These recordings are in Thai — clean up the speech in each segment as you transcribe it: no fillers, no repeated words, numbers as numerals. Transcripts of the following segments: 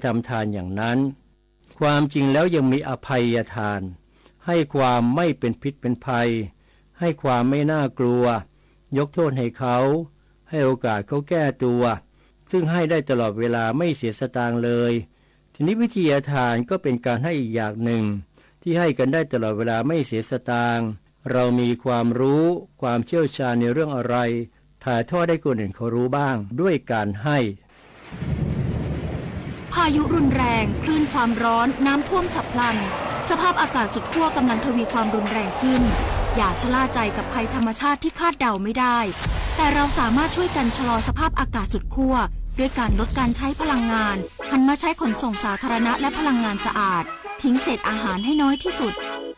ทำทานอย่างนั้นความจริงแล้วยังมีอภัยทานให้ความไม่เป็นพิษเป็นภัยให้ความไม่น่ากลัวยกโทษให้เขาให้โอกาสเขาแก้ตัวซึ่งให้ได้ตลอดเวลาไม่เสียสตางค์เลยทีนี้วิทยาทานก็เป็นการให้อีกอย่างหนึ่งที่ให้กันได้ตลอดเวลาไม่เสียสตางค์เรามีความรู้ความเชี่ยวชาญในเรื่องอะไรถ่ายทอดให้คนอื่นเขารู้บ้างด้วยการให้พายุรุนแรงคลื่นความร้อนน้ำท่วมฉับพลันสภาพอากาศสุดขั้วกำลังทวีความรุนแรงขึ้นอย่าชะล่าใจกับภัยธรรมชาติที่คาดเดาไม่ได้แต่เราสามารถช่วยกันชะลอสภาพอากาศสุดขั้วด้วยการลดการใช้พลังงานหันมาใช้ขนส่งสาธารณะและพลังงานสะอาดทิ้งเศษอาหารให้น้อยที่สุด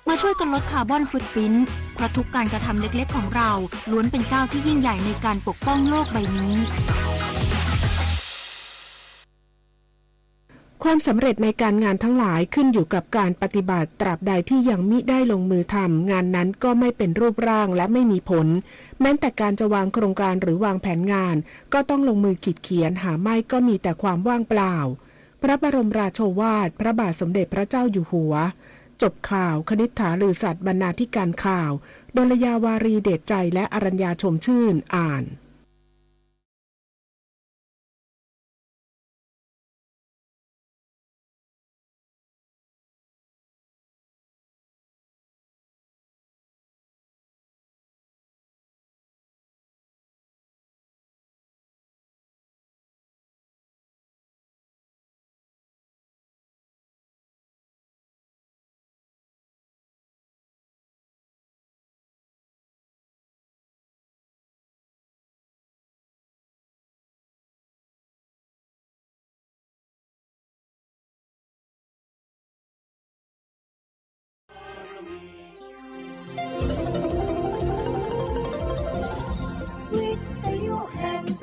มาช่วยกันลดคาร์บอนฟุตพริ้นท์เพราะทุกการกระทำเล็กๆของเราล้วนเป็นก้าวที่ยิ่งใหญ่ในการปกป้องโลกใบนี้ความสำเร็จในการงานทั้งหลายขึ้นอยู่กับการปฏิบัติตราบใดที่ยังมิได้ลงมือทำงานนั้นก็ไม่เป็นรูปร่างและไม่มีผลแม้แต่การจะวางโครงการหรือวางแผนงานก็ต้องลงมือขีดเขียนหาไม่ก็มีแต่ความว่างเปล่าพระบรมราโชวาทพระบาทสมเด็จพระเจ้าอยู่หัวจบข่าวคณิษฐาลือสัตย์บรรณาธิการข่าวดลยาวารีเดชใจและอรัญญาชมชื่นอ่าน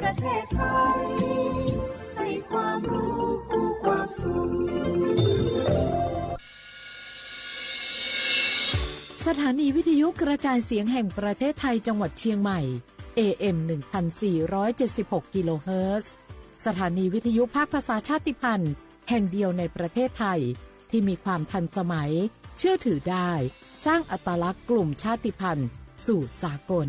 ประเทศไทยให้ความรู้กู้ความสุขสถานีวิทยุกระจายเสียงแห่งประเทศไทยจังหวัดเชียงใหม่ AM 1476 กิโลเฮิรตซ์สถานีวิทยุภาคภาษาชาติพันธุ์แห่งเดียวในประเทศไทยที่มีความทันสมัยเชื่อถือได้สร้างอัตลักษณ์กลุ่มชาติพันธุ์สู่สากล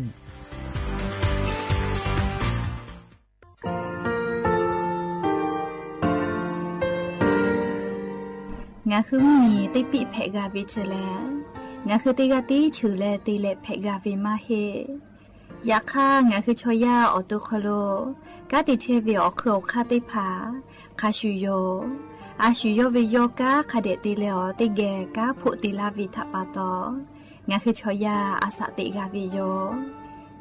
งาคือมีติปิเพกาวิเชลงาคือติกาติชูเลติเลเพกาวิมาเฮยาค่างาคือชอยาออตุคโลกาติเชวิออคืออคาติผาคาชูโยอาชูโยวิโยกาคาเดติเลอติแกกาพุติลาวิทปาตองาคือชอยาอาสติกาวิโย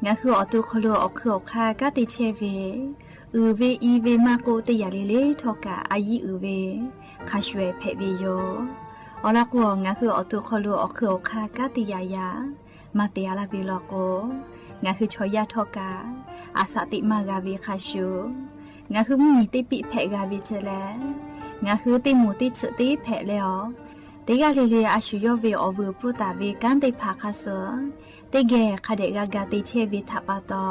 งาคือออตุคโลออคืออคากาติเชวิเวอีเวมาโกติยาเลเลทอกาอายีเวคาชเวเพวิโยอลักวงงาคืออตุคโลอคืออคากาติยายามาเตียลาบิโลโกงาคือชอยาทอกาอาสติมากาวิคาชูงาคือมีติปิเพกาวิเจเลงาคือติมูติสุติเพเลอติกาเลเลอาชูโยเวอเวปุตาเวกันติภาคาเสติเกคาเดกากาติเชวิทัปาตอ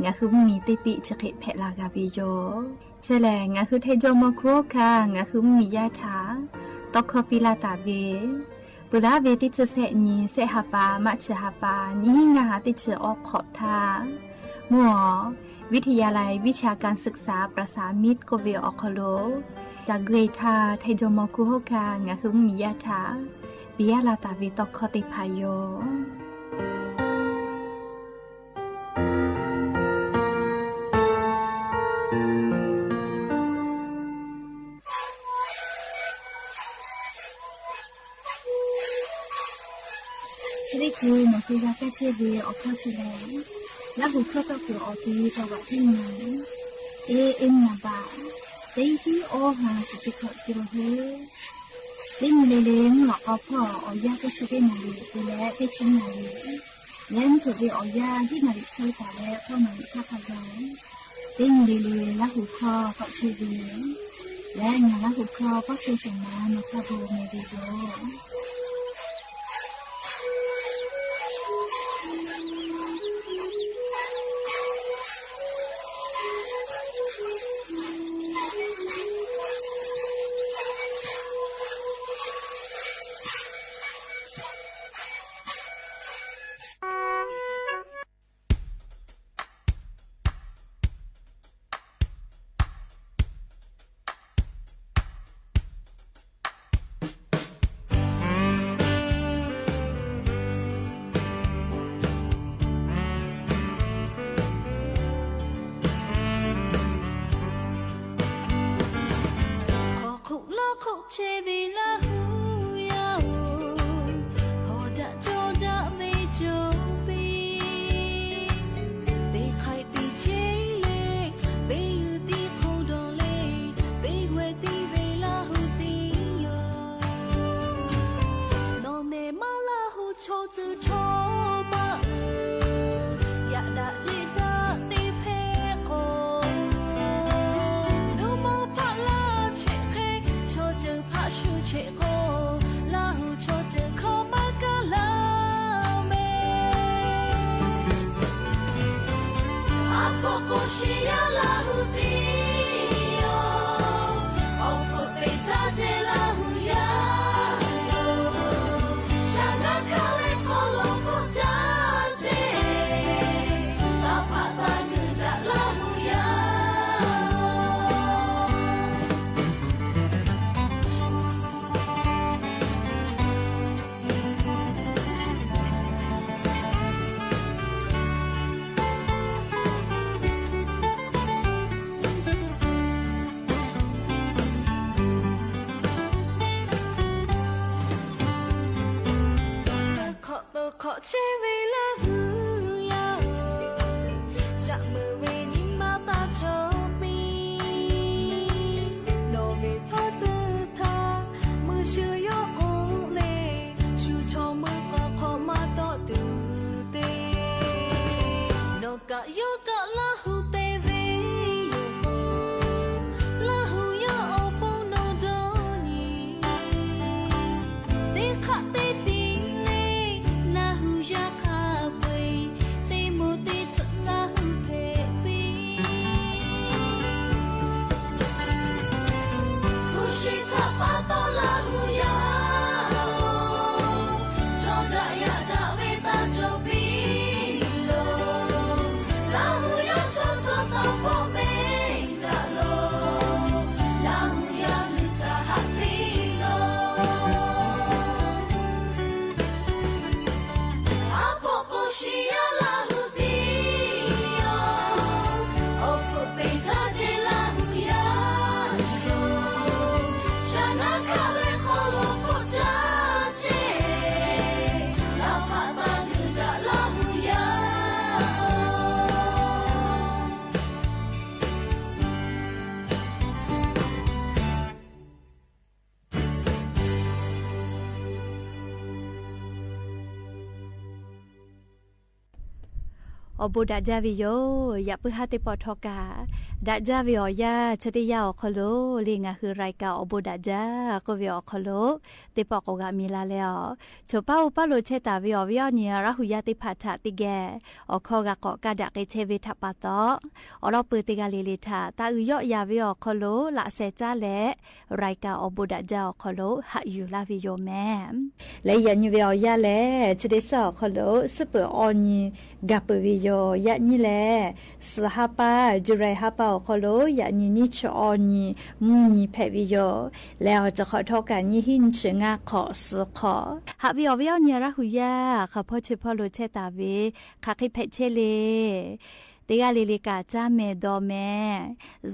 งาคือมีติปิจกิเพลากาวิโยเชลงาคือเทจโมโคค่ะงาคือมียาถาตอกคอปิลาตาเวปุระเวติเชเสนีเสหปามัชหปานี้งาติเชออกขอบทามัววิทยาลัยวิชาการศึกษาประสานมิตรโกเวออคโลจากเกรทาเทจโมโคค่ะงาคือมียาถาปิยาลาตาเวตอกคอติพายโยชลิคูมาคุยกับแกเชวีออกข้อเชลแล้วหูเข้าก็คือออกทีจังหวัดที่ไหนเอ็มนาบาเต็งที่ออกมาสิขอกิโลเฮเต็งเลเลงหลอกเอาพ่อออยาก็ช่วยนาลีดูแลได้ชิ้นนาลีแล้วถูกไปออยาที่นาลีเคยแต่แล้วก็มาชาพยาเต็งเลเลแล้วหูข้อก็เชวีและงานแล้วหูข้อก็เชส่งมามาคาโบเมดิโซ อบูดาจาวิโยอย่าเพิ่งหาติปอทอกาดาจาวิโอยาชติยาอคโลลิงาคือรายการอบูดาจาก็วิโอคโลติปอกกามีลาแล้วชป้าอุปโลเชตาวิโอวิโอเนียราหุยาติพัทติแกอคอกะกอกะดะเกเชวิทัปปะตออรอปืติกาลิลิทาตาอุยอยาวิโอคโลละเซจาและรายการอบูดาจาอคโลหะอยู่ลาวิโยแม่และยันวิโอยาและชติสอคโลซุปเปอร์ออนีกะปวิโยยะนี่แลสหาปาจุไรหาปาคโลยะนี่นิชออนีมูนีเพวิโยแล้วจะขอทอกันยี่หินเชงาขอสขอหาวิโอวิโอเนียระหุยาขอพ่อช่วยพ่อโลเชตาเวคักให้เพเชเลติกาลิลิกาจาเมดอเม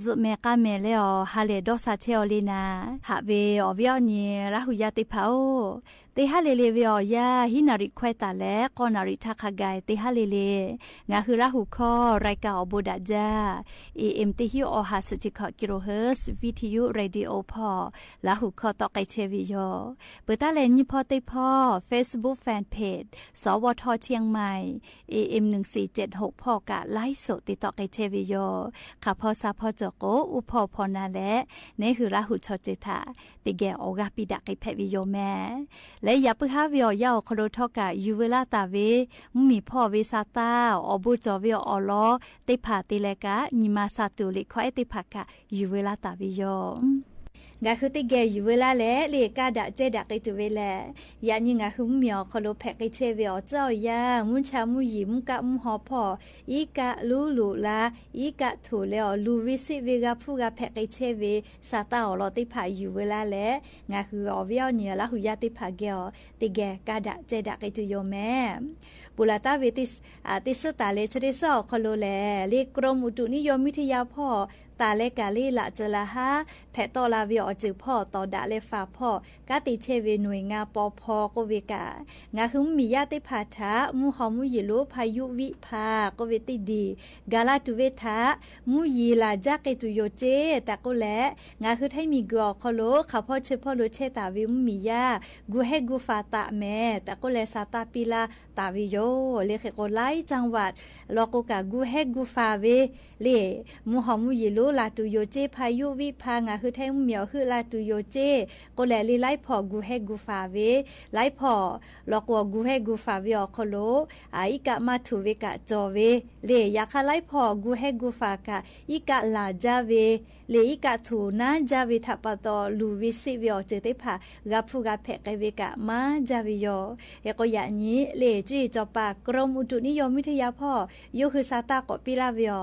ซุเมกาเมเลอฮาเลดอซาเชอลินาหาเวอวิโอเนียระหุยาติพาโอเตฮาเลเลวิโอยาฮินาริควตาและกอนาริทักกายเตฮาเลเลงาคือราหูคอรายการอบูดาจา AM ติฮิโอฮาสจิคกิโลเฮิรตซ์วิทยุเรดิโอพอลาหูคอตอไกเชวิโยเปิดตาเลนยิพอติพอ Facebook Fanpage สวทเชียงใหม่ AM 1476พอกะไลฟ์สดติดต่อไกเชวิโยข้าพอซาพอจโกอุพอพอนาและนี่คือราหูชอจิตาติแกโอกาปิดะไกเพวิโยแม่และอย่าเพิ่งหาวิโอยาคโรทอกะยูเวลาตาเวมีพ่อเวซาตาอบูจอวิโออลอติผาติเลกะนิมาซาตุลิควายติผากะยูเวลาตาวิโยงาคือติเกยูเวลาและเลกาดะเจดะกิตุเวแลยานิงาคือเมียวคโลแพกิเชเวอเจ้ายามุนชามุยิมกะมุหอพออีกะลูลูลาอีกะถูเลอลูวิสิเวกะผู้กะแพกิเชเวซาตาอลอติผายูเวลาและงาคืออวิโอเนียละหุยาติผาเกอติเกกาดะเจดะกิตุโยแม่ปุลาตาเวติสติสตาเลชเดซอคโลแลเลกรมอุตุนิยมวิทยาพ่อ ตาเลกาลีละเจละฮะแพตอลาวิอจือพ่อต่อดาเลฟาพ่อกาติเชเวหน่วยงาปอพอก็เวกางาคือมีญาติพาทะมูหอมูยิโลพายุวิภาก็เวติดีกาลาตุเวทะมูยีลาจักเกตุโยเจแต่ก็แลงาคือให้มีกอคโลเขาพ่อเชพ่อโลเชตาวิมมียากูให้กูฟาตะแม่แต่ก็แลซาตาปิลาตาวิโยเลขโกไลจังหวัดลอกกากูให้กูฟาเวเลมูหอมูยิโลลาตุโยเจพายุวิภางาคือให้เหมียวคือลาตุโยเจก็แลลีไลพอกูให้กูฟาเวไลพอลอกกูให้กูฟาเวอคโลอีกะมาถูเวกะจอเวเลยาคาไลพอกูให้กูฟากะอีกะลาจาเวเลอีกะถูนาจาเวทัปตอลูวิสิเวอเจเตพากะพูกะเพกะเวกะมาจาวิโยเอก็ยะนี้เลจุจอปากรมอุตุนิยมวิทยาพ่อโยคือซาตากอปิลาเวอ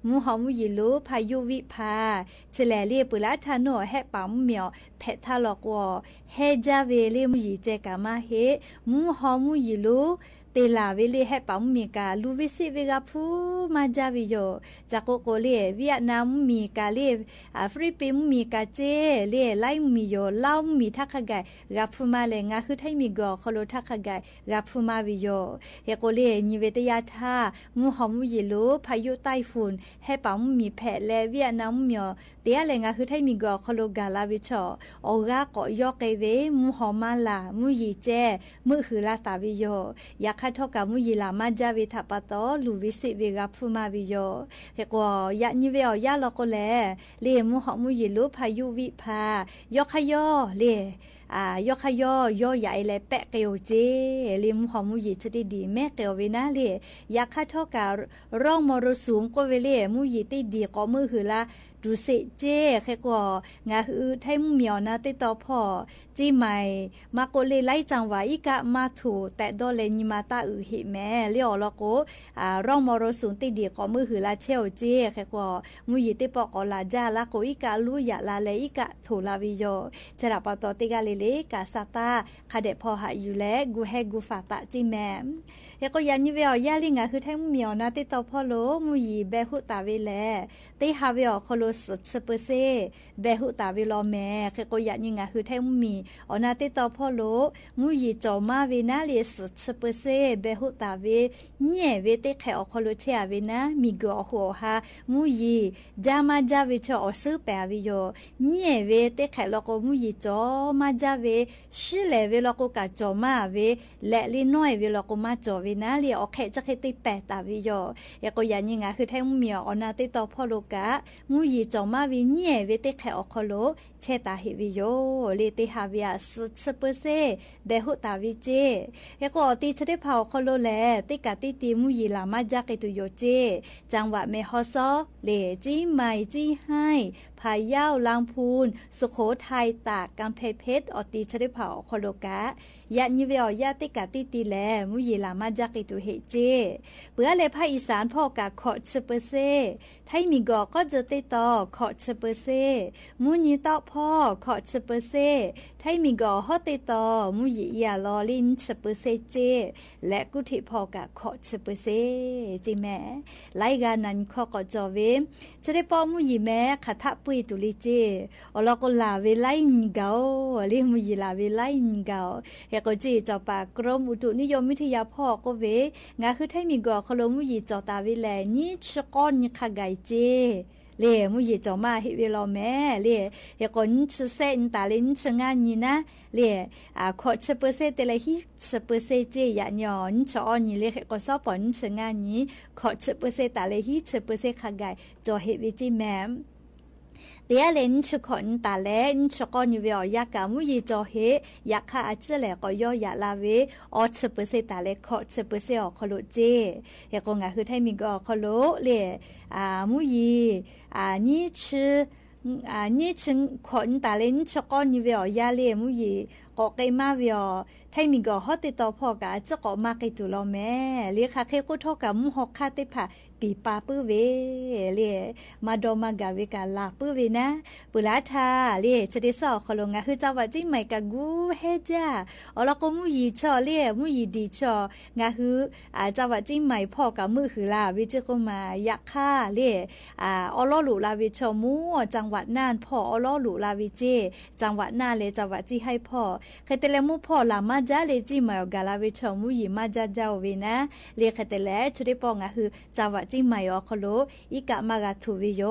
มูหอมูยิโลพายุวิภาเฉลเลปุลาทาโนแฮปามเมียวเพทาลอกวเฮจาเวเลมูยิเจกามาเฮมูหอมูยิโลเตลาเวเลให้ปั๊มมีกาลูวิสิเวกาพูมาจาวิโยจากโกเลเวียดนามมีกาเลฟิลิปปินส์มีกาเจเลไลมีโยเล่ามีทักขะไกรับพูมาเลงาคือให้มีกอคโลทักขะไกรับพูมาวิโยเฮโกเลนิเวตยาธามูหอมูยิโลพายุไต้ฝุ่นให้ปั๊มมีแผลและเวียดนามมีเตียเลงาคือให้มีกอคโลกาลาวิชอโอกาเกาะยอกเกเวมูหอมาลามูยีเจมือคือลาตาวิโยยาคาทอกามุยิลามาจาวิทัปตอลูวิสิเวกาพูมาวิโยเฮกอยะนิเวอยะลอโกแลเลมูหอมุยิลุพายุวิภายอกขยอเลยอกขยอยอใหญ่และแปะเกวเจเลมูหอมุยิชติดีแม่เกวเวนะเลยยาคาทอการ่องมรสุมก็เวเลมุยิติดีก็มือหือละดูเสเจแค่กว่างาคือไทยเหมียวนะติดต่อพ่อจีใหม่มาโกเลไลจังหวะอีกะมาถูแต่โดเลนิมาตาหิแม่เลี้ยวแล้วก็ร่องมรสุมติดีก็มือหือละเชลเจแค่กว่ามุยติปอกลาจาละก็อีกะลุยะละเลอีกะถูลาวิโยจะรับปตติกาเลกาซาตาคาเดพอหาอยู่แล้วกูให้กูฝาตะจีแม่แล้วก็ยันนี่เวลยาลิงาคือไทยเหมียวนะติดต่อพ่อโลมุยเบหุตาเวแลติฮาเวลคโลสุดสเปเซเบหุตาวิลอแม่เคก็ยันยิงาคือแท้มีอนาติตอพ่อโลมุยจอมาเวนาเลสุดสเปเซเบหุตาเวเนี่ยเวเตแขอคโลเชอเวนะมีกอหัวฮามุยจามาจาวิชอซื้อแปวิโยเนี่ยเวเตแขลก็มุยจอมาจาเวชิเลเวลก็กะจอมาเวและลิน้อยเวลก็มาจอเวนะเลอแขจะแค่ติแปตาวิโยเอก็ยันยิงาคือแท้มีอนาติตอพ่อโลกะมุยจอมาวิเนี่ยเวเตแขอคโลเชตาหิวิโยเลเตฮาวิอาสุดสเปเซเบหุตาวิเจเฮก็ติชะได้เผาคโลแลติกะติติมุยิลามาจักเกตุโยเจจังหวะเมฮอซอเลจีใหม่จีให้พายาวลางพูนสุโขทัยตากกำแพงเพชรอติชะได้เผาคโลกะยะนิเวอยะติกะติติแลมุยิลามาจักเกตุเฮเจเปื้อเลภาคอีสานพ่อกะขอสเปเซไทยมีกอก็จะติต่อขอสเปเซมุญิตอพ่อขอสเปเซไทยมีกอฮอติต่อมุยิยาลอลินสเปเซเจและกุธิพ่อกะขอสเปเซจิแม่ไลกานันขอกจอเวจะได้ป้อมุยิแม่คาทะปุยตุลิเจอลอกลาเวไลนเกาลิมุยิลาเวไลนเกาเฮก็จีจอปากรมอุตุนิยมวิทยาพ่อก็เวงาคือไทยมีกอคโลมุยิจอตาเวแลนี่ชกอนยคาไกเจเลมุยจอมาฮิเวลอแม่เลเฮกอนชเซนตาลินชงานนี่นะเลขอชเปอร์เซเตเลฮิชเปอร์เซเจยะญอนชอนี่เลเฮก็ซอปอนชงานนี้ขอชเปอร์เซตาเลฮิชเปอร์เซคาไกจอเฮวิจิแมมเตียเลนชขอนตาเลนชกอนอยู่เวอยากามุยจอเฮอยากคาอาจเลก็ย่อยาลาเวออชเปอร์เซตาเลขอชเปอร์เซอคโลเจเฮก็งาคือไทยมีก็คโลเลมุยนี่ชื่อนี่ฉันคนตาเล่นชกอนอยู่เวอยาเลมุยก็เกมาเวอไทยมีก็ฮอติต่อพอกะจะก็มาเกตุลอแม่เรียกค่ะเคกุทอกะมุฮอกคาติผาเก ปีปาปื้อเวเล่มาดอมากาเวกาลาปื้อเวนะปุลาทาเล่จะได้สอขลงงะคือจังหวัดจิ้งใหม่กะกูเฮจ้าอ๋อแล้วก็มุยีชอเล่มุยีดีชองะคือจังหวัดจิ้งใหม่พ่อกะมือคือลาวิจิก็มายักค่าเล่อลอหลูลาวิชอมูจังหวัดน่านพ่ออลอหลูลาวิเจจังหวัดน่านเลยจังหวัดจี้ให้พ่อใครแต่ละมุพ่อลามาจ้าเลยจิ้งใหม่กาลาวิชอมูยีมาจ้าเจ้าเวนะเรียกใครแต่ละชุดได้ปองงะคือจังหวัดจิ้งใหม่อ๋อขโลอีกะมากะทูวิโย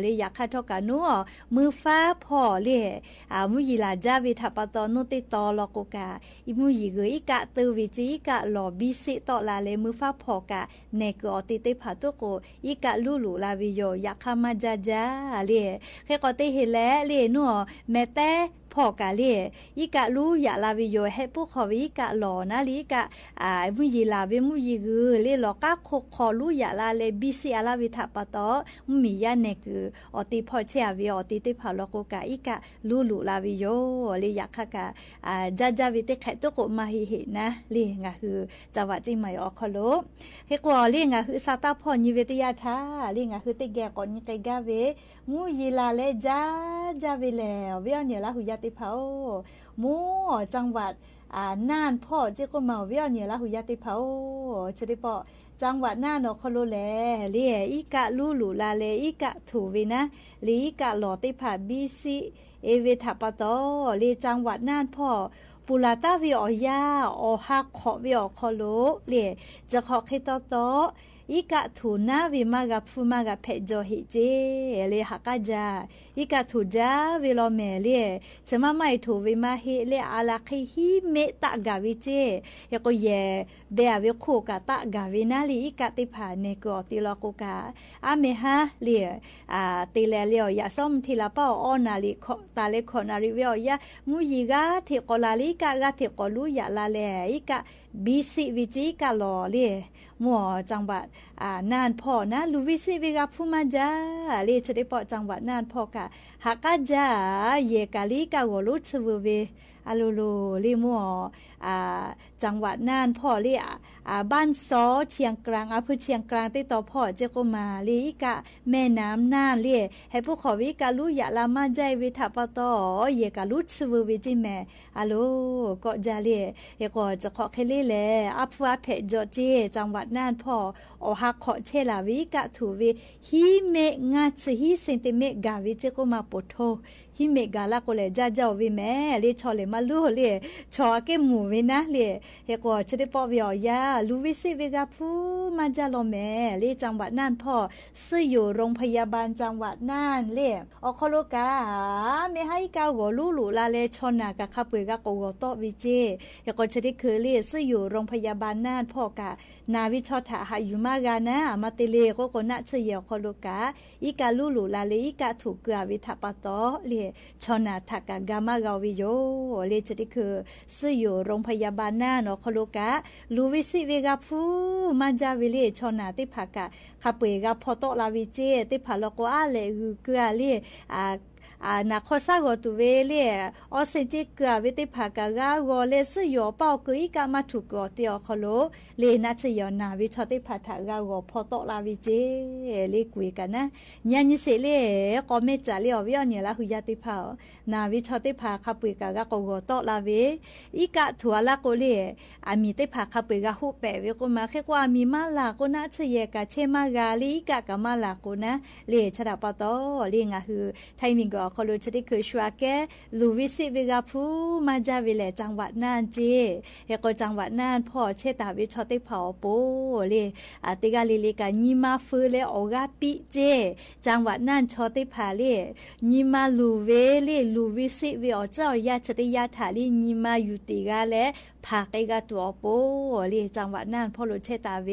เลยยักค่าทอกะนัวมือฟ้าพ่อเล่มุยีลาจ้าวิทัปตอนุติตอลอกกาอีมุยีเกอีกะตือวิจิอีกะหลอบิสิตอลาเลมือฟ้าพ่อกะเนกอติเตผาตุโกอีกะลูลูลาวิโยยักค่ามาจ้าจ้าเล่แค่ก็เตเฮแลเล่นัวแม่แต่พ่อกะเล่อีกะรู้อย่าลาวิโยให้พวกขอวิกะหลอนะลิกะมุยีลาเวมุยีกือเล่หลอกะขอรู้อย่าลาเลบิสิอาลาวิทัปตอมียะเนกืออติพ่อเชวิอติเตผาลอกกะอีกะลูลูลาวิโยเล่ยักกะจ้าจ้าวิเตไขตุโกมาฮิเฮนะเล่งะคือจังหวัดจิงใหม่ออคโลเฮกว่าเล่งะคือซาตาพ่อนิเวตยาทาเล่งะคือเตแกก่อนนิเกกะเวมุยีลาเลจ้าจ้าเวแล้วเวียเนี่ยละหุยาติเผามูจังหวัดน่านพ่อเจ้าก็มาเวียเนี่ยละหุยาติเผาจะได้ปอจังหวัดน่านอคโลแลเลียอีกะลูลูลาเลอีกะถูวินะลีอีกะหลอติผาบีซีเอเวทัปตอเลจังหวัดน่านพ่อปุลาตาวิออยาอฮักขอวิอคโลเลียจะขอคิตโตอีกะถูนาวิมากะฟูมากะเพจอฮิเจเลฮักกะจาอีกะถูจาวิโลเมเลจะมาไม่ถูวิมาเฮเลอาลาคิฮิเมตะกาวิเจยก็เยเบอวิโคกะตะกาวินาลีอีกะติผาเนกอติลอกกาอาเมฮะเลติเลเลอยาซอมทิลาเปาออนาลิตาเลคอนาริเวอยามุยิกะทิกอลาลิกะกะทิกอลุยาลาเลอีกะบิสิวิจิกะลอเลมัวจังหวัดน่านพ่อนะลูวิสิวิกะฟุมาจาเลจะได้ปอจังหวัดน่านพ่อกะฮักกะจาเยกะลิกะโกลุชเวเวอาลูลูลิมัวจังหวัดน่านพ่อเรียบ้านซอเชียงกลางอำเภอเชียงกลางติดต่อพ่อเจ้าก็มาลีกะแม่น้ำน่านเรียให้พวกขอวิกาลุยะลามาใจวิทัปตอเยกาลุชเววิจิแม่อาลูก็จะเรียเฮก็จะขอเคลีแลอัพวาเพจอเจจังหวัดน่านพ่ออฮักขอเชลาวิกะถูวิฮิเมงาชฮิเซนติเมกาวิเจ้าก็มาปโทฮิเมกาลาโกเลจ้าเจ้าวิแม่เลชอเลมาลูเลชอเกหมูวินะเลเฮก็จะได้ปอวิอยาลูวิสิเวกาฟูมาจาโลแม่เลจังหวัดน่านพ่อซื้ออยู่โรงพยาบาลจังหวัดน่านเลออคโลกาไม่ให้กาวลูลูลาเลชอนากะคาเปกะโกโกโตวิเจเฮก็จะได้คือเลซื้ออยู่โรงพยาบาลน่านพ่อกะนาวิชอถาหายุมากานะมาติเลก็ก็นะเชยอคโลกาอีกาลูลูลาเลอีกาถูกเกาวิทัปตอเลชอนาทักกะกามากาวิโยเลจะได้คือซื้ออยู่โรงพยาบาลน่านอคโลกาลูวิสิเวกาฟูมาจาวิเลชอนาติภากะคาเปกะพอโตลาวิเจติภาลโกอาเลเกาเลนาข้อซาโกตุเวเลออเซจิเกาวิติภากะกาโกเลซื้อยอเป้ากุยกามาถูกกอติอคโลเลนะชยอนาวิชอติภาทากาโกพอโตลาวิเจเลกุยกันนะญาณิเสเลก็เมจาเลอวิอเนี่ยละหุยาติภานาวิชอติภาคาปุยกะกะโกโกโตลาเวอีกะถัวละโกเลมีติภาคาปุยกะหุเปเวโกมาแค่กว่ามีมาลาโกนะเชเยกะเชมากาลีกะกะมาลาโกนะเลชะดาปะโตเลงะฮือไทมิงกอคโลจะได้คือชัวแกลูวิสิเวกาฟูมาจาวิเลจังหวัดน่านเจเฮก็จังหวัดน่านพ่อเชตาวิชอติเผาโปเลติกาลิลิกาญิมาฟูเลโอกาปิเจจังหวัดน่านชอติผาเลญิมาลูเวเลลูวิสิเวอเจ้ายาชติยาถาลีญิมาอยู่ติกาและภาคกาตัวโปเลจังหวัดน่านพ่อโลเชตาเว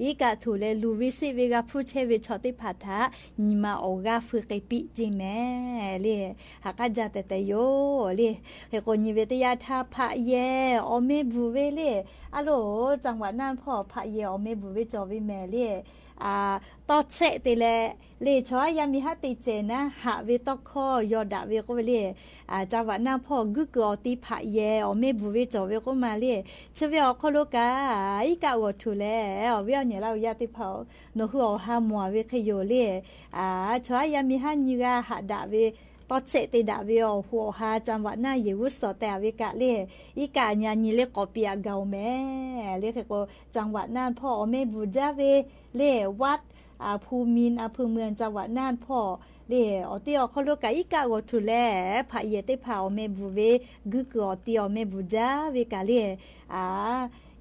อีกาถูเลลูวิสิเวกาฟูเชเวชอติผาทาญิมาโอกาฟูเกปิจิแม่เลฮักกะจาเตเตโยเลเฮโกนิเวตยาทาพะเยอเมบูเวเลอะโลจังหวัดน่านพ่อพะเยอเมบูเวจอวิแม่เล ตอเสติแลเลชอยามีฮัตติเจนะหาเวตอคอยอดาเวก็เลจังหวัดนาพ่อกึกอติผาเยอเมบุเวจอเวก็มาเลเชเวอคโลกาอีกาวทุแลเวเนี่ยเรายาติเผาโนหัวหามัวเวขโยเลชอยามีฮันยูกาหาดาเวตอเสติดาเวอหัวหาจังหวัดนาเยวุสอแต่เวกะเลอีกาญาญิเลกอเปียเกาแม่เลก็จังหวัดน่านพ่อเมบุจาเวเลวัดภูมินอำเภอเมืองจังหวัดน่านพ่อเด้อติอเขาโลกะอีกะก็ทุแลผาเยติผาเมบุเวกึกอติอเมบุจาเวกะเล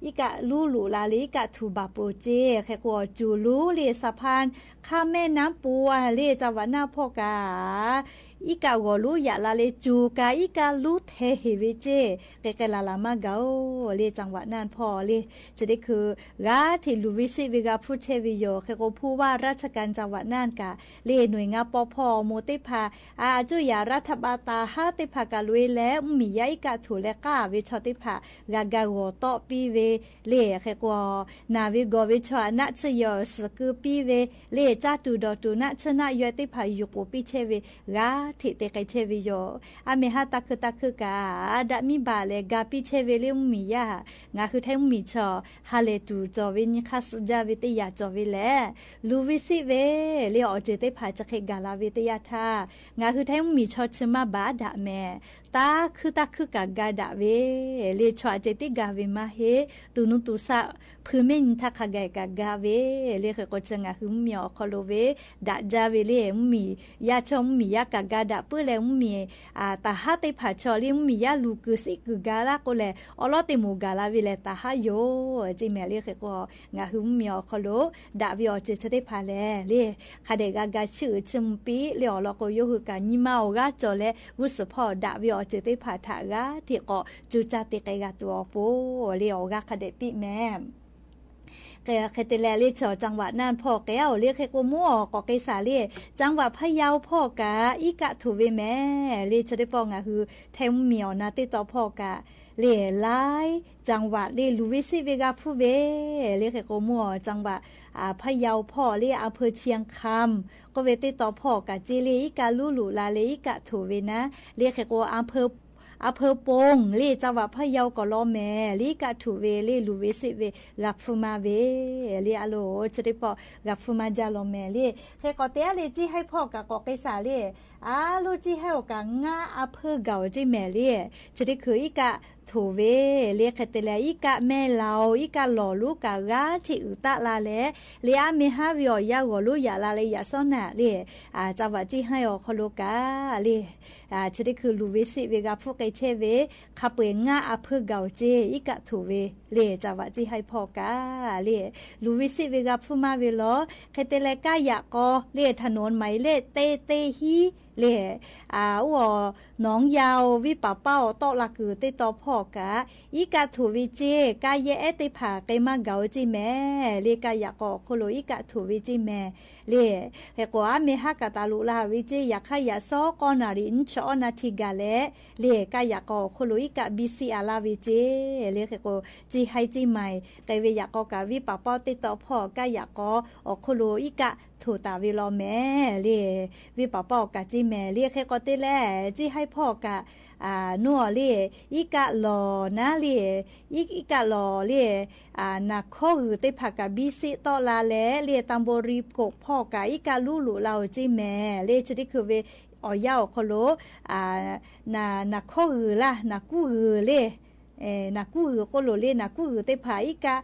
อีกะลูลูลาเลอีกะทูบาโปเจแค่ก็จูลูเลสะพานข้ามแม่น้ำปัวเลจังหวัดน่านพ่อกาอีกาวลูยาลาเลจูกาอีกาลูเทเฮเวเจเกลาลามาเกาเลจังหวัดน่านพ่อเลจะได้คือกาที่ลูวิสิวิกาพูเชวิโยแค่ก็ผู้ว่าราชการจังหวัดน่านกาเลหน่วยงานปพโมติพาจุยารัฐบาตาฮาติพากาลุยแล้วมียาอีกาถูและกาวิชอติพากากาโกตอปีเวเลแค่ก็นาวิโกวิชอนัชยอสกุปีเวเลจ้าตูดอตูนัชนะยติพายุโกปิเชเวกาที่เตกเชวิโยอเมหาตักกาดามีบาเลกาปิเชเวเลมียางาคือแทงมีชอฮาเลตูจอวินิคัสจาวิตยาจอวิเลลูวิสิเวเลอเจเตพาจะเคกาลาวิตยาทางาคือแทงมีชอชมาบาดาแม่ตาคือกากาดาเวเลชอเจติกาเวมาเฮตูนุตุสะพื้นเมนทักขะไกกากาเวเลเคก็จะงาคือมีอคอโลเวดาจาเวเลมียาชมมียากากาดาเปื้อแล้วมีตาฮาติผาชอลิมียาลูกุสิกุกาลาก็แลอลอติมูกาลาวิเลตาฮาโยจิแม่เลเคก็งาคือมีอคอโลดาวิอเจจะได้พาแลเลคาเดกากาชื่อชิมปีเลอลอก็โยฮือกาญิมาโอกาจอเลวุสพอดาวิอเจได้พาทากาที่ก็จูจาติกายาตัวโปเลออกาคาเดปิแม่แกเคตแลลิชอจังหวัดน่านพ่อแก้วเรียกแค่กูมั่วก็ไกสาลีจังหวัดพะเยาพ่อกะอีกะถูเวแม่เรียจะได้ปองอ่ะคือแทงเหมียวนะติต่อพ่อกะเรียหลายจังหวัดเรียลูวิสิเวกาผู้เวเรียกแค่กูมั่วจังหวัดพะเยาพ่อเรียอำเภอเชียงคำก็เวติต่อพ่อกะจิเลอีกะลูลูลาเลอีกะถูเวนะเรียกแค่กูอำเภอปงลีจังหวัดพะเยาก็ล้อแม่ลีกะถูเวลีลูเวสิเวลักฟูมาเวลีอะโลจะได้ปอลักฟูมาจาล้อแม่ลีเคก็เตะลีจิให้พ่อกะก็ไกษาลีลูจิให้โอกะงาอำเภอเก่าจิแม่ลีจะได้คืออีกะถูเวเรียกแต่ละอีกะแม่เราอีกะหล่อลูกกะกาที่อุตะลาเลเลียมีฮาวิอยากลูยาลาเลยยาซ้อนน่ะลีจังหวัดจิให้อคโลกาลีจะได้คือลูวิสิเวกาพวกไกเชเวคาเปงาอำเภอเก่าเจอีกะถูเวเลจังหวัดจิให้พ่อกาลีลูวิสิเวกาพูมาเวลอเคเตเลกายะก็เลถนนไหมเลเตฮีเลน้องยาววิปะเป้าตอละคือติต่อพ่อกะอีกะถูวิเจกายเยติผาไกมาเกาจิแม่เลกายะก็โคโลอีกะถูวิจิแม่เลเฮก็เมหะกะตาลุลาวิเจยะขะยะซอกอนารินชอนาทิกะเลเลกายะก็โคโลอีกะบิซิอาลาวิเจเลเฮก็จิให้จิใหม่ไกเวยะก็กะวิปะเป้าติต่อพ่อกายะก็โคโลอีกะถูตาวิลอแม่เลวิปะเป้ากะจิแม่เลเฮก็ติแลจิให้พ่อกะนัวเลอีกะหลอนะเลอีกะหลอเลนักข้อหือติผักกะบิซิตอลาแลเลตัมโบรีกกพ่อกะอีกะลูลูเราจิแม่เลจะได้คือเวอยาวโคโลนักข้อหือล่ะนักกู้หือเลนักกู้หือโคโลเลนักกู้หือติผาอีกะ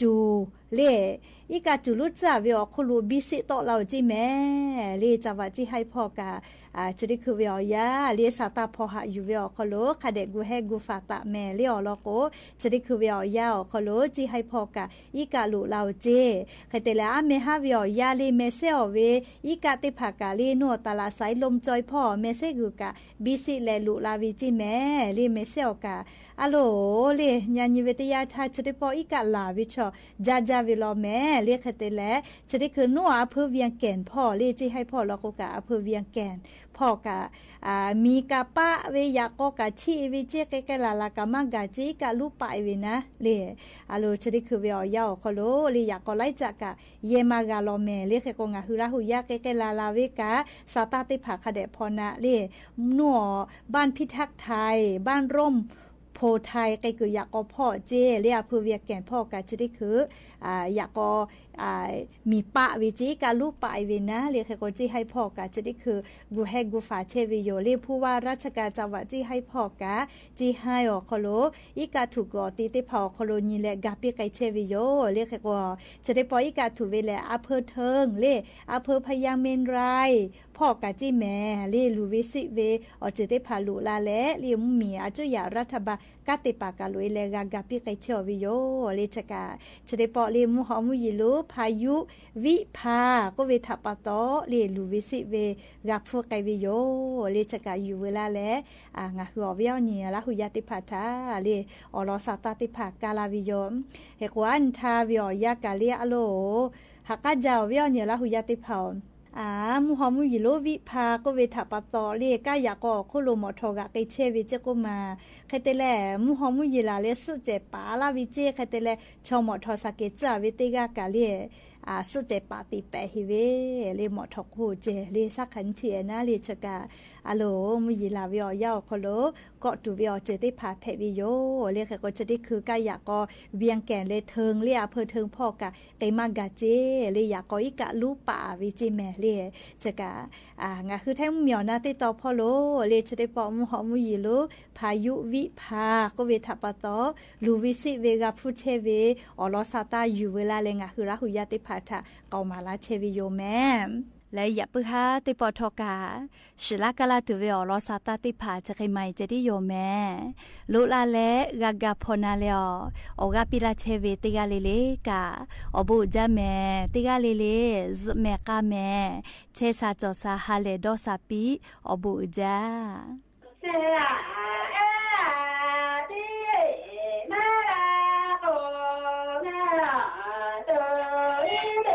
จูเลอีกาจุลุจ่าวิอคลูบิสิโตเราจิแม่เลจาวาจิให้พ่อกะจุดิคือวิอยาเลสาตาพอหะอยู่วิอคโลคาเดกูเฮกูฟาตะแม่เลอลอโกจุดิคือวิอยาคโลจิให้พ่อกะอีกาลุเราเจคเตละเมหาวิอยาเลเมเซอเวอีกาติภากาเลนัวตาลาไซลมจอยพ่อเมเซกูกะบิสิเลลุลาวิจิแม่เลเมเซอกะอะโลเลญาณิเวตยาทาจุดิปออีกาลาวิชอจาวิลอแม่เรียกแต่แลจะได้คือนัวอำเภอเวียงแก่นพ่อเรียกจิให้พ่อแล้วก็กะอำเภอเวียงแก่นพ่อ พ่อกะมีกะปะเวยากอกะชีวิเจเกเกลาลากะมากะจีกะลูปะเวนะเลอะโลชริคือเวยอยาวคอโลเลยากอไลจักะเยมากะโลเมเลเคกงะหุระหุยาเกเกลาลาเวกะสาตาติภาคะเดพอนะเลนัวบ้านพิทักษ์ไทยบ้านร่มโพไทยไกคืออยากก็พ่อเจเรียผู้เวียแก่นพ่อกะจะได้คืออยากก็มีปะวิจิกาลูกปะเวนะเรียกก็จีให้พ่อกะจะได้คือกูให้กูฝาเชวิโยเรียผู้ว่าราชการจังหวัดจีให้พ่อกะจีให้อคโลอีกาถูกกอตีเตพอคโลนีแลกาปิไกเชวิโยเรียกก็จะได้ปออีกาถูเวแลอำเภอเทิงเล่อำเภอพยางเมนไรพ่อกะจีแม่เล่ลูวิสิเวอจะได้พาลุลาแลเรียมมีอาจุยารัฐบาลกาติปากาลุยแลกาปิไกเชวิโยเลชกาจะได้ปอเรียมหอมุยิลุพายุวิภาก็เวทัปะโตเลลูวิสิเวกักฟูไกวิโยเลชกาอยู่เวลาแลงะคืออเวียวเนียละหุยาติภาทาเลอรอสาตาติภากาลาวิโยเฮกวันทาวิอยากาเลียอโลหักกะเจ้าเวียวเนียละหุยาติภามุฮอมุยิโลวิภาก็เวทัปะโตเลกะยากอคุโลมอทอกะไกเชวิเจกุมาไคเตแลมุฮอมุยิลาเลสุเจปาลาวิเจไคเตแลชอมอทอสะเกจาเวเตกะกะเลสุเจปาติเปฮิเวเลมอทอกูเจเลสักขันเทียนะเลชกาอะโลมุยิลาวิอยาวคโลก็ตุวิอเจติภาเพวิโยเลขก็จะได้คือกะยากอเวียงแก่นเลเทิงเลอำเภอเทิงพ่อกะไกมากะเจเลยากออีกะลูปาวิจิแม่เลจะกะงะคือแท้เหมียวนาติตอพ่อโลเลจะได้ปอมุหอมุยิโลพายุวิภาก็เวทัปะโตลูวิสิเวกาพุเชเวอลอซาตาอยู่เวลาเลงะคือราหุยาติภาทะเกามาลาเชวิโยแม่และอย่าปึฮาติปอทอกาชิลากาลาตุเวอลอซาตาติภาจะไกไมจะได้โยแม่ลุลาเลกากาพนาเลออกาปิลาเชเวติกาเลเลกาอบุจาแม่ติกาเลเลซแม่กาแม่เชซาจอซาฮาเลดอซาปีอบุจาเซอาติมาลาโกนาโตอิเด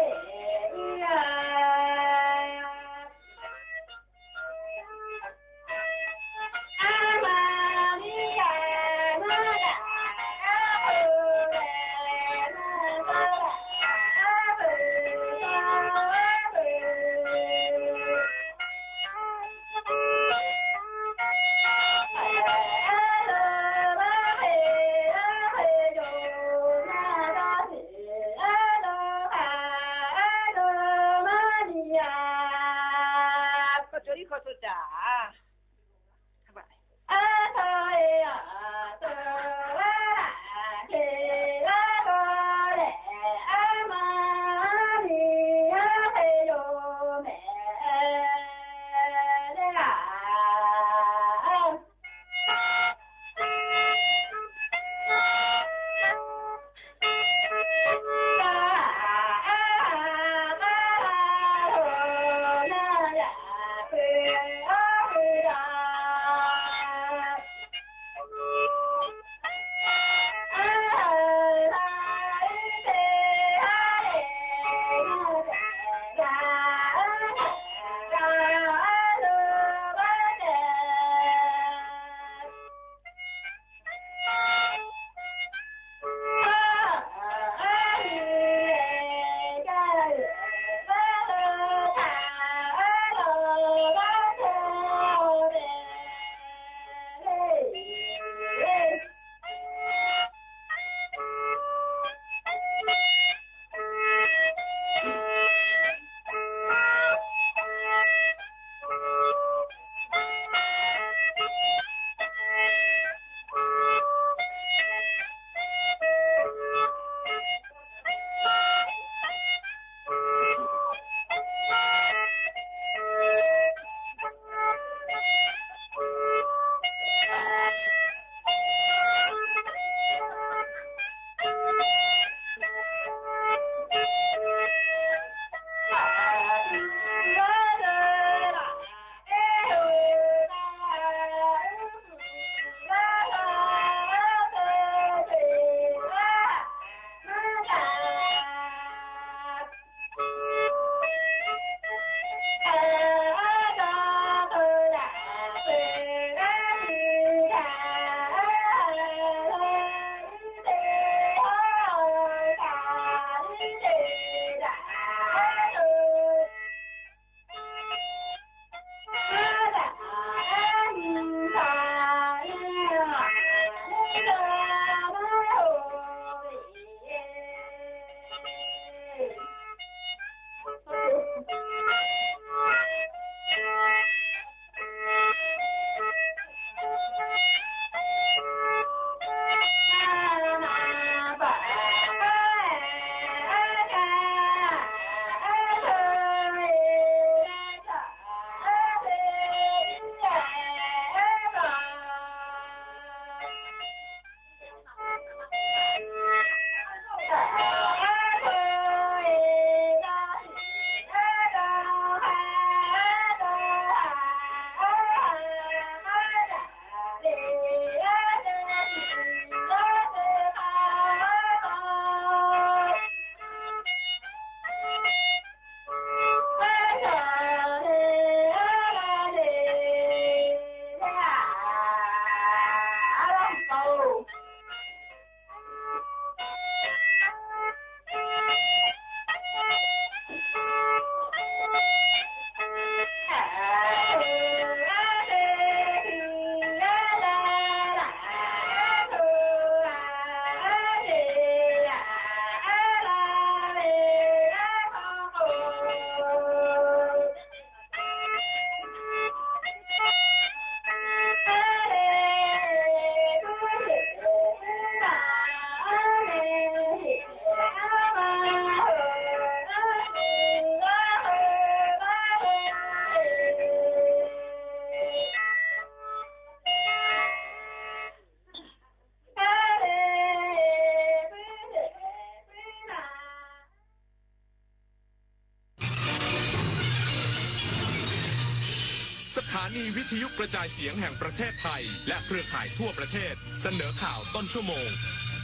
สถานีวิทยุกระจายเสียงแห่งประเทศไทยและเครือข่ายทั่วประเทศเสนอข่าวต้นชั่วโมง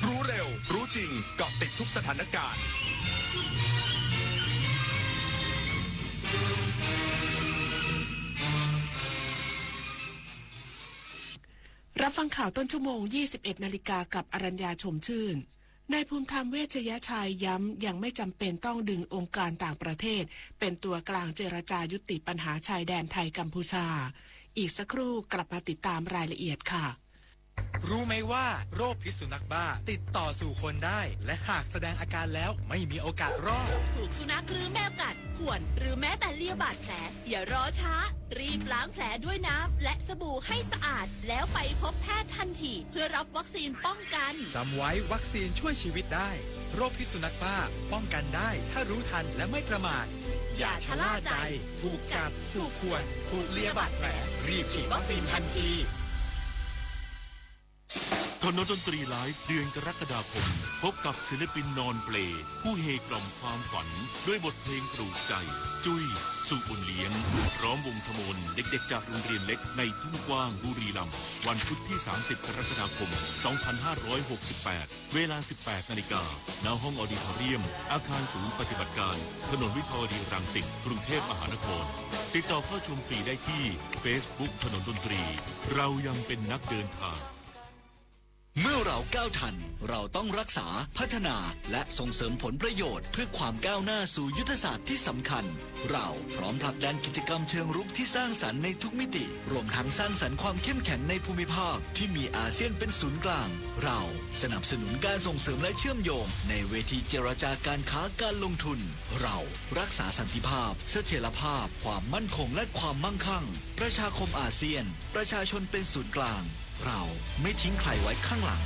รู้เร็วรู้จริงเกาะติดทุกสถานการณ์รับฟังข่าวต้นชั่วโมง 21 นาฬิกากับอรัญญาชมชื่นนายภูมิธรรมเวชยชัยย้ำยังไม่จำเป็นต้องดึงองค์การต่างประเทศเป็นตัวกลางเจรจายุติปัญหาชายแดนไทยกัมพูชาอีกสักครู่กลับมาติดตามรายละเอียดค่ะ รู้ไหมว่าโรคพิษสุนัขบ้าติดต่อสู่คนได้และหากแสดงอาการแล้วไม่มีโอกาสรอดถูกสุนัขหรือแมวกัดข่วนหรือแม้แต่เลียบาดแผลอย่ารอช้ารีบล้างแผลด้วยน้ำและสบู่ให้สะอาดแล้วไปพบแพทย์ทันทีเพื่อรับวัคซีนป้องกันจำไว้วัคซีนช่วยชีวิตได้โรคพิษสุนัขบ้าป้องกันได้ถ้ารู้ทันและไม่ประมาทอย่าชะล่าใจถูกกัดถูกข่วนถูกเลียบาดแผลรีบฉีดวัคซีนทันทีถนนดนตรีไลฟ์เดือนกรกฎาคมพบกับศิลปินนอนเปลผู้เฮกล่อมความฝันด้วยบทเพลงปลูกใจจุ้ยสุบุญเลี้ยงพร้อมวงขมนเด็กๆจากโรงเรียนเล็กในทุ่งกว้างบุรีรัมย์วันพุธที่30กรกฎาคม2568เวลา 18 นาฬิกาณห้องออดิทอเรียมอาคารศูนย์ปฏิบัติการถนนวิภาวดีรังสิตกรุงเทพมหานครติดต่อเข้าชมฟรีได้ที่ Facebook ถนนดนตรีเรายังเป็นนักเดินทางเมื่อเราก้าวทันเราต้องรักษาพัฒนาและส่งเสริมผลประโยชน์เพื่อความก้าวหน้าสู่ยุทธศาสตร์ที่สำคัญเราพร้อมผลักดันกิจกรรมเชิงรุกที่สร้างสรรค์ในทุกมิติรวมทั้งสร้างสรรค์ความเข้มแข็งในภูมิภาคที่มีอาเซียนเป็นศูนย์กลางเราสนับสนุนการส่งเสริมและเชื่อมโยงในเวทีเจรจาการค้าการลงทุนเรารักษาสันติภาพเสถียรภาพความมั่นคงและความมั่งคั่งประชาคมอาเซียนประชาชนเป็นศูนย์กลางเราไม่ทิ้งใครไว้ข้างหลัง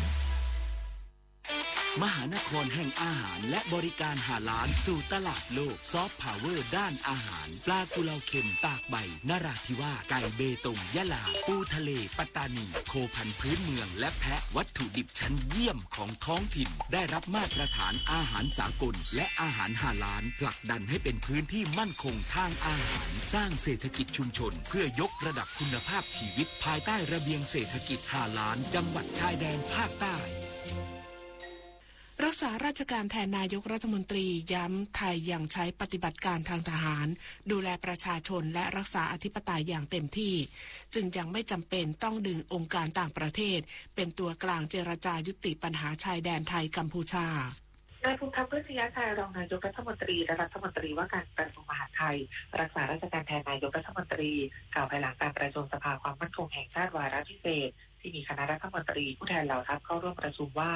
มหานครแห่งอาหารและบริการหาล้านสู่ตลาดโลกซอฟต์พาวเวอร์ด้านอาหารปลากุเลาเค็มตากใบนราธิวาสไก่เบตงยะลาปูทะเลปัตตานีโคพันธุ์พื้นเมืองและแพะวัตถุดิบชั้นเยี่ยมของท้องถิ่นได้รับมาตรฐานอาหารสากลและอาหารหาล้านผลักดันให้เป็นพื้นที่มั่นคงทางอาหารสร้างเศรษฐกิจชุมชนเพื่อยกระดับคุณภาพชีวิตภายใต้ระเบียงเศรษฐกิจหาล้านจังหวัดชายแดนภาคใต้รักษาราชการแทนนายกรัฐมนตรีย้ำไทยยังใช้ปฏิบัติการทางทหารดูแลประชาชนและรักษาอธิปไตยอย่างเต็มที่จึงยังไม่จำเป็นต้องดึงองค์การต่างประเทศเป็นตัวกลางเจรจายุติปัญหาชายแดนไทยกัมพูชานายภูมิธรรมเวชยชัยรองนายกรัฐมนตรีและรัฐมนตรีว่าการกระทรวงมหาดไทยรักษาราชการแทนนายกรัฐมนตรีกล่าวภายหลังการประชุมสภาความมั่นคงแห่งชาติวาระพิเศษ ที่มีคณะรัฐมนตรีผู้แทนเหล่าทัพเข้าร่วมประชุมว่า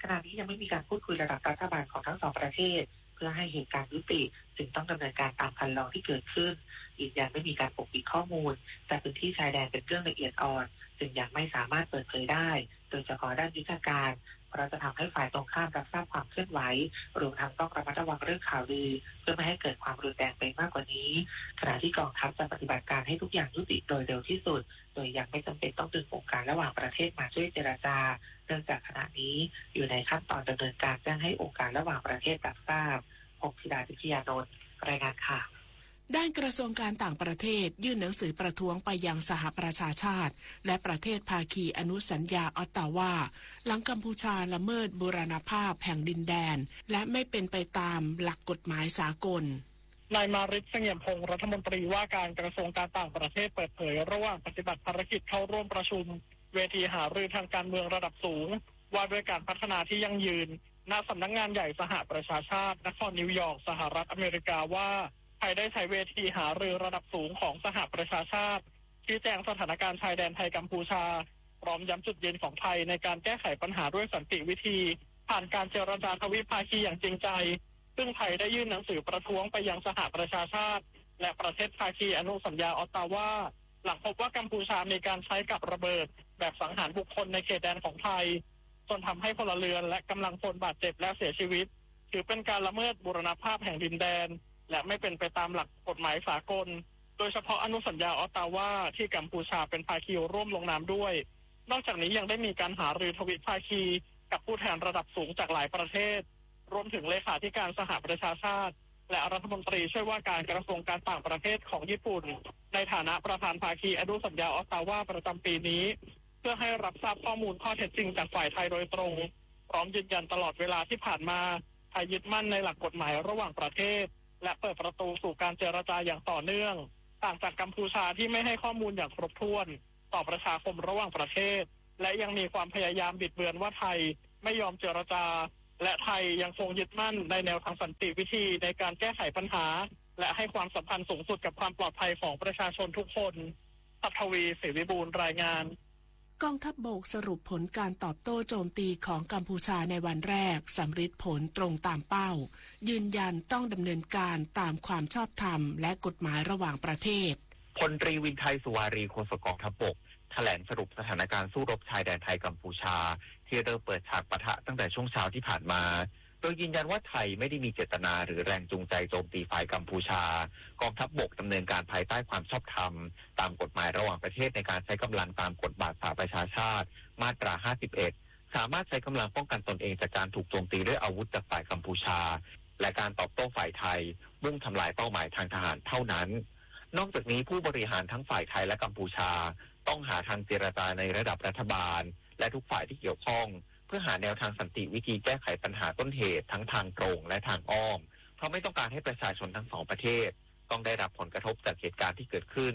ขณะนี้ยังไม่มีการพูดคุยระดับรัฐบาลของทั้งสองประเทศเพื่อให้เหตุการณ์ยุติจึงต้องดำเนินการตามคันลองที่เกิดขึ้นยืนยันไม่มีการปกปิดข้อมูลแต่พื้นที่ชายแดนเป็นเรื่องละเอียดอ่อนจึงยังไม่สามารถเปิดเผยได้โดยเฉพาะด้านยุทธการเพราะจะทำให้ฝ่ายตรงข้ามรับทราบความเคลื่อนไหวรวมทั้งต้องระมัดระวังเรื่องข่าวลือเพื่อไม่ให้เกิดความรุนแรงไปมากกว่านี้ขณะที่กองทัพจะปฏิบัติการให้ทุกอย่างยุติโดยเร็วที่สุดโดยยังไม่จำเป็นต้องดึงองค์การระหว่างประเทศมาช่วยเจรจาเนื่องจากขณะนี้อยู่ในขั้นตอนดำเนินการแจ้งให้องค์การระหว่างประเทศรับทราบพงศ์ธิดาวิทยานนท์รายงานข่าวด้านกระทรวงการต่างประเทศยื่นหนังสือประท้วงไปยังสหประชาชาติและประเทศภาคีอนุสัญญาออตตาวาหลังกัมพูชาละเมิดบูรณภาพแห่งดินแดนและไม่เป็นไปตามหลักกฎหมายสากลนายมาริศ เสงี่ยมพงศ์รัฐมนตรีว่าการกระทรวงการต่างประเทศเปิดเผยระหว่างปฏิบัติภารกิจเข้าร่วมประชุมเวทีหารือทางการเมืองระดับสูงว่าด้วยการพัฒนาที่ยั่งยืนณสำนักงานใหญ่สหประชาชาตินครนิวยอร์กสหรัฐอเมริกาว่าไทยได้ใช้เวทีหารือระดับสูงของสหประชาชาติชี้แจงสถานการณ์ชายแดนไทยกัมพูชาพร้อมย้ำจุดยืนของไทยในการแก้ไขปัญหาด้วยสันติวิธีผ่านการเจรจาทวิภาคีอย่างจริงใจซึ่งไทยได้ยื่นหนังสือประท้วงไปยังสหประชาชาติและประเทศภาคีอนุสัญญาออตตาวาหลังพบว่ากัมพูชามีการใช้กับระเบิดแบบสังหารบุคคลในเขตแดนของไทยจนทำให้พลเรือนและกำลังพลบาดเจ็บและเสียชีวิตถือเป็นการละเมิดบูรณภาพแห่งดินแดนและไม่เป็นไปตามหลักกฎหมายสากลโดยเฉพาะอนุสัญญาออตตาวาที่กัมพูชาเป็นภาคีร่วมลงนามด้วยนอกจากนี้ยังได้มีการหารือทวิภาคีกับผู้แทนระดับสูงจากหลายประเทศรวมถึงเลขาธิการสหประชาชาติและรัฐมนตรีช่วยว่าการกระทรวงการต่างประเทศของญี่ปุ่นในฐานะประธานภาคีอนุสัญญาออตตาวาประจำปีนี้เพื่อให้รับทราบข้อมูลข้อเท็จจริงจากฝ่ายไทยโดยตรงพร้อมยืนยันตลอดเวลาที่ผ่านมาไทยยึดมั่นในหลักกฎหมายระหว่างประเทศและเปิดประตูสู่การเจรจาอย่างต่อเนื่องต่างจากกัมพูชาที่ไม่ให้ข้อมูลอย่างครบถ้วนต่อประชาคมระหว่างประเทศและยังมีความพยายามบิดเบือนว่าไทยไม่ยอมเจรจาและไทยยังคงยึดมั่นในแนวทางสันติวิธีในการแก้ไขปัญหาและให้ความสำคัญสูงสุดกับความปลอดภัยของประชาชนทุกคนศักดิ์ทวี ศรีวิบูลย์รายงานกองทัพบกสรุปผลการตอบโต้โจมตีของกัมพูชาในวันแรกสำฤทธิ์ผลตรงตามเป้ายืนยันต้องดำเนินการตามความชอบธรรมและกฎหมายระหว่างประเทศพลตรีวินไทยสุวารีโฆษกกองทัพบกแถลงสรุปสถานการณ์สู้รบชายแดนไทยกัมพูชาที่เริ่มเปิดฉากปะทะตั้งแต่ช่วงเช้าที่ผ่านมาโดยยืนยันว่าไทยไม่ได้มีเจตนาหรือแรงจูงใจโจมตีฝ่ายกัมพูชากองทัพบกดำเนินการภายใต้ความชอบธรรมตามกฎหมายระหว่างประเทศในการใช้กำลังตามกฎบาทสหประชาชาติมาตรา 51 สามารถใช้กำลังป้องกันตนเองจากการถูกโจมตีด้วยอาวุธจากฝ่ายกัมพูชาและการตอบโต้ฝ่ายไทยมุ่งทำลายเป้าหมายทางทหารเท่านั้นนอกจากนี้ผู้บริหารทั้งฝ่ายไทยและกัมพูชาต้องหาทางเจรจาในระดับรัฐบาลและทุกฝ่ายที่เกี่ยวข้องเพื่อหาแนวทางสันติวิธีแก้ไขปัญหาต้นเหตุทั้งทางตรงและทางอ้อมเพราะไม่ต้องการให้ประชาชนทั้งสองประเทศต้องได้รับผลกระทบจากเหตุการณ์ที่เกิดขึ้น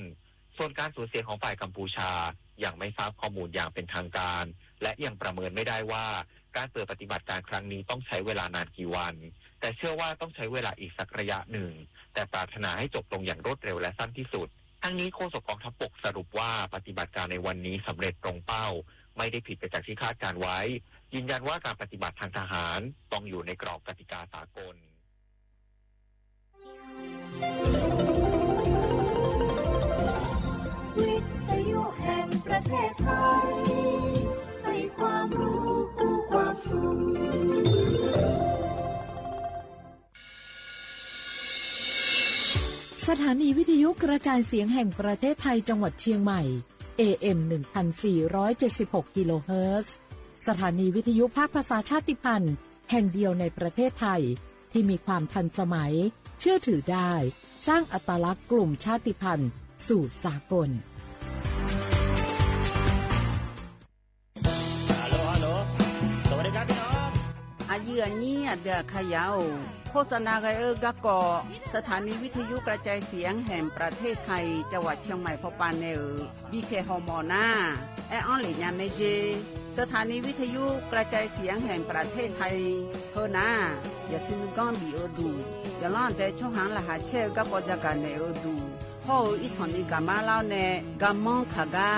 ส่วนการสูญเสียของฝ่ายกัมพูชายังไม่ทราบข้อมูลอย่างเป็นทางการและยังประเมินไม่ได้ว่าการเปิดปฏิบัติการครั้งนี้ต้องใช้เวลานานกี่วันแต่เชื่อว่าต้องใช้เวลาอีกสักระยะหนึ่งแต่ปรารถนาให้จบลงอย่างรวดเร็วและสั้นที่สุดทั้งนี้โฆษกกองทัพบกสรุปว่าปฏิบัติการในวันนี้สำเร็จตรงเป้าไม่ได้ผิดไปจากที่คาดการไว้ยืนยันว่าการปฏิบัติทางทหารต้องอยู่ในกรอบกติกาสากลวิทยุแห่งประเทศไทยให้ความรู้กู้ความสุขสถานีวิทยุกระจายเสียงแห่งประเทศไทยจังหวัดเชียงใหม่ AM 1476 กิโลเฮิรตซ์สถานีวิทยุภาคภาษาชาติพันธุ์แห่งเดียวในประเทศไทยที่มีความทันสมัยเชื่อถือได้สร้างอัตลักษณ์กลุ่มชาติพันธุ์สู่สากลฮัลโหลสวัสดีครับพี่น้องอายุอันนี้เดือขยาวโฆษณาไกกะกอสถานีวิทยุกระจายเสียงแห่งประเทศไทยจังหวัดเชียงใหม่พอปานเนอบีเคฮอมอนาแอออนหลิญาเมเจสถานีวิทยุกระจายเสียงแห่งประเทศไทยเฮนาอย่าซินก้อนบีเอดูอย่าล่อนแต่ช่องหางละหาเชกะกอจักกันเนอดูพ่ออีสอนนี่กามาเล่าเนกามองขากา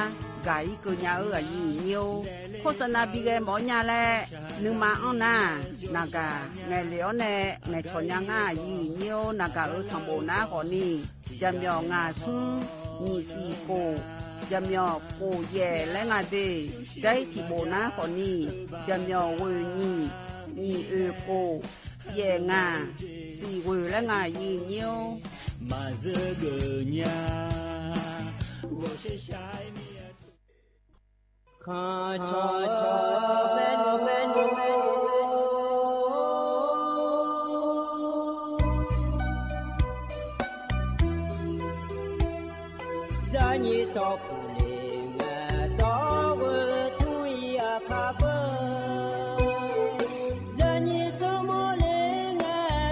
gái cơ nhà ở nhiềuโฆษณาbị cái mỏ nhà lẹ nhưng mà ông na cả ngày liễu nè ngày cho nhà ngà nhiều cả ở sông bồ na họ ni chăm nhỏ ngà sung nhị xì cô chăm nhỏ cô ye lấy ngà đi trái thì bồ na họ ni chăm nhỏ quỳ nhị cô ye ngà xì quỳ lấy ngà nhiều mà giữa gờ nhà Kha cha menu Gia nhi cho phụ linh đó vợ thui kha vợ Gia nhi cho mô linh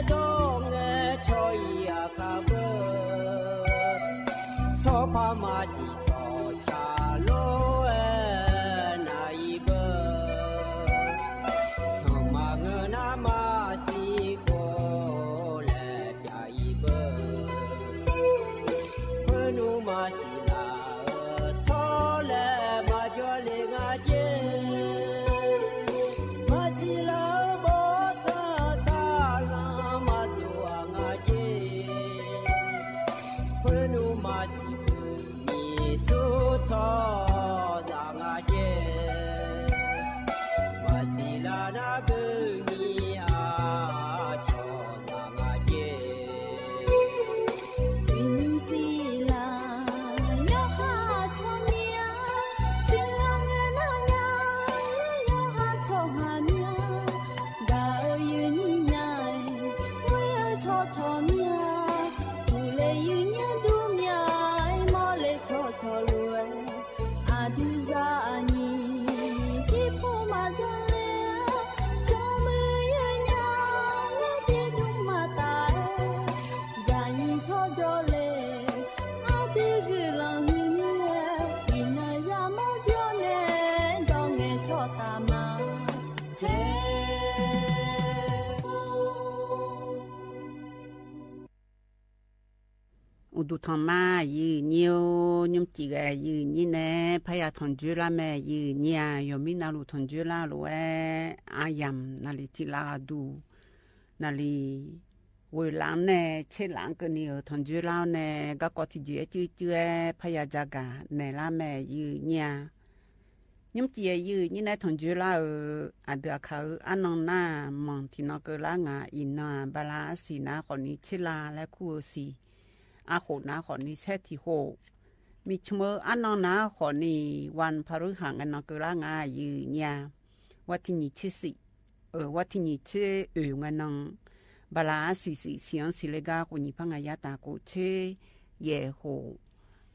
đó cho kha vợ So pa ma si cho cha loดูทำมายืนnhiều nhưng chỉ làยืนnhư nè phải là thằng chú la mẹยืนnhà rồi mình nào thằng chú la rồi ayam nào thì la du nào thì vừa làm nè chế làm cái nhiều thằng chú la nè các con thì dễ chứ phải là jaga nè la mẹยืนnhà nhưng chỉ làยืนnhư nè thằng chú la ở đượcเขาanhน้องน่ามองที่นอกก็ละงาอินน่ะบาลาสีน่ะคนนี้chế laและคู่สีอาโขนาขอนี้แช่ที่โหมีชมอันนองนาขอนี้วันพฤหัสอันนองกลางายืนยาวัดที่นี่ชื่อสิวัดที่นี่ชื่องันนองบาลาสีเสียงสิเลกาคนนี้พังอายาตากูชื่อเย่โห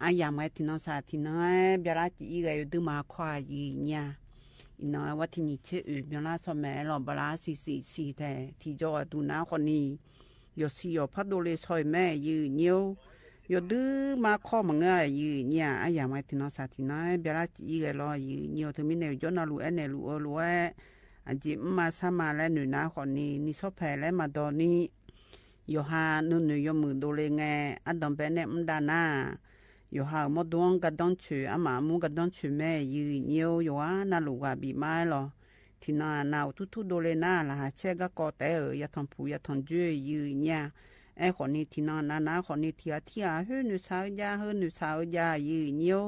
อายามไว้ที่น้องสาที่น้อยเบลาจีอีกอยู่ดูมาควายยืนยาอินน้อยวัดที่นี่ชื่อเบลาสมัยหล่อบาลาสีแต่ที่จอดูน้าคนนี้ยศยพัดดูเลยซอยแม่ยืนเนียวยดื้อมาข้อมังเงยยืนเนี่ยไอ้ยามไอ้ที่น้องสาธิน้อยเบลาจีกันรอยืนเนียวถึงมีแนวย้อนนาลูเอ็นเนลูลูเออันจิมาสามาและหนูนาคนนี้นิสอแผ่และมาดอนี้โยฮาหนูยมือดูเลยไงอันดอมเป็นเนี่ยมันดานาโยฮามดวงกัดดอนชื่ออามามูกัดดอนชื่อแม่ยืนเนียวโยฮานาลูกาบีไม้หรอที่น่านาวทุดูเลยน่าละฮะเช่ก็กอแต่ยาทำผู้ยาทำจุ้ยยืนเนี่ยไอ้คนนี้ที่นาคนนี้ที่เฮ้ยหนูสาวยายืนเนียว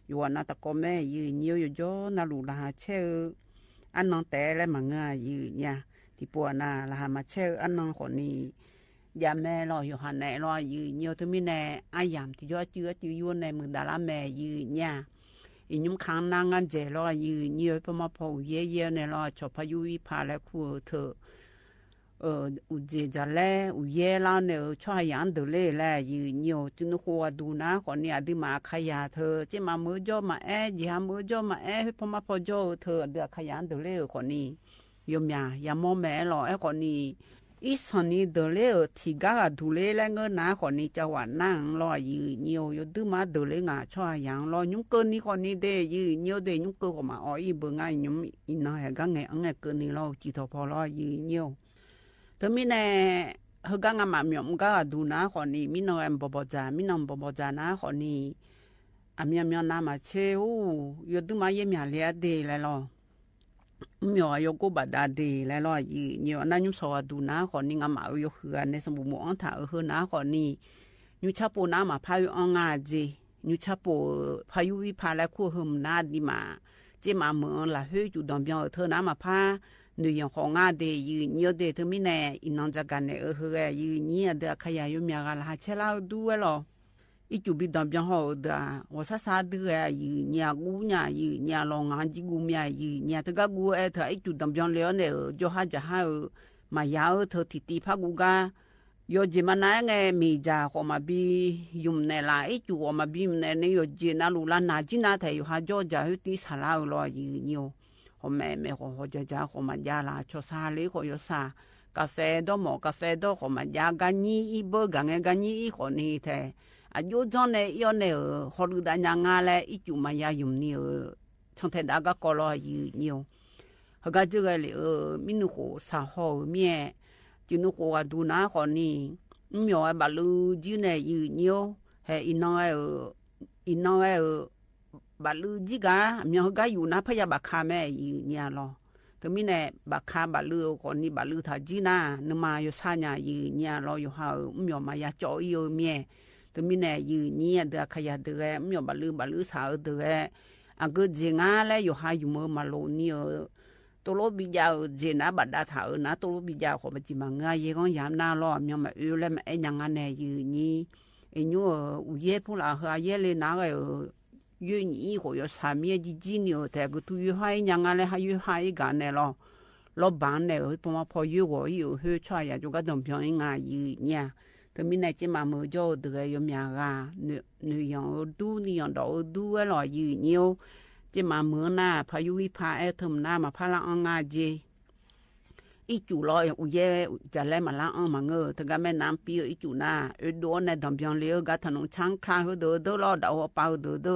อยู่วันนั้นตะโกแม่ยืนเนียวอยู่โจนาลูละฮะเช่อันน้องแต่และมังเงยยืนเนี่ยที่ปัวนาละฮะมาเช่อันน้องคนนี้ยาแม่รออยู่หันแน่รอยืนเนียวถึงมีแน่ไอ้ยามที่ยอดจื้อยูนในมือดาราแม่ยืนเนี่ยอีนุ่มค้างนางกันเจรอยืนเนียวพมาพอเย่ในรอชอบพายุวิพาและคู่เธออุเจจะแลอุเย่แล้วเนี่ยช่วยยันเดเล่แลยืนเนียวจึงหัวดูนะคนนี้ดิมาขยาเธอเจมามือจ่อมาจีฮามือจ่อมาพมาพอจ่อเธอเดือขยันเดเล่คนนี้ยมยามอแม่รอคนนี้อีสอนนี้เดเล่ที่กาดูเล่แล้วเงินนะคนนี้จะว่านั่งรอยืนเนียวอยู่ดื้อมาเดเล่งาช่วยยังรอยุ่งเกินนี้คนนี้เดยืนเนียวเดยุ่งเกินก็มาอีเบื่อไงยุ่งอินน้อยก็ไงเกินนี้เราจีทอพอรอยืนเนียวแต่มีแน่เฮก็งามาหยมก็ดูนะคนนี้มีน้องบอบจามีน้องบอบจานะคนนี้ miao na mà che u yo tu ma ye mia le de le lo mio yo ko ba da de le lo yi nyo na nyu so du na ko ni nga ma yo khua ne som mo an tha ho na ko ni nyu cha po na ma pha yo an nga je nyu cha po pha yu wi pha la ko hum na di ma je ma mo la he ju dong biao thơ na ma pha nu yang ho nga de yi nyo de tu mi ne in non ja gan ne ho ga yi ni de kha ya yo mia ga la che la du lo ít chụp bị đâm biang họ đã, 我啥啥的啊，伊nhà姑nhà伊nhà long anh chỉ姑nhà伊nhà tất cả姑ấy thôi ít chụp đâm biang liền này cho hai giờ hai mà giáo thôi thì tí phát姑ga, yo chỉ mà nói nghe mì già họ mà bị dùng này là ít chụp họ mà bị này này yo chỉ na lula na chỉ na thấy yo hai cho giờ hết tí xả lao lo伊nhiều, họ mẹ họ giờ họ mà giờ là cho xa lấy họ yo xa, cà phê đó mỏ cà phê đó họ mà giờ gan nhị bơ gan nhị họ này thế à vô trong này yo này họ được đại nhà nga là ít chủ mà ya dùng nhiều trong thời đại các con lo nhiều họ cái chỗ cái là mình hồ xã hội mẹ chỉ nó hồ à du na họ nè nhiều bà lu chứ này nhiều hay in nói bà lu chứ cả nhiều cáiอยู่นะพยาบาคาแม่เนี่ยloแต่มีเนี่ยบาคาbà lu họ nè bà lu thà chứ na nhưng mà yo xa nhàเนี่ยlo yo họ nhiều mà ya cho yêu mẹ từ mình này như được khai được cái mình bảo lưu sao được cái anh cứ gì ngã lạiอยู่haiอยู่mà lố nhiều tôi lúc bây giờ gì nãy bắt đã thở nãy tôi lúc bây giờ họ chỉ mà ngay gì con giảm na lo nhưng mà yêu lên mà anh nhang anh này như uye phụ là hơi uye lên nãy cái uye như họ có sao mấy gì nhiều thế cái tôi hai nhang anh này hai hai cái này lo bán này ở trong mà phơi uye hơi chua ya chúng ta đồng phiền ngay như nha từ mình này chỉ mà mở cho từ cái yếm nhà gà nữ yang du nữ yang đậu du ấy là gì nhiều chỉ mà mở na phải uy phá ấy thầm na mà phá lang ăn ngà gì ít chủ lo uye trả lại mà lang ăn mà ngờ từ cái mấy nam pi ít chủ na ở đó này đồng biang liêu cái thằng ông trắng khang hơi đỡ lo đậu bao đỡ từ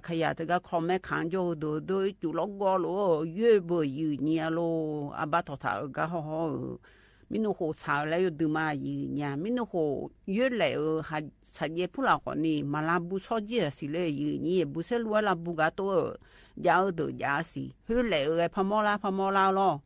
cái từ cái con mấy khang cho đỡ ít chủ lo gò lo uye bờ gì nhiều lo à bắt thọ cái ho mình nó hồ xào lại từ mà nhà mình nó hồ dưới lại ở hạt sạch dễ phụ lão còn nè mà làm bút sao dễ xí lại như bút sẽ luôn là bút gà to giá ở từ giá xí dưới lại ở cái phàm la lo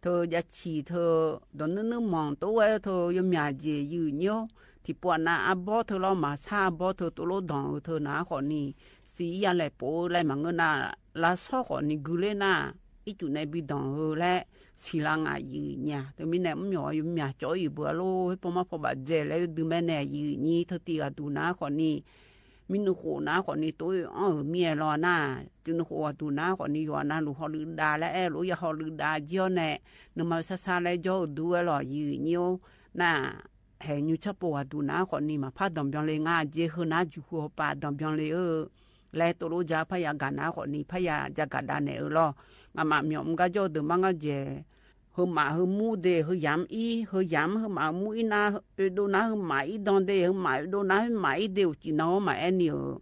thôi giá chỉ thôi đó nó mòn to ấy thôi yếm nhà gì nhiều thì bọn na bỏ thôi lo mà xa bỏ thôi tôi lo đòn thôi na còn nè xí ya lại bỏ lại mà ngân na là sao còn nè gửi lên na ít chỗ này bị đòn lại xí lang à nhà từ mình này nhỏ nhà chỗ bữa lo hết mà phô bát dễ lại từ bên này như thật thì à tu na còn nè mình nó khổ na còn nè tôi ở mía lo na từ nó khổ tu na còn nè rồi na lúc họ lừa đa lại lúc họ lừa đa cho nè nhưng mà xa lại cho đua lo nhiều na hệ như chấp bộ tu na còn nè mà phát đồng biang lên ngà dễ hơn na chú họ phát đồng biang lên lại tôi lo giá phải gana còn nè phải giá cả đa này lo mà miệng cái cho từ mang cái gì hôm mà hôm mua de hôm giảm hôm mà mua na đồ na hôm mà đòn de hôm mà đồ na hôm mà đều chỉ nó mà anh nhiều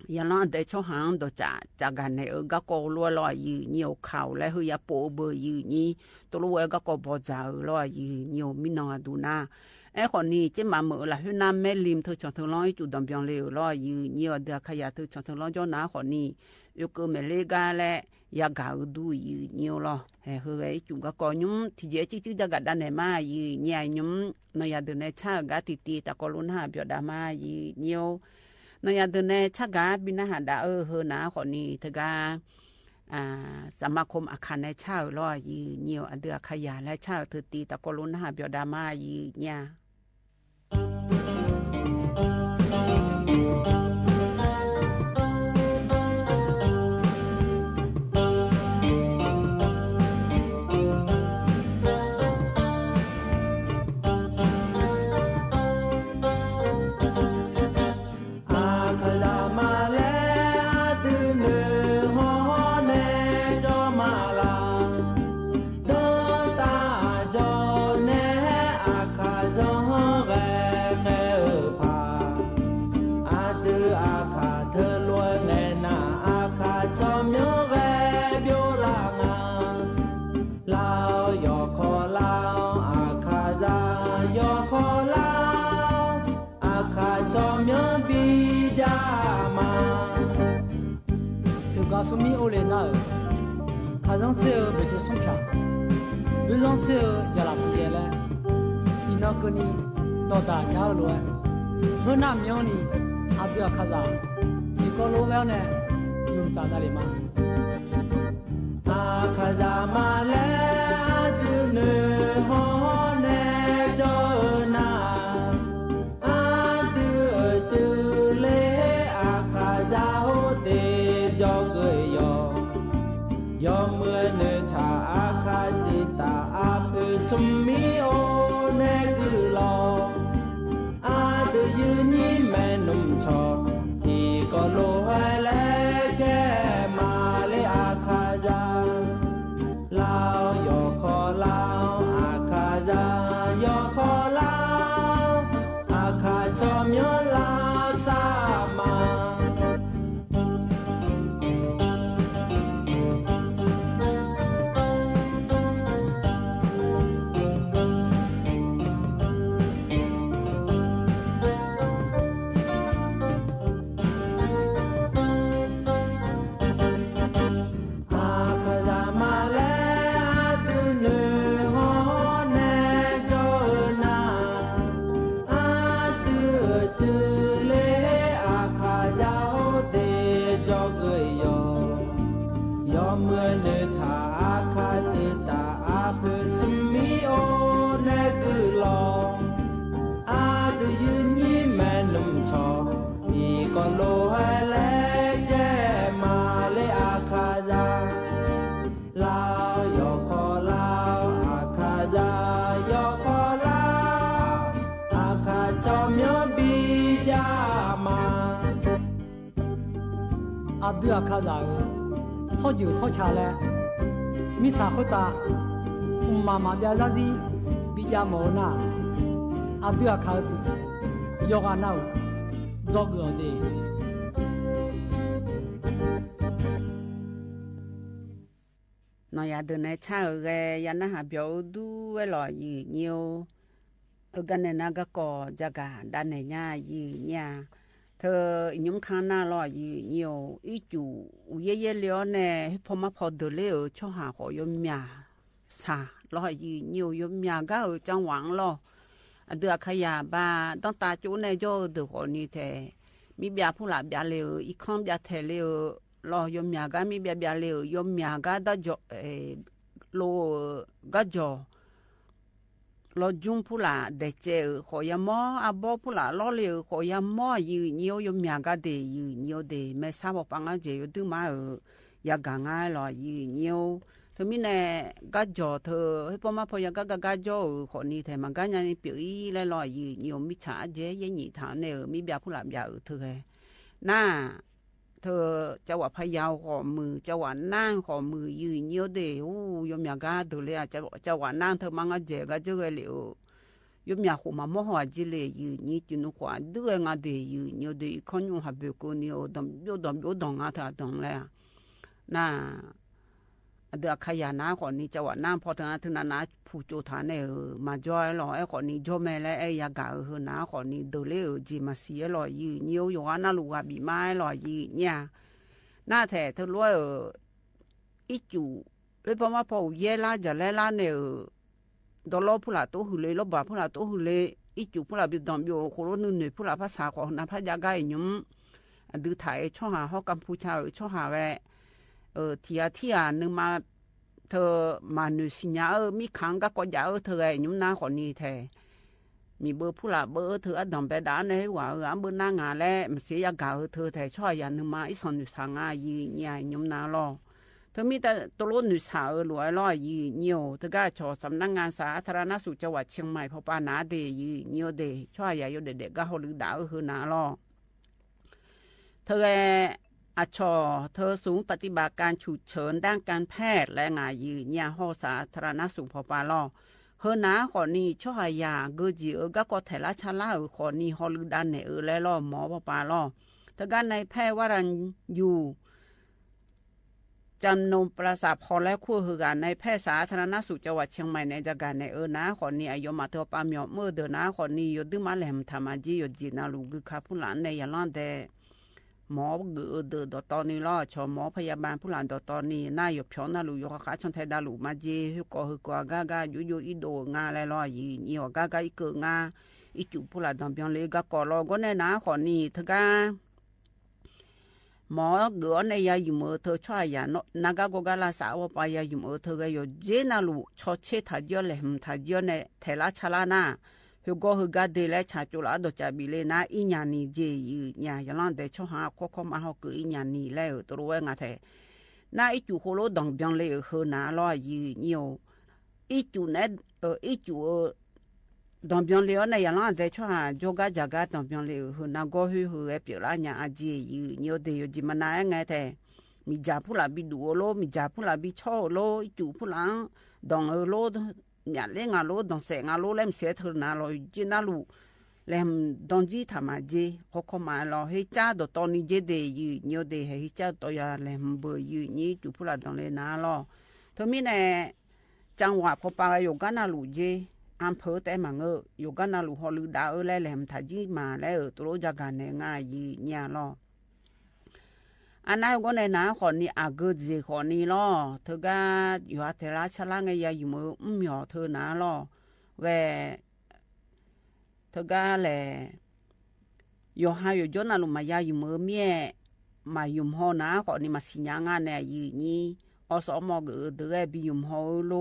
giờ nó để cho hàng đồ trả cái này ở các cô lo nhiều khẩu lại hơi bộ bờ như tôi lo các cô bỏ giá lo nhiều mình nói đồ na ấy còn nè chứ mà mở là hơi nam mê lim thôi chẳng thường nói chủ động biang liều lo nhiều được khai thôi chẳng thường nói cho nó còn nè yêu cầu mẹ lấy ga lại ya gạo đu nhiều lo hơi ấy chúng ta có nhúng thì dễ chứ ra gạt đan này mà nhà nhúng nó ya từ này cha gạt tì ta có luôn ha biểu đam mà nhiều nó ya từ này cha gạt bên hà đã hơn ná còn nè thực raสมาคมอาคารในชาลอยnhiềuเดือขยะและชาถือตีตะกลุนหาเบียดามาเนี่ย苏米欧雷那卡上最后没些送票，路上最后要拉生节嘞，你那个你到达家路哎，我那苗呢，阿不要卡啥，你搞路wel呢，用咋那里嘛？阿卡啥嘛嘞，阿杜呢好呢着那，阿杜就嘞阿卡啥好的着个哟，要么呢他阿卡吉他阿不苏米欧呢个咯，阿杜有你们弄错，一个路还来接马嘞阿卡扎，老有可老阿卡扎有可老，阿卡做苗拉萨嘛。阿杜阿卡扎个，炒酒炒茶嘞，米茶好大，妈妈家啥子比较毛呐？阿杜阿卡子，要阿闹，做个的。nói nhà từ này cha ở cái nhà nó hà biểu du cái lò gì nhiều ở gần này nó có cỏ giá cả đan này nhà gì nhà thơ những khán na lò gì nhiều ít chủ ye liao nè phong mà phong được lẽ ở cho hà họ yếm nhà xa lò gì nhiều yếm nhà cái ở trong quảng lò được khai nhà ba当大chỗ này cho được họ như thế mi bia phụ là bia liao ít không bia thế liao lo yếm nhà cái mi bia bia liao yếm nhà cái đó cho lo cái cho lo chung phụ là để chơi họ yếm mò à bỏ phụ là lo liao họ yếm mò nhiều yếm nhà cái để nhiều để mấy sao một bằng cái gì từ mà ở nhà gang ai lo nhiều thứ mình này cái cho thứ hay bao mà phải cái cho họ ní thế mà cái nhà này biểu ý lại lo nhiều mi trả dễ dễ nhị thằng này mi bia phụ là bia ở thứ cái na thứ cháuว่าพยาวขอมือเจ้าว่านั่งขอมือยืนเยอะเดียวยมยากาดูเลยเจ้าว่านั่งเธอมังเจก็เจอเหลียวยมยาขมาโมหัวจิเลยยืนนี่จินุขวาด้วยงาเดียยืนเยอะเดียคนยงหับเบลกูนี่ดมโยดงอาเธอดงเลยน่าเดือขยานาขอนี้เจ้าว่านั่งพอถึงนาผู้โจทานเนี่ยมาจอยหรอไอ้ขอนี้จอแม่และไอ้ยากานาขอนี้ดูเลยจีมาเสียหรอยืนเยอะอยู่ว่าน่าลูกบีไม้หรอยืนเนี่ยน่าแท้เธอรู้อีจูไอ้พอมาพอเย่ละจะเล่ละเนี่ยดอลลาร์ผู้ละตัวหุ่นเลยลบบาผู้ละตัวหุ่นเลยอีจูผู้ละบิดดอมโยโคโรนุ่นเนี่ยผู้ละภาษาของนักพยากรยุ่มดูถ่ายช่องหาเขากัมพูชาช่องหาแกที่นึงมาเธอมาหนูสิญญามีขังก็ยาเธอไอ้ยุ่มหน้าคนนี้แท้มีเบอร์ผู้ละเบอร์เธออัดดอมไปด่าเนี่ยว่าเบอร์หน้างานแล้วมันเสียยากาเธอแต่ช่วยยันนึงมาอีสานหนูสางยีเนี่ยยุ่มหน้ารอเธอมีแต่ตัวรถหนูสาวรวยรอยีเนียวเธอก็ชอสำนักงานสาธารณสุขจังหวัดเชียงใหม่พอปานาเดยีเนียวเดช่วยยาอยู่เด็กๆก็เขาลือด่าหน้ารอเธออาชอเธอสูงปฏิบัติการฉุกเฉินด้านการแพทย์และงานยืนยาห้อสาธารณสุขพอปาลอเฮนาขอนี้ช่วยยาเกจีก็เทละชาลาขอนี้ฮอลือดันเนี่ยและล่อหมอพอปาลอแต่การในแพทย์วรัญยูจำนงประสาทพอและคู่หือกันในแพทย์สาธารณสุขจังหวัดเชียงใหม่ในจักรในนะขอนี้อายุมาเท่าปามยอเมื่อเดือนนะขอนี้ยดมาแหลมธรรมจียดจีนาลูกคือข้าผู้หลานในยาลันเด หมอเกือเดอตอนนี้ล่อชอหมอพยาบาลผู้หลานตอนนี้น่าอยู่พิอนาลูยกขาชนไทยดาลูมาเจฮึกอฮึกว่ากาอยู่อีโดงาแล้วล่อยีนี่ว่ากาอีเกงาอีจุผู้หลานตอนเปียงเลยกากอรอก็แน่นะขอนี่ทกาหมอเกือในยาอยู่มือเธอช่วยยานากากกาลาสาวไปยาอยู่มือเธอก็อยู่เจนาลูชอเชทัดยอเลยมทัดยอในเทลาชลานาฮึกอฮึกาเดลชาจุลาดจาบิเลนะอีญานีเจยีญายันเดชหาข้อมาหอกอีญานีแล้วตัวเองอะเทน่าอีจูโคโลดองเบียงเลยเฮนาลอยยีนิวอีจูเนอีจูดองเบียงเลยในยันเดชหาโจกาจากาดองเบียงเลยเฮนาโกฮึเฮเอปิลาญาเจยีนิวเดยจิมานาไงเทมีจ่าผู้ลาบิดูโลมีจ่าผู้ลาบิชอโลอีจูผู้หลังดองโลnhà lấy ngà lô đồng sẻ ngà lô làm sẻ thử nà rồi chỉ nà lù làm đồng gì thà mà gì có mà lo hay cha đồ to ni gì để nhiều để hay cha to ya làm bữa như chủ phụ là đồng lấy nà lo thôi mi này trang hòa phò pa yoga nà lù gì am phở té mà ngơ yoga nà lù họ lù đã ở lại làm thà gì mà lại ở tổ gia gà này ngà gì nhà lo anh ấy có này ná khỏi ni gỡ gì khỏi ni lo thực raอยู่เทราชลาไงยาอยู่มือหยอเธอนะlo về thực ra làอยู่haiอยู่จนน่ะลุมายาอยู่มือเมียมาอยู่หอนะkhỏi ni mà xin nhang anh này gì nhỉ ở số mò gỡ từ bịอยู่หอโล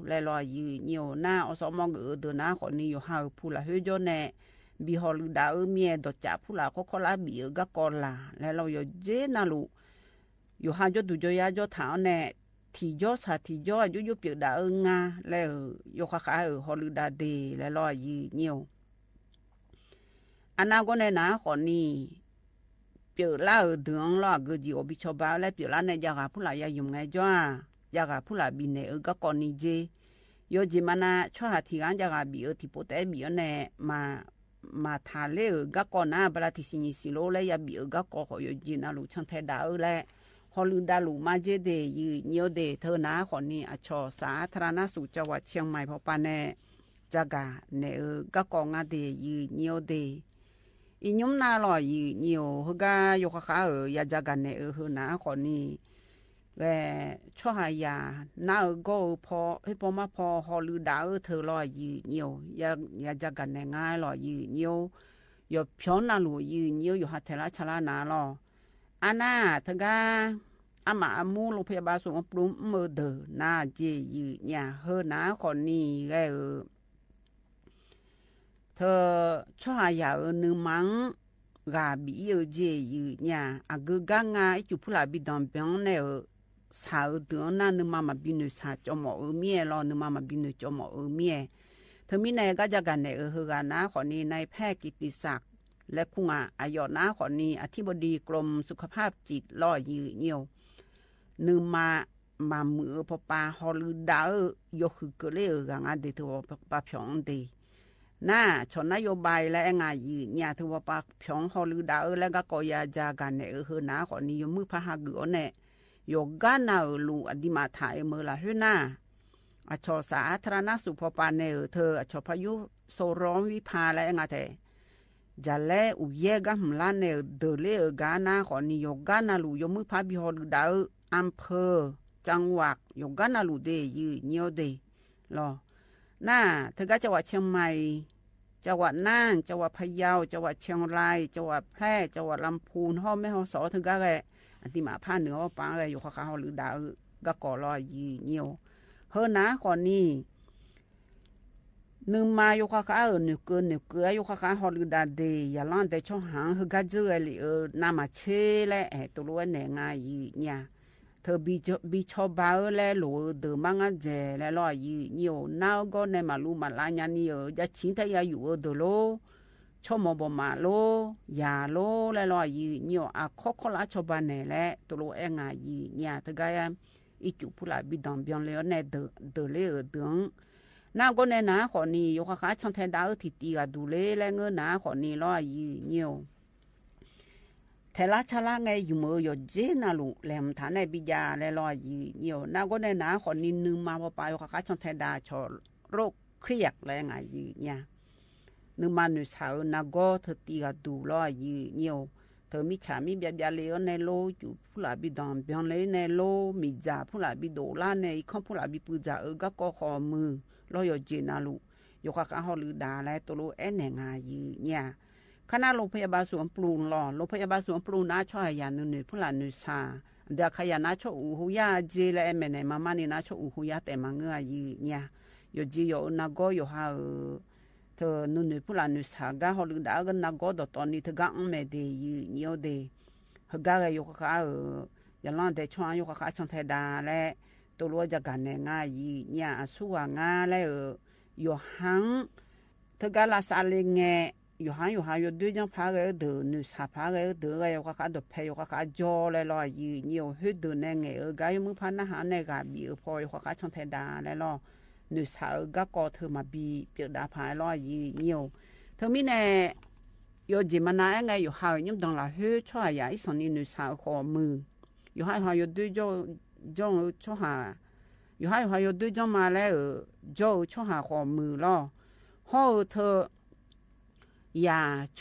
lại lo gì nhiều na ở số mò gỡ từ na khỏi niอยู่hai phụ là hơi cho nè bị họ lừa đảo mies đọt chả phụ là có lá bị ở các con là lại loอยู่เจน่ะลุอยู่ห้าจดูจอยาจอถาวแน่ที่จอสาที่จอยุเปียดางาแล้วอยู่ข้าฮอลิดาเดแล้วลอยยีเนียวอันนั้นก็ในหน้าขอนี่เปียล่าเดืองล่อก็จีอบิชอบาแล้วเปียล่าในยากาผู้หลายอยู่ไงจ้ายากาผู้หลายบินเนก็ก่อนนี้เจโยจิมานาช่วยหาที่งานยากาบิที่โปเตบิเนมาทาเลก็ก่อนหน้าเวลาที่สินิสิโลแล้วยาบิก็ก่อโยจินาลูชันเทดาแล้วฮอลดาลูมาเจเดยีเนียวเดเธอนาคนนี้อชอสาธารณสุขจังหวัดเชียงใหม่พอปานเนจากาเนก็กองาเดยีเนียวเดอีนุ่มนาลอยยีเนียวฮกายกขาอยาจากาเนเฮนาคนนี้แกช่วยยานาก็พอให้พอมาพอฮอลดาเธอลอยยีเนียวยาจากาเนง่ายลอยยีเนียวอยู่พิอนาลูยีเนียวอยู่หัตถะชลานาลออันน่ะทั้งกาอามาอามูโรงพยาบาลส่งปรุงมือเดอน่าเจยีเนี่ยเฮนาคนนี้ก็เธอช่วยยาหนึ่งมังกาบีเจยีเนี่ยกูกังไงจุผู้หลาบิดอนเปียงเนี่ยสาวเดือนนั้นนึกมาบินสาวจมเมียรอนึกมาบินจมเมียเธอมีในก็จะกันเนี่ยเฮกันนะคนนี้ในแพทย์กิติศักดิ์และคุงอายอนาขอนี้อธิบดีกรมสุขภาพจิตล่อยืเนียวนึมามือพอปาฮอลดายกคือเกลือกังอันเดทัวปาพองเดน่าชนนโยบายและงานยืเนี่ยทัวปาพองฮอลดาแล้วก็กอยาจากันเนี่ยเฮนาขอนี้ยมือพะหาเกือเนี่ยยกกันนาลูอดีมาถ่ายมือละเฮน่าอชอสาธารณสุขพอปาเนี่ยเธออชอพายุโซร้องวิพาและงานแต่จะเล่อุเยกำลังเนี่ยเดเล่กานาขอนิยกานาลูยมือพาบิฮอลดาอำเภอจังหวัดยกานาลูเดยืเนียวเดรอน่าเธอก็จังหวัดเชียงใหม่จังหวัดน่านจังหวัดพะเยาจังหวัดเชียงรายจังหวัดแพร่จังหวัดลำพูนห้องแม่ห้องสอเธอก็แกอันที่มาผ้าเหนือปังอะไรอยู่ข้าวหรือดาวก็ก่อรอยยืเนียวเฮนะก่อนนี้นึงมาอยู่ข้านึกเกลืออยู่ข้าฮอลิดาเดย์อย่าล้านแต่ช่องหางคือกระเจือเลยน้ำมาเชและตัวรู้ว่าไหนง่ายเนี่ยเธอบีชอบบ้าและหลัวเดิมมังเจและลอยอยู่น่าก็ในมาลูมาลายานี่จะชินแต่ยาอยู่เดโลชอบมอบมาโลยาโลและลอยอยู่ข้อละชอบบ้านเนี่ยและตัวรู้ง่ายเนี่ยเธอก็ยังอีจุผู้หลายบิดอนเบียงเลยเนี่ยเดเลยเดืองน่าก็ในหน้าขอนี้ยกขาช่างแทนดาวที่ตีกับดูเล่และเงินหน้าขอนี้ร้อยเนียวเทลาชลาไงอยู่มืออยู่เจน่าลูแหลมฐานในบิยาและร้อยเนียวน่าก็ในหน้าขอนี้นึงมาพอไปยกขาช่างแทนดาชอโรคเครียดและไงเนี่ยนึงมาหนุ่ยสาวน่าก็เธอตีกับดูร้อยเนียว ธอมีฉามีเบียบยาเลอในโลอยู่ผู้หลาบิดอมเบียงเลยในโลมีจ่าผู้หลาบิโดล่าในข้อผู้หลาบิปูจ่าก็กอคอมือรอยเจนาลุยกข้าหอลือดาและตัวโลแอนแหงายีเนี่ยคณะโรงพยาบาลสวนปลูนหล่อโรงพยาบาลสวนปลูนน้าช่วยยาหนึ่งผู้หลานหนึ่งชาเดี๋ยวขยันน้าช่วยอูหุยาเจและแม่ในมานี่น้าช่วยอูหุยาแต่มาเงยยีเนี่ยโยจีโยนาโกโยฮาเธอหนึ่งผู้หลานหนึ่งชาก็หอลือดากันนาโกตอนนี้เธอก็ไม่ได้ยีเนียวเดฮกาโยข้าอย่างนั้นแต่ช่วงโยข้าช่างไทยดาและตัวรัวจะกันง่ายยีเนี่ยสู้ง่ายและโยหังเธอก็ลาซาเลงเงอยู่หาอยู่ด้วยจังพาเลยเดินสาพาเลยเดินเลยก็ขาดเพยก็ขาดจอเลยลอยยีเนียวฮึดเดินแน่เงก็ยังมือพันอาหารในกาบีพอยก็ขาดช่างไทยดาเลยลอนึสาก็กอเธอมาบีเปียดาพายลอยยีเนียวเธอมีแน่อยู่จิมันน่าไงอยู่หายังดังละฮึช่วยยาอีสนี่นึสาขอมืออยู่หาอยู่ด้วยจ้องช่วยหาอยู่หาอยู่ด้วยจังมาแล้วจ้องช่วยหาขอมือลอห่อเธอยาโช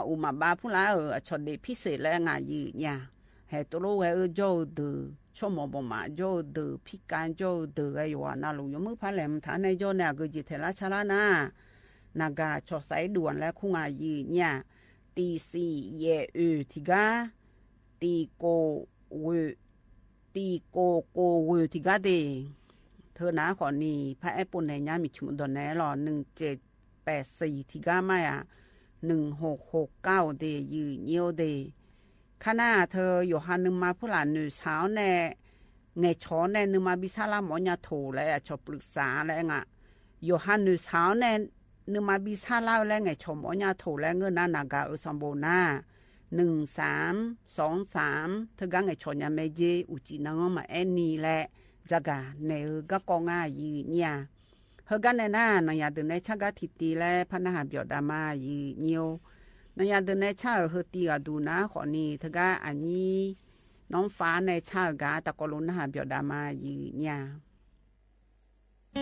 อุมาบ้าผู้ละชดเดพิเศษแล้วงายีเนี่ยเหตุรู้ไว้โจดือชั่วโมงบ่มาโจดือพิการโจดือไอ้วานาลูยมือพาแหลมฐานในโจเนี่ยก็จิตเทละชะละนานากาชอสายด่วนและคุงายีเนี่ยตีซีเยทิกาตีโกเวทิกาเดเธอหนาขอนี่พระแอปปุ่นในย่ามีชุมดอนแน่หรอ1784ที่ก้าไม่1669เดยืเนียวเดขณะเธออยู่หันนึงมาผู้หลานหนึ่งเช้าแน่ไงช้อนแน่นึงมาบิซาลามอนยาโถและชอบปรึกษาและงะอยู่หันหนึ่งเช้าแน่นึงมาบิซาลาและไงชมอนยาโถและเงินนานากาสัมโบนา1323เธอกังไงชนยาเมเจอุจินังมาแอนนี่และจักาเนก็กองายีเนี่ยเฮกันในหน้านายาเดินในชากาทิตีและพนักงานเบียดามายีเนียวนายาเดินในชาเฮตีกาดูนะขอนี้เธอก็อันนี้น้องฟ้าในชากาตะกลุนหาเบียดามายีเนี่ยเ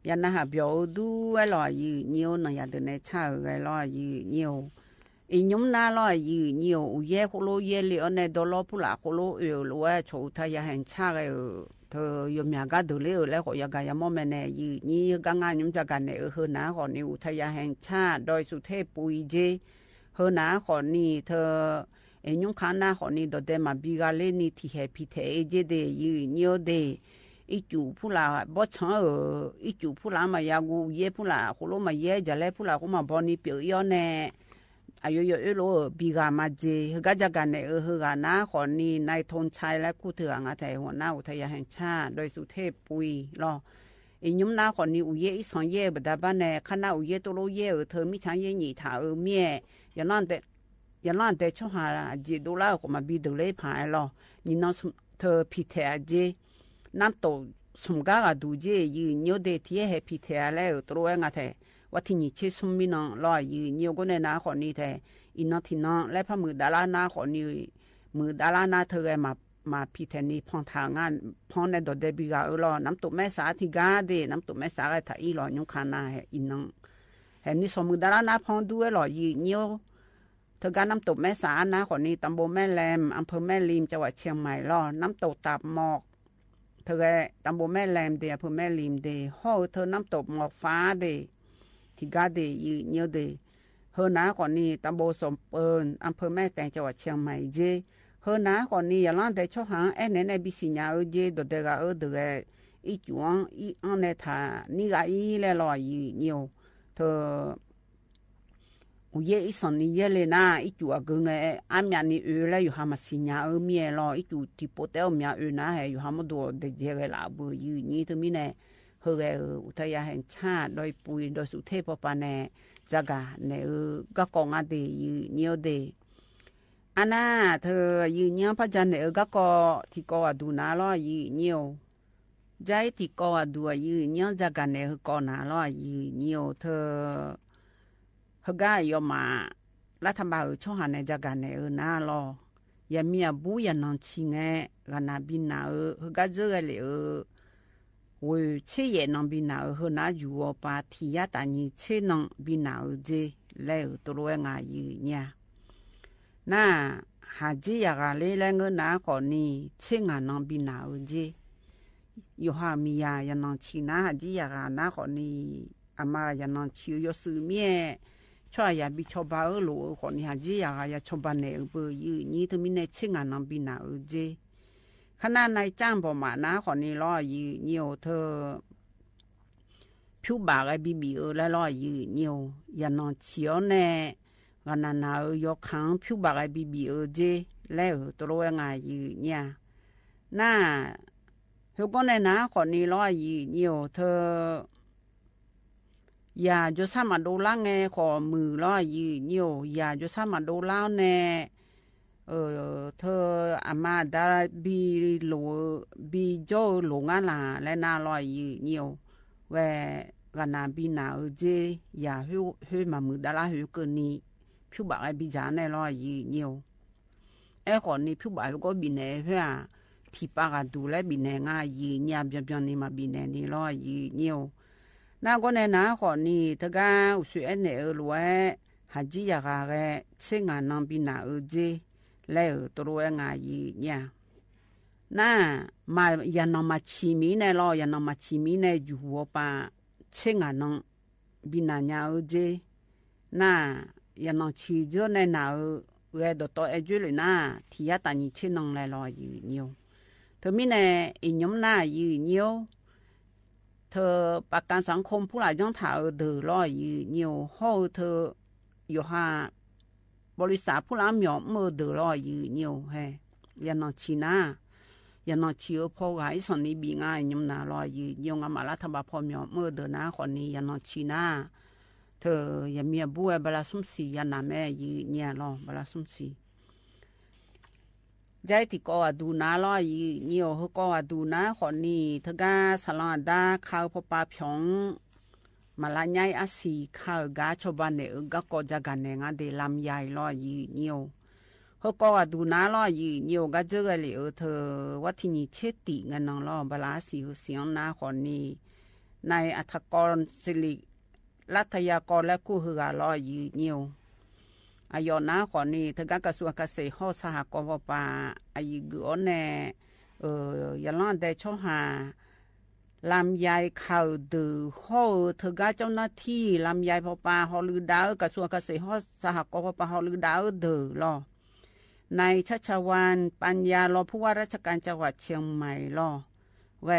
ยันนะฮะเบียวดูไอ้ลอยยืเนียวนะอย่าเดินในชาไอ้ลอยยืเนียวอีนุ่มน่าลอยยืเนียวอุเย่โคโลเย่เลยอันในดอลลาร์ผู้หลักโคโลลัวโชว์ทายาเห็นชาไอ้เธอยมยากาดูเลยแล้วก็ยากายามอมแน่ยืนี่กังงานยุ่มจากกันเนี่ยเฮนะก่อนนี่อุทยาแห่งชาโดยสุเทพปุยเจเฮนะก่อนนี่เธอไอ้ยุ่งขาหน้าก่อนนี่ดอเดมาบิกาเลนี่ที่แฮพิเทเจเดยืเนียวเดอีจูผู้ลาบ่ชังอีจูผู้ลามายากูเย่ผู้ลาโคโลมาเย่จะแลผู้ลาก็มาบ่นี่เปียแน่อายุเยอะโลบิกามาเจฮกะจักกันเนี่ยฮกะนะขอนี่นายธนชัยและคู่เถื่องาไทยหัวหน้าอุทยานแห่งชาติโดยสุเทพปุยรออียุ่มนาขอนี่อุเย่อีสองเย่บดาบ้านแน่คณะอุเย่ตัวโลเย่เธอมิชังเย่หนีถาเมียอย่านั่นแต่ช่วงหาจีดูแล้วก็มาบีดูเลยผายรอนี่น้องเธอพิเทอเจน้ำโตสมกาดูเจยืนโยเดที่ให้พิเทอแล้วตัวเองาไทยว่าที่นี่เชื่อสมมินองลอยยืนโยก็ในนาขอนี้แท้อินนที่น้องและพระมือดารานาขอนี้มือดารานาเธอมาพิเทนีพองทางงานพองในดอเดบิกาลอน้ำตกแม่สาธิกาเดน้ำตกแม่สาไอ้ถ่ายลอยยุคานาเฮอินน้องเห็นนี่สมมือดารานาพองด้วยลอยยืนโยเธอการน้ำตกแม่สานาขอนี้ตำบลแม่แรมอำเภอแม่ริมจังหวัดเชียงใหม่ลอน้ำตกตับหมอกเธอตำบลแม่แรมเดอำเภอแม่ริมเดห่อเธอน้ำตกหมอกฟ้าเดที่กาเดยืนโยเดเฮนาก่อนนี้ตำบลสมเปิลอำเภอแม่แตงจังหวัดเชียงใหม่เจเฮนาก่อนนี้อย่าล้างแต่ช่วงหางในบิสิญาเจดเดกาเดอีจวงอีอันเนธานี่กาอีเลลอยยืนโยเธออุเยอีสันนี่เยเลนะอีจัวกงอามีนี่เลยอยู่หามาสิญาเมียลออีจูที่โปเตลเมียนะเฮอยู่หามาดูเดเจเวลาบุยืนนี่ตัวมีเนี่ยเฮอุทยานแห่งชาติโดยปุยโดยสุเทพปาเนจากาเนี่ยก็กองอดียืนเนียวเดอันน่ะเธอยืนเนียวพระจันทร์เนี่ยก็กอที่กอดูนาล้อยืนเนียวใจที่กอดูยืนเนียวจากาเนี่ยกอนาล้อยืนเนียวเธอเฮกายอมารัฐบาลช่องหันในจากาเนี่ยนาล้อยามีบุยานอนชิงเงกันนาบินาเฮกาเจอเลย我切也能比那和那如果把体验但你切能比那这来多罗牙有呢？那还这样个来那个那个呢，切牙能比那这，有哈米呀也能吃那还这样个那个呢，阿妈也能吃有寿面，ช่วยอย่าบิชอบาโลคนนี้还这样个也ชอบาเนี่ยเบออยู่นี่ถึงมีใน切牙能比那这。ขณะในจ้างประมาณนะคนนี้รอยืนเนียวเธอผิวบากไอ้บีแล้วรอยืนเนียวอย่านอนเฉียวแน่กันนานยกขังผิวบากไอ้บีเจแล้วตัวง่ายยืนเนี่ยน่าเฮาก็ในนะคนนี้รอยืนเนียวเธออย่าจะสามารถดูล่างไงขอมือรอยืนเนียวอย่าจะสามารถดูล่างแน่เธออามาดาบีโลบีโจโลงาลาและนาลอยยืนเนียวแวกันนาบีนาเจอย่าฮือมามือดาราฮือเกินนี้ผิวบากไอบีจานในลอยยืนเนียวไอ้ก่อนนี้ผิวบากก็บีเน่เพื่อที่ปากดูแลบีเน่ง่ายยืนยามจำนี่มาบีเน่นี่ลอยยืนเนียวน่าก็ในนาก่อนนี้ถ้าก้าวสวยเน่รวยหาจีอยากอะไรเช่นงานน้องบีนาเจแล้วตัวง่ายเนี่ยน่ามายานมาชิมีในรอยานมาชิมีในอยู่หัวปาเช่งานองบินาญาเจน่ายานชีเจในนาเวดตัวเอจุเลยน่าที่ยาตานิเชนองในรอยยืนเนียวเธอมีในอินยมน่ายืนเนียวเธอประกันสังคมผู้หลายจังถาเดือรอยยืนเนียวห้อเธออยู่หาบริษัทผู้ล้ำหยอมมือเดือดร้อยยืนเนียวเฮยันนอชีน่ายันนอชีพอไงส่วนนี้บีง่ายยมนาลอยยืนเนียวงามาละทบาพอมหยอมมือเดือดนะคนนี้ยันนอชีน่าเธอยังมีบัวบลาสุมสียันนาแม่ยืนเนี่ยรอบลาสุมสีใจที่ก็ดูนาลอยยืนเนียวเขาก็ดูนาคนนี้เธอก็สลัดดาข้าวพปาพยองมาลาใหญ่อาศีข้าวกาชบันเนี่ยก็กอจะกันเนี่ยงาเดลำใหญ่ลอยยืนเนียวเขาก็ดูน้าลอยยืนเนียวก็เจอเลยเธอว่าที่นี่เช็ดติเงินน้องลอบลาสีเสียงน้าคนนี้ นายอัธกรศิริรัฐยากรและคู่เหือรอยืเนียวอายอนะก่อนนี้ทางกระทรวงเกษตรห้อสหกรณ์ปาอายุกอนแน่ยาลันได้ช่อหาลำไยข่าวดือห้อเธอเจ้าหน้าที่ลำไยพอปาฮอลือดาวกระทรวงเกษตรห้อสหกรณ์ปาฮอลือดาวเดือรอนายชัชวานปัญญารองผู้ว่าราชการจังหวัดเชียงใหม่รอแว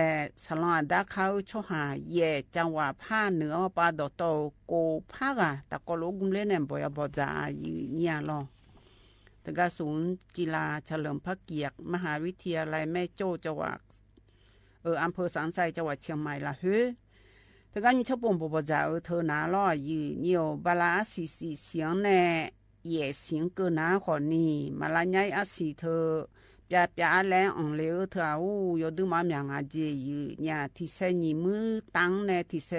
สลอนดาเขาช่อหาแย่จังหวัดภาคเหนือปาดอโตโกภาคตะกอลกุมเล่นเนี่ยบ่อยบ่จ่าเนี่ยรอแต่กศูนย์กีฬาเฉลิมพระเกียรติมหาวิทยาลัยแม่โจ้จังหวัดอำเภอสันทรายจังหวัดเชียงใหม่ละเฮ้แต่ก็ยังชอบปมบ่จ่าเธอหนาล้อเนี่ยบาลาสีเสียงแน่เย่เสียงเกินหนาขอนี่มาละไงอาศีเธอปะแลงอังเลอเธอยดูมาอย่างอาเจยเนี่ยที่เสนีมือตังแน่ที่เส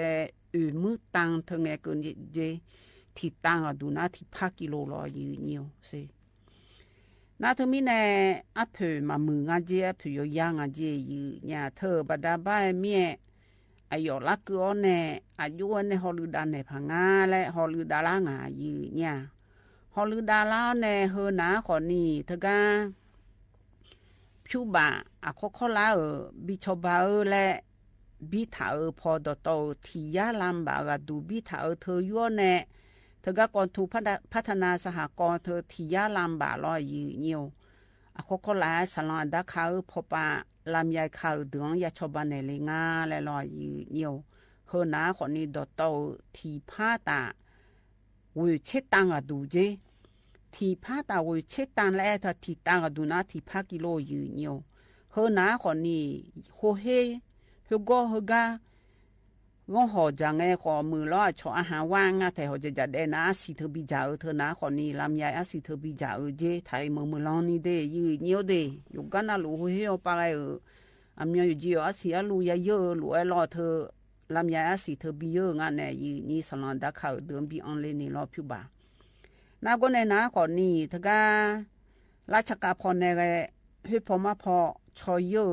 มือตังเธอไงเกินเจที่ตังดูนะที่พักกิโลรอเนี่ยสินาเธอมีแน่อเผือมามืออาเจอเผือย่างอาเจยเนี่ยเธอบัดาบ้าเมียอายุลักเกอแน่อายุในฮอลืดาในพังงาและฮอลืดาลางาเนี่ยฮอลืดาลาแน่เฮนาขอนี่เธอกาผิวบาอะข้อลาบิชบาและบิถาพอดโตที่ยาลำบากดูบิถาเธอยั่วแน่เธอก็ก่อนถูกพัฒนาสหกรณ์เธอที่ยาลำบากรอยเนียวอะข้อลาสลอนดาเขาพอปาลำยายเขาเดืองยาชบานในเลงาและรอยเนียวเฮนาคนนี้ดโตที่พาตาวิเชตังดูเจที่พาตาวิเชตังและถ้าที่ตังดูนะที่พากิโลยืนอยู่เฮนาคนนี้โฮเฮเฮก็เฮกางหอจังไงขอมือล้อชออาหารว่างแต่เขาจะได้นะสิเธอบิจาเธอนะคนนี้ลำใหญ่อาสิเธอบิจาเจไทยมือลองนี่เดยืนเนียวเดอยู่กันนะลูกเฮอปะไรอามีอยู่จีอาสิอาลูยเยอะลูกไอ้ล้อเธอลำใหญ่อาสิเธอบิเยอะงานเนี่ยยืนนี่สลอนดักเขาเดิมบิอันเลนี่ล้อผิวบ่านาก็ในนะก่อนนี้ทก็ราชการพอในเฮ้พอมาพอชอยเยอะ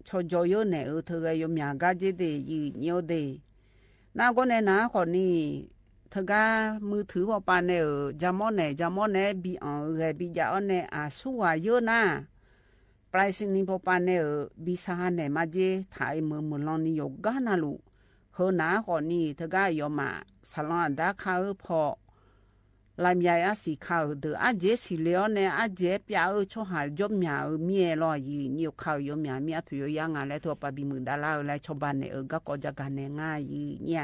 ชอยจอยเยอะเนี่ยเธอก็ยมยากาเจเดยืนเนียวเดนาก็ในนะก่อนนี้ทก็มือถือพอปานเนี่ยจามอนเนี่ยบิอันบิจาอันเนี่ยอาสุวาเยอะนะปลายสินิพอปานเนี่ยบิสาเนี่ยมาเจถ่ายมือลองนี่ยกกานาลูเฮนะก่อนนี้ทก็ยมาสลอนดาเขาพอลำใหญ่อาศิเขาเดืออาเจสิเลียวเนี่ยอาเจเปียชหายยมหยาเมียรอยีนิวเขายมหยาเมียผิวยังงานและทั่วไปบิมือดาลาและชาวบ้านเนี่ยก็จะกันเนี่ยง่ายเนี่ย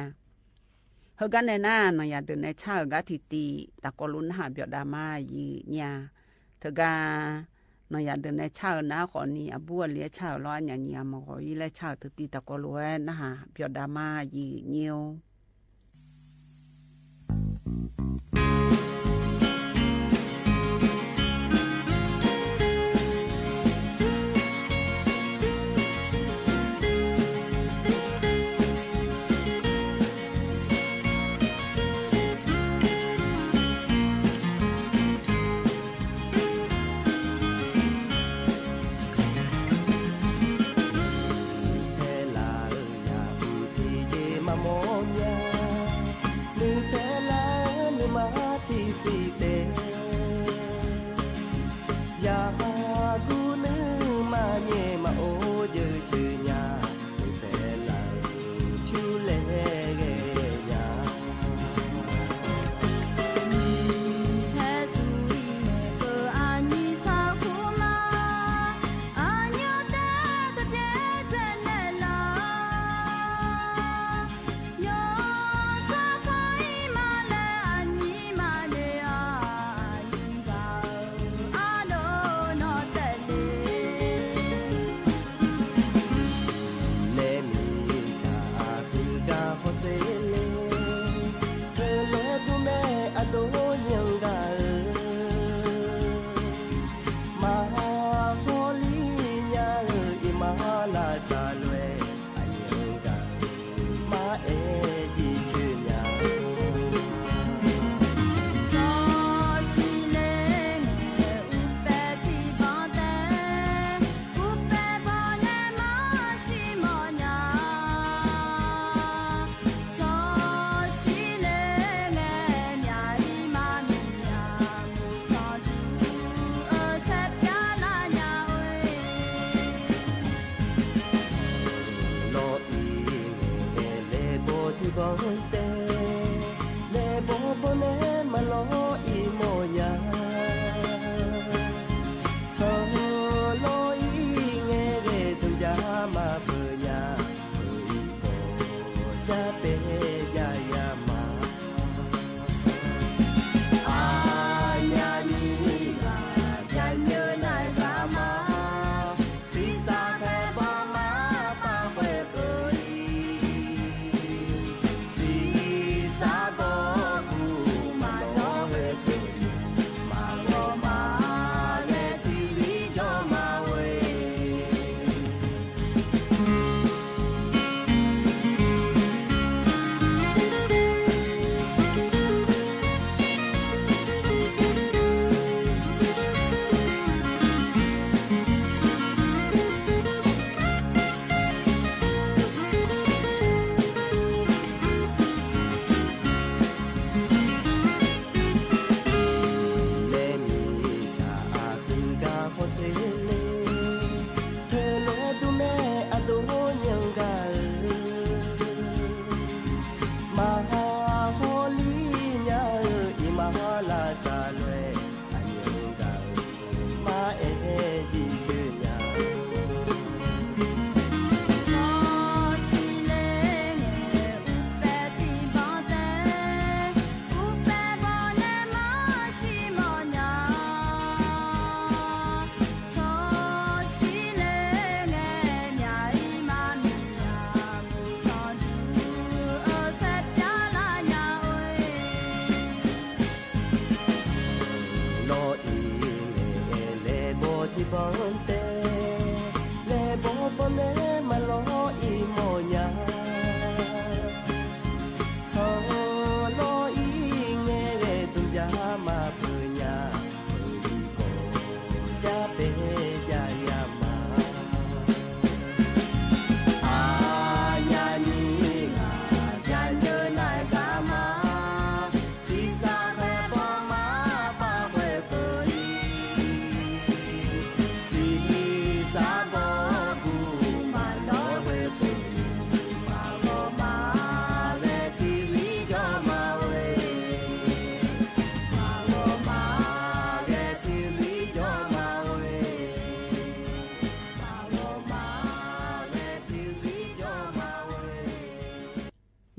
เฮกันเนี่ยน่าหน่อยเดินในชาก็ทิตีตะกลุนหาเบียดามาเนี่ยเธอกันหน่อยเดินในชานะขอนี้อบัวเลี้ยชาร้อนอย่างเงี้ยมาขอยี่และชาติตีตะกลุนนะฮะเบียดามานิวHãy subscribe cho kênh Ghiền Mì Gõ để không bỏ lỡ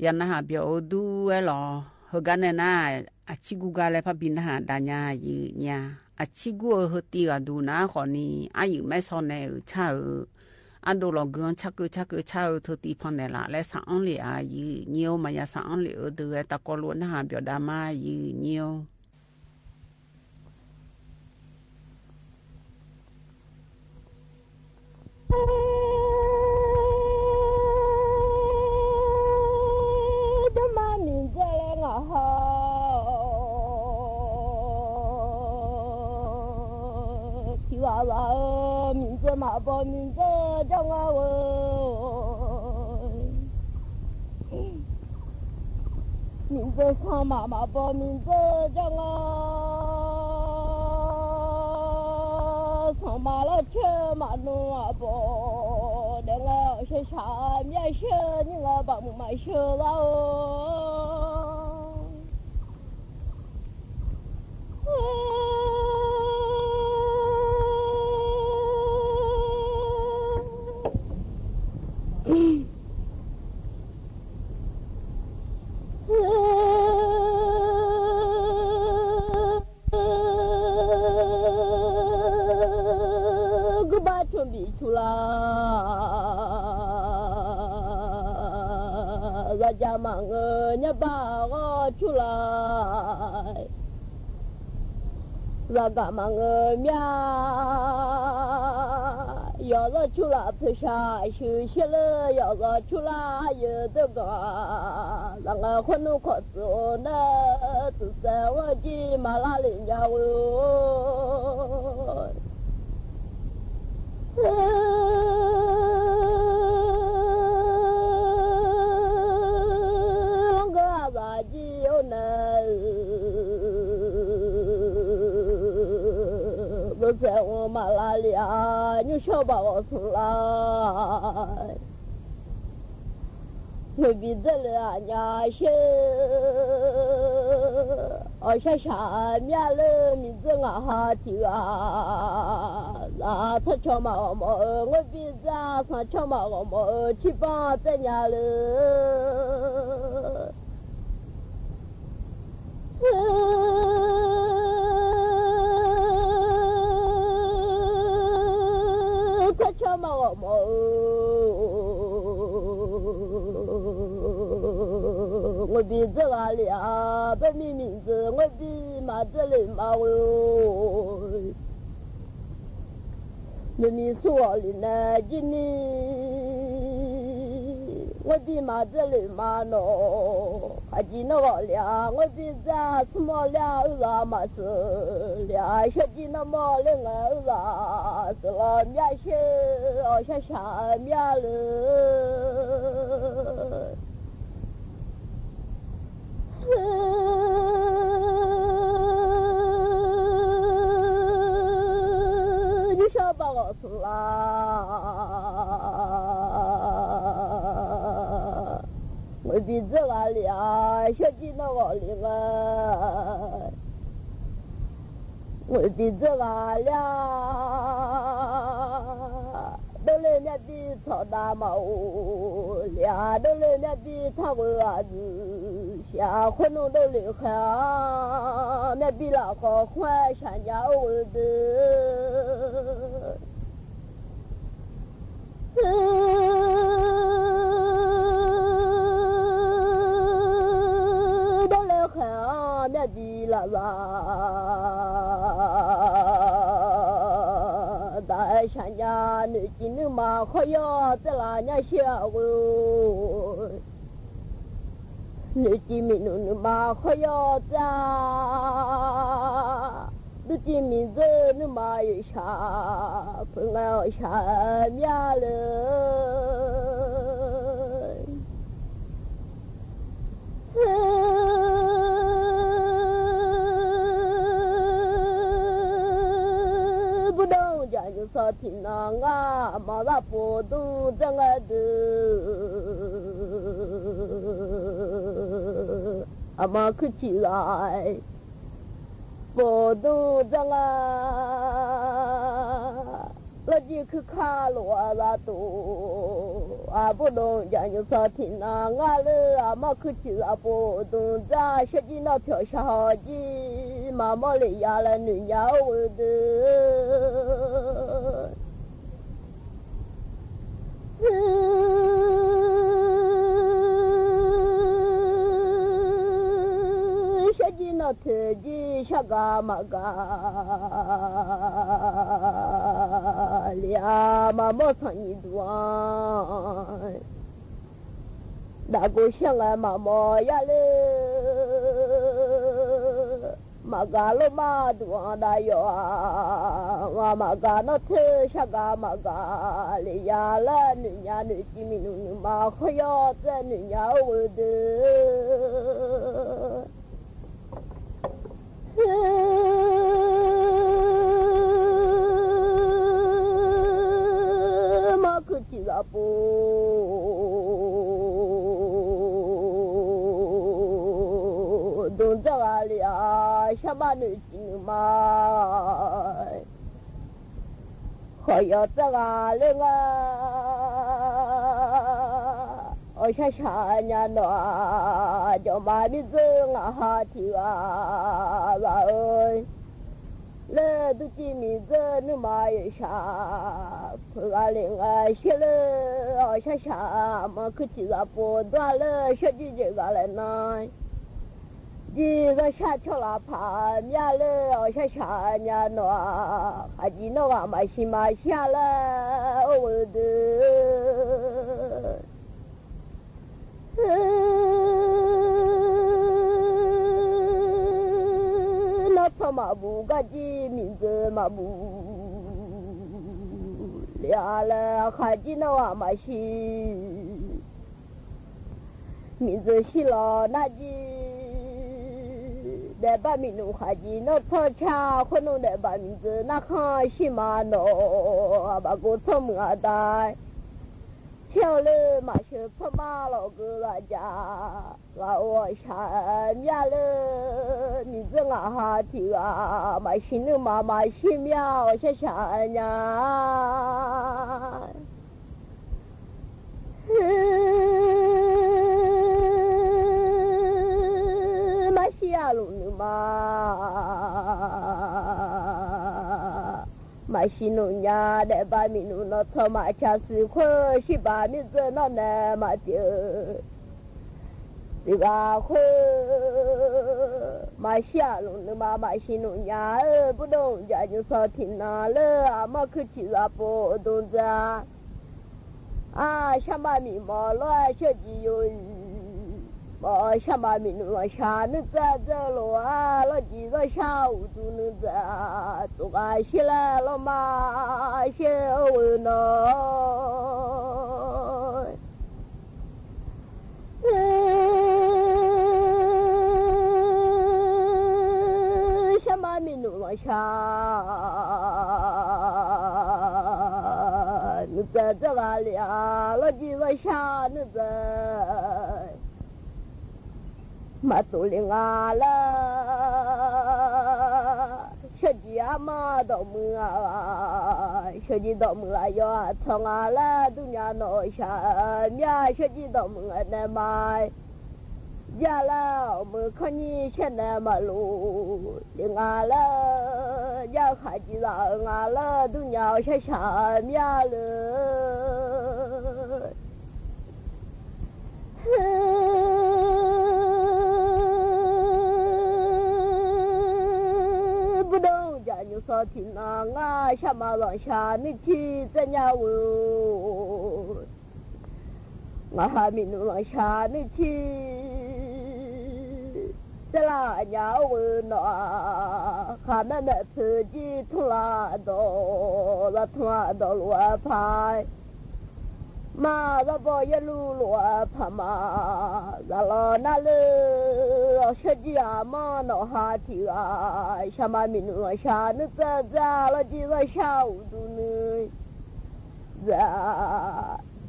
ยันนะฮะเบียวดูเอหรอเฮกันเนน่าอาชิกูกาเลพะบินหาดาญายีญาอาชิกูเฮตีกาดูนะขอนี้อายุไม่ซอนเนชาอันโดลองชักชาเธอตีพันเนล่ะและสางเลยอายีเนียวมายาสางเลยเดือตะกอลวนนะฮะเบียวดามายีเนียว名字嘛报名字叫我问，名字上妈妈报名字叫我上马了去马弄啊报，那个是啥面是你个把木买去了Raja mangenya bawa culai Raga mangenya Ya la cula pesha shu shile Ya la cula ye dega Langa khunu khotsu na Tu se waji malalin jawu在我马拉里亚，你少把我送来。我比这里呀是，我下下面了，名字我哈提啊，那他叫嘛我我比这上叫嘛我去帮这家了。他嘛我我比这个俩本名字我比马这里嘛我你们说里呢今年我比马这里嘛喏还记那个俩我比这什么俩儿嘛是俩小记那么两个儿是了面些我下下面了你想把我送来我比这个俩小记那个两个我比这个俩都来面比操大毛俩都来面比他个儿子下回弄都来看面比那个换山家我的都来看面比那个大山想呀，你今日嘛好呀，在哪家下我？你今明你嘛好呀在，你今明子你嘛有啥？朋友啥呀了？不懂讲就说听那啊，马拉波动这个的，阿妈可起来，波动这个，那就去看罗拉多，啊不懂讲就说听那啊了，阿妈可起来波动这，实际那票下好几，妈妈里呀了女家我的。小鸡那特鸡小嘎嘛嘎，俩妈妈唱一段，那个小俺妈妈呀嘞。Magalo madua da yo wa magano the shaga magali ya la ni nya ni jiminu ma khoyo te ni nya wude ma kuchi la po don za li a什么女性嘛？还要这个人啊！我想想年了，就把名字啊哈提啊，然后那都记名字你妈有啥？不然人啊写了，我想想嘛，可记了不断了，小姐姐个来呢。你个下桥了爬面了，我想下年了，还记得我们西马下了我的，那他妈不个记名字嘛不了了，还记得我们西名字西了那记。在把民农还记那草茶，可能在把名字那看西马诺，把个草木啊带，瞧了马是跑马老哥那家，把我山面了，名字啊哈提啊，马心里妈妈心苗些山呀。马路呢嘛，马西农家的把米农那草马恰是可是把米子那那么丢，这个可马西路呢嘛，马西农家不懂家就说听那了，阿妈可去了不懂着，啊，想把米毛乱小鸡有。我想把民路下那这路啊，老几个下午都能这，做个起来了嘛，小呢，想把民路下，那这个里啊，老几个下那这。马祖林啊啦，小鸡啊嘛都没啊，小鸡都没啊要从啊啦，都伢闹下面小鸡都没啊那买，家啦我们看你现在马路林啊啦，家孩子啊啦，都伢下下面了。不懂家就说说听啊，什么让下你去怎样我还没弄让下你去，这啦呀我那还没自己通拉到了通拉到罗牌。嘛，那不一路罗帕嘛，那老那了，小姐啊嘛，那哈提啊，什么民路下那咋了几个下午都呢，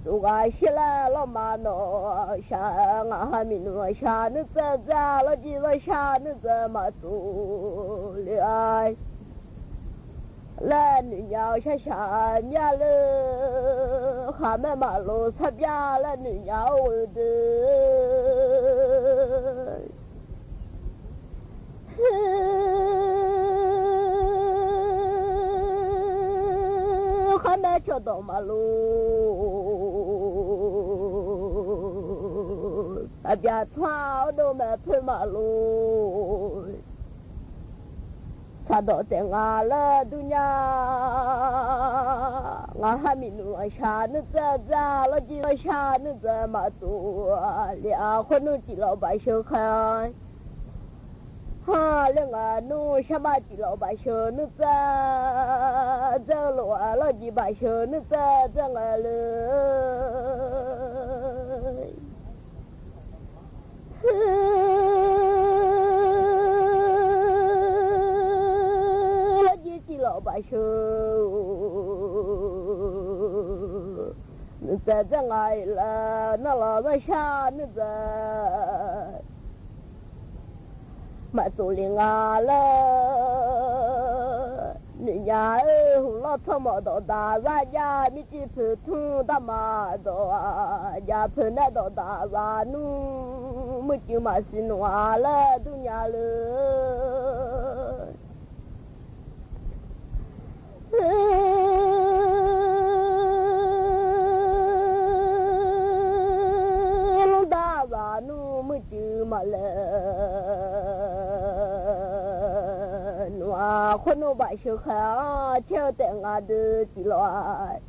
如果起来了嘛那下俺哈民路下那咋了几个下那怎么做了？来女鸟下下面了，还没马路擦边了女鸟的，还没找到马路，擦边穿都没碰马路。他到在俺了都呀，俺还没弄下那咋了几个下那怎么做？两回弄几老百姓看，两个弄什么几老百姓那咋走了几百姓那咋个了？老百姓，你在哪里了？那老人下你在，马祖林啊了，你家老他妈到大山家，你几次通大马到啊，家碰那到大山路，没就马西弄啊了，都家了。龙大山路没就马了，我可能把小孩挑在俺的地来，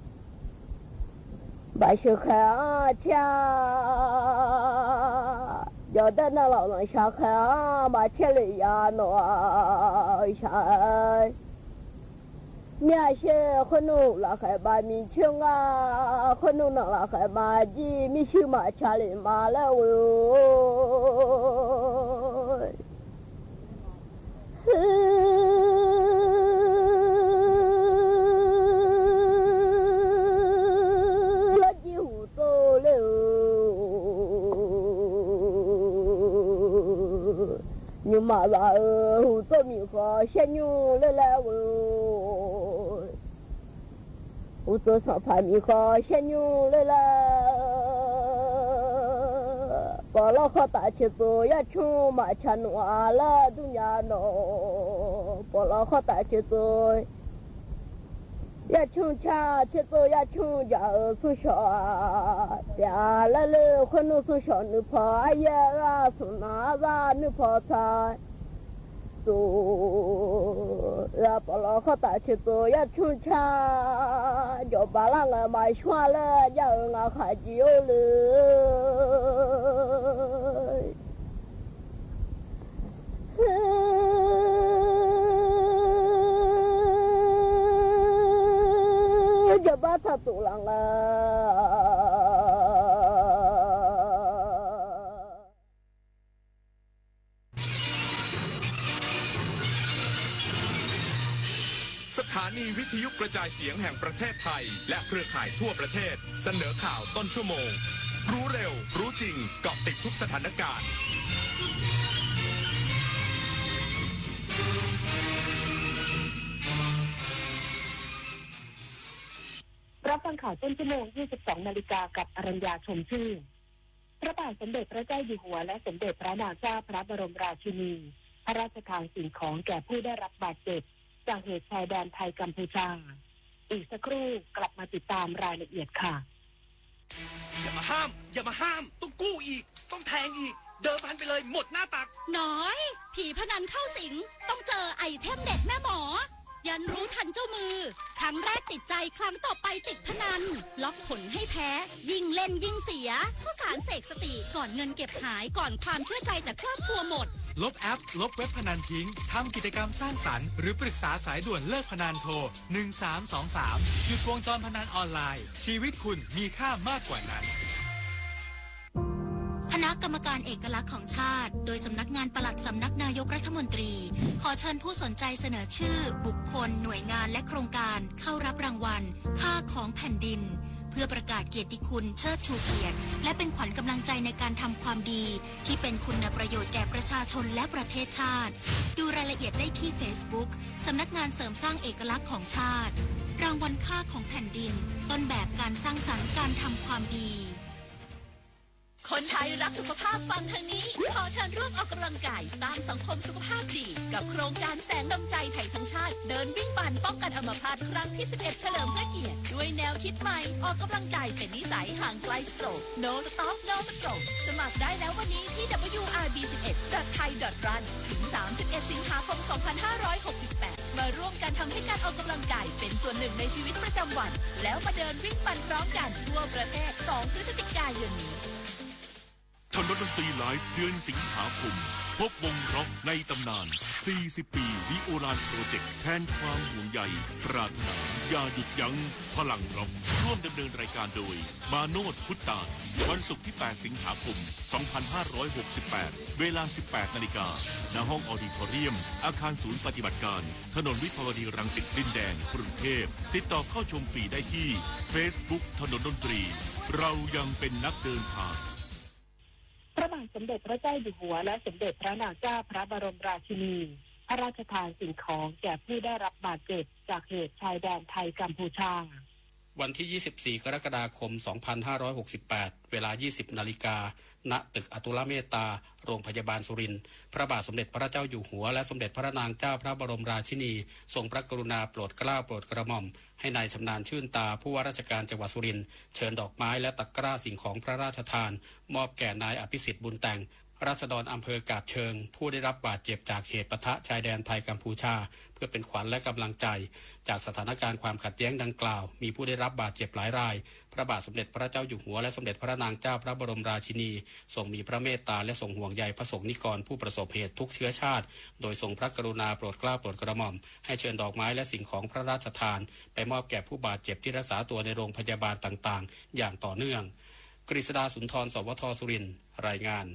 把小孩挑，要在那老人小孩把挑了呀那下。面些可能拉开把米穷啊，可能那拉开把鸡米修嘛家里嘛了哦，那几乎走了，你妈啦胡走米花些牛来来哦。我做上盘米花些牛来了，把老好大起做呀穷嘛钱弄了都伢弄，把老好大起做呀穷钱起做呀穷家送小啊，家来了可能送小女跑哎呀送哪个女跑菜。做呀，把老好大去做呀，穷钱就把那个买全了，呀，俺还就了。就把他做了啊。สถานีวิทยุกระจายเสียงแห่งประเทศไทยและเครือข่ายทั่วประเทศเสนอข่าวต้นชั่วโมงรู้เร็วรู้จริงเกาะติดทุกสถานการณ์รับฟังข่าวต้นชั่วโมง 22 นาฬิกากับอรัญญาชมชื่นพระบาทสมเด็จพระเจ้าอยู่หัวและสมเด็จพระนางเจ้าพระบรมราชินีพระราชทานสิ่งของแก่ผู้ได้รับบาดเจ็บจากเหตุชายแดนไทยกัมพูชาอีกสักครู่กลับมาติดตามรายละเอียดค่ะอย่ามาห้ามต้องกู้อีกต้องแทงอีกเดิมพันไปเลยหมดหน้าตักน้อยผีพนันเข้าสิงต้องเจอไอเทมเด็ดแม่หมอ ยันรู้ทันเจ้ามือครั้งแรกติดใจครั้งต่อไปติดพนันล็อกผลให้แพ้ยิ่งเล่นยิ่งเสียข้าวสารเสกสติก่อนเงินเก็บหายก่อนความเชื่อใจจากครอบครัวหมดลบแอปลบเว็บพนันทิ้งทำกิจกรรมสร้างสรรค์หรือปรึกษาสายด่วนเลิกพนันโทร1323หยุดวงจรพนันออนไลน์ชีวิตคุณมีค่ามากกว่านั้นคณะกรรมการเอกลักษณ์ของชาติโดยสำนักงานปลัดสำนักนายกรัฐมนตรีขอเชิญผู้สนใจเสนอชื่อบุคคลหน่วยงานและโครงการเข้ารับรางวัลค่าของแผ่นดินเพื่อประกาศเกียรติคุณเชิดชูเกียรติและเป็นขวัญกำลังใจในการทำความดีที่เป็นคุณประโยชน์แก่ประชาชนและประเทศชาติดูรายละเอียดได้ที่ Facebook สำนักงานเสริมสร้างเอกลักษณ์ของชาติรางวัลค่าของแผ่นดินต้นแบบการสร้างสรรค์การทำความดีคนไทยรักสุขภาพฟังทางนี้ขอเชิญร่วมออกกำลังกายสร้างสังคมสุขภาพดีกับโครงการแสงดำใจไทยทั้งชาติเดินวิ่งปั่นป้องกันอัมพาตครั้งที่ 11 เฉลิมพระเกียรติด้วยแนวคิดใหม่ออกกำลังกายเป็นนิสัยห่างไกลสโตรก No Stop No Stroke สมัครได้แล้ววันนี้ที่ wrb11.thai.run ถึง 31 สิงหาคม 2568 มาร่วมกันทำให้การออกกำลังกายเป็นส่วนหนึ่งในชีวิตประจำวันแล้วมาเดินวิ่งปั่นพร้อมกันทั่วประเทศ 2 พฤศจิกายนนี้ถนนดนตรีไลฟ์เดือนสิงหาคมพบวงร็อกในตำนาน40 ปีวิโอลานโปรเจกต์แทนความห่วงใยปรารถนาอย่าหยุดยั้งพลังร็อกร่วมดำเนินรายการโดยมาโนดพุทธาวันศุกร์ที่ 8 สิงหาคม 2568 เวลา 18 นาฬิกาณห้องออดิทอเรียมอาคารศูนย์ปฏิบัติการถนนวิภาวดีรังสิตดินแดงกรุงเทพติดต่อเข้าชมฟรีได้ที่ Facebook ถนนดนตรีเรายังเป็นนักเดินทางพระบาทสมเด็จพระเจ้าอยู่หัวและสมเด็จพระนางเจ้าพระบรมราชินีพระราชทานสิ่งของแก่ผู้ได้รับบาดเจ็บจากเหตุชายแดนไทยกัมพูชาวันที่ 24 กรกฎาคม 2568 เวลา 20 นาฬิกาณตึกอตุลเมตตาโรงพยาบาลสุรินทร์พระบาทสมเด็จพระเจ้าอยู่หัวและสมเด็จพระนางเจ้าพระบรมราชินีทรงพระกรุณาโปรดเกล้าโปรดกระหม่อมให้นายชำนาญชื่นตาผู้ว่าราชการจังหวัดสุรินทร์เชิญดอกไม้และตะกร้าสิ่งของพระราชทานมอบแก่นายอภิสิทธิ์บุญแต่งราษฎรอำเภอกาบเชิงผู้ได้รับบาดเจ็บจากเหตุปะทะชายแดนไทยกัมพูชาเพื่อเป็นขวัญและกำลังใจจากสถานการณ์ความขัดแย้งดังกล่าวมีผู้ได้รับบาดเจ็บหลายรายพระบาทสมเด็จพระเจ้าอยู่หัวและสมเด็จพระนางเจ้าพระบรมราชินีทรงมีพระเมตตาและทรงห่วงใยพระสงฆ์นิกรผู้ประสบเหตุทุกเชื้อชาติโดยทรงพระกรุณาโปรดเกล้าโปรดกระหม่อมให้เชิญดอกไม้และสิ่งของพระราชทานไปมอบแก่ผู้บาดเจ็บที่รักษาตัวในโรงพยาบาลต่างๆอย่างต่อเนื่องกฤษดาสุนทรสวทสุรินทร์รายงาน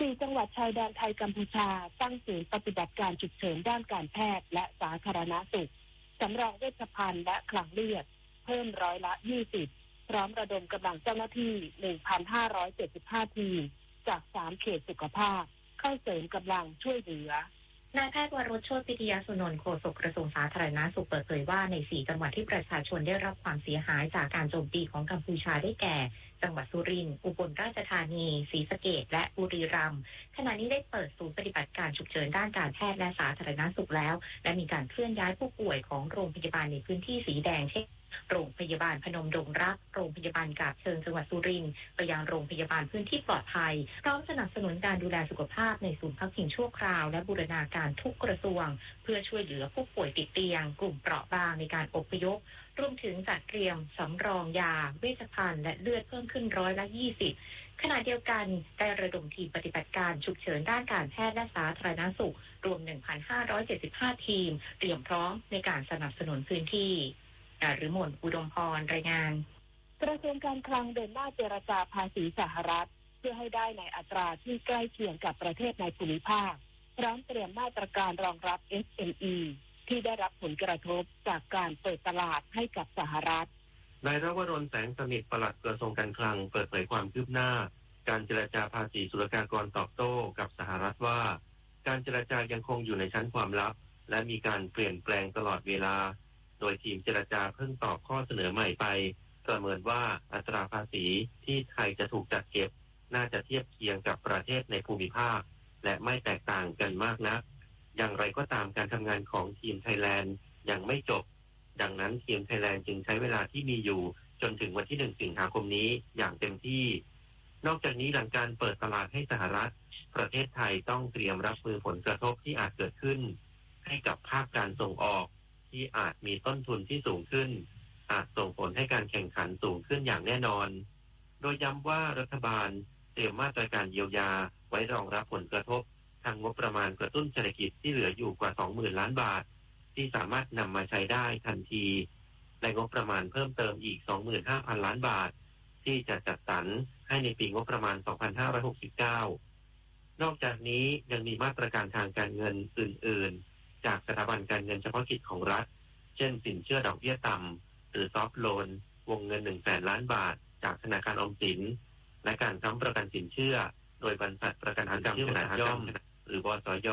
4 จังหวัดชายแดนไทยกัมพูชาตั้งศูนย์ปฏิบัติการฉุกเฉินด้านการแพทย์และสาธารณสุขสำรองเวชภัณฑ์และคลังเลือดเพิ่ม20%พร้อมระดมกำลังเจ้าหน้าที่ 1,575 ทีมจาก3เขตสุขภาพเข้าเสริมกำลังช่วยเหลือนายแพทย์วรุษโชติปิทยสุนนท์โฆษกกระทรวงสาธารณสุขเปิดเผยว่าใน4 จังหวัดที่ประชาชนได้รับความเสียหายจากการโจมตีของกัมพูชาได้แก่จังหวัดสุรินทร์อุบลราชธานีศรีสะเกษและบุรีรัมย์ขณะนี้ได้เปิดศูนย์ปฏิบัติการฉุกเฉินด้านการแพทย์และสาธารณสุขแล้วและมีการเคลื่อนย้ายผู้ป่วยของโรงพยาบาลในพื้นที่สีแดงเช่นโรงพยาบาลพนมดงรักโรงพยาบาลกาบเชิงจังหวัดสุรินทร์ไปยังโรงพยาบาลพื้นที่ปลอดภัยพร้อมสนับสนุนการดูแลสุขภาพในศูนย์พักพิงชั่วคราวและบูรณาการทุกกระทรวงเพื่อช่วยเหลือผู้ป่วยติดเตียงกลุ่มเปราะบางในการอพยพรวมถึงจัดเตรียมสำรองยาเวชภัณฑ์และเลือดเพิ่มขึ้น20%ขณะเดียวกันได้ระดมทีมปฏิบัติการฉุกเฉินด้านการแพทย์และสาธารณสุขรวม 1,575 ทีมเตรียมพร้อมในการสนับสนุนพื้นที่หรือหมนอุดมพรรายงานกระทรวงการคลังเดินหน้าเจรจาภาษีสหรัฐเพื่อให้ได้ในอัตราที่ใกล้เคียงกับประเทศในภูมิภาคพร้อมเตรียมมาตรการรองรับ SME ที่ได้รับผลกระทบจากการเปิดตลาดให้กับสหรัฐนายรวรนต์แสงสนิทปลัดกระทรวงการคลังเปิดเผยความคืบหน้าการเจรจาภาษีศุลกากรตอบโต้กับสหรัฐว่าการเจรจายังคงอยู่ในชั้นความลับและมีการเปลี่ยนแปลงตลอดเวลาโดยทีมเจรจาเพิ่งตอบข้อเสนอใหม่ไปประเมินว่าอัตราภาษีที่ไทยจะถูกจัดเก็บน่าจะเทียบเคียงกับประเทศในภูมิภาคและไม่แตกต่างกันมากนักอย่างไรก็ตามการทำงานของทีมไทยแลนด์ยังไม่จบดังนั้นทีมไทยแลนด์จึงใช้เวลาที่มีอยู่จนถึงวันที่1 สิงหาคมนี้อย่างเต็มที่นอกจากนี้หลังการเปิดตลาดให้สหรัฐประเทศไทยต้องเตรียมรับมือผลกระทบที่อาจเกิดขึ้นให้กับภาคการส่งออก ที่อาจมีต้นทุนที่สูงขึ้นอาจส่งผลให้การแข่งขันสูงขึ้นอย่างแน่นอนโดยย้ำว่ารัฐบาลเตรียมมาตรการเยียวยาไว้รองรับผลกระทบทางงบประมาณกระตุ้นเศรษฐกิจที่เหลืออยู่กว่า 20,000 ล้านบาทที่สามารถนำมาใช้ได้ทันทีและงบประมาณเพิ่มเติมอีก 25,000 ล้านบาทที่จะจัดสรรให้ในปีงบประมาณ 2569 นอกจากนี้ยังมีมาตรการทางการเงินอื่นๆจากสถาบันการเงินเฉพาะกิจของรัฐเช่นสินเชื่อดอกเบี้ยต่ำหรือซอฟท์โลนวงเงิน 100,000 ล้านบาทจากธนาคารออมสินและการค้ำประกันสินเชื่อโดยบริษัทประกันอุตสาหกรรมขนาดย่อมหรือบสย.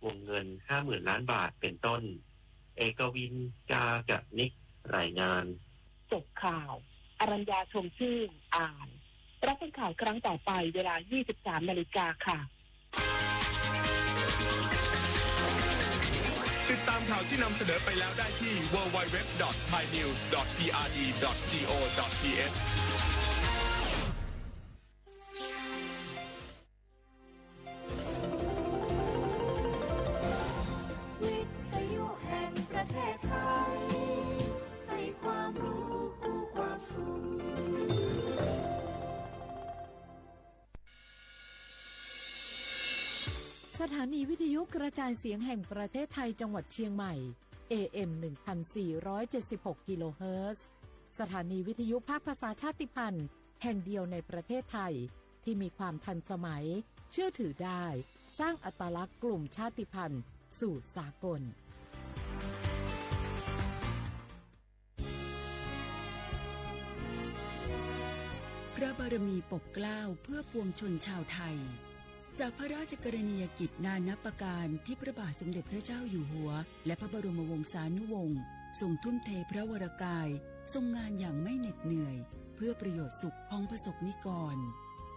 วงเงิน 50,000 ล้านบาทเป็นต้นเอกวินกากับนิกรายงานจบข่าวอรัญญาชมชื่นอ่านรับฟังข่าวครั้งต่อไปเวลา 23 นาฬิกาค่ะติดตามข่าวที่นำเสนอไปแล้วได้ที่ www.thainews.prd.go.thวิทยุแห่งประเทศไทยให้ความรู้คู่ความสุขสถานีวิทยุกระจายเสียงแห่งประเทศไทยจังหวัดเชียงใหม่ AM 1476 กิโลเฮิรตซ์สถานีวิทยุภาคภาษาชาติพันธุ์แห่งเดียวในประเทศไทยที่มีความทันสมัยเชื่อถือได้สร้างอัตลักษณ์กลุ่มชาติพันธุ์สู่สากลพระบารมีปกเกล้าเพื่อปวงชนชาวไทยจากพระราชกรณียกิจนานับประการที่พระบาทสมเด็จพระเจ้าอยู่หัวและพระบรมวงศานุวงศ์ทรงทุ่มเทพระวรกายทรงงานอย่างไม่เหน็ดเหนื่อยเพื่อประโยชน์สุขของประสบนิกร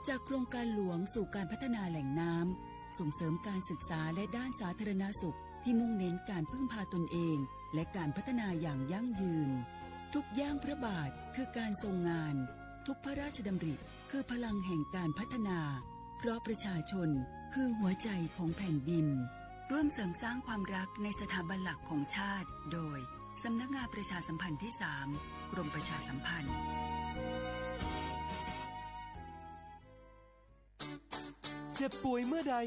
จากโครงการหลวงสู่การพัฒนาแหล่งน้ำส่งเสริมการศึกษาและด้านสาธารณสุขที่มุ่งเน้นการพึ่งพาตนเองและการพัฒนาอย่างยั่งยืนทุกย่างพระบาทคือการทรงงานทุกพระราชดำริคือพลังแห่งการพัฒนาเพราะประชาชนคือหัวใจของแผ่นดินร่วมเสริมสร้างความรักในสถาบันหลักของชาติโดยสำนักงานประชาสัมพันธ์ที่ 3 กรมประชาสัมพันธ์เจ็บป่วยเมื่อใด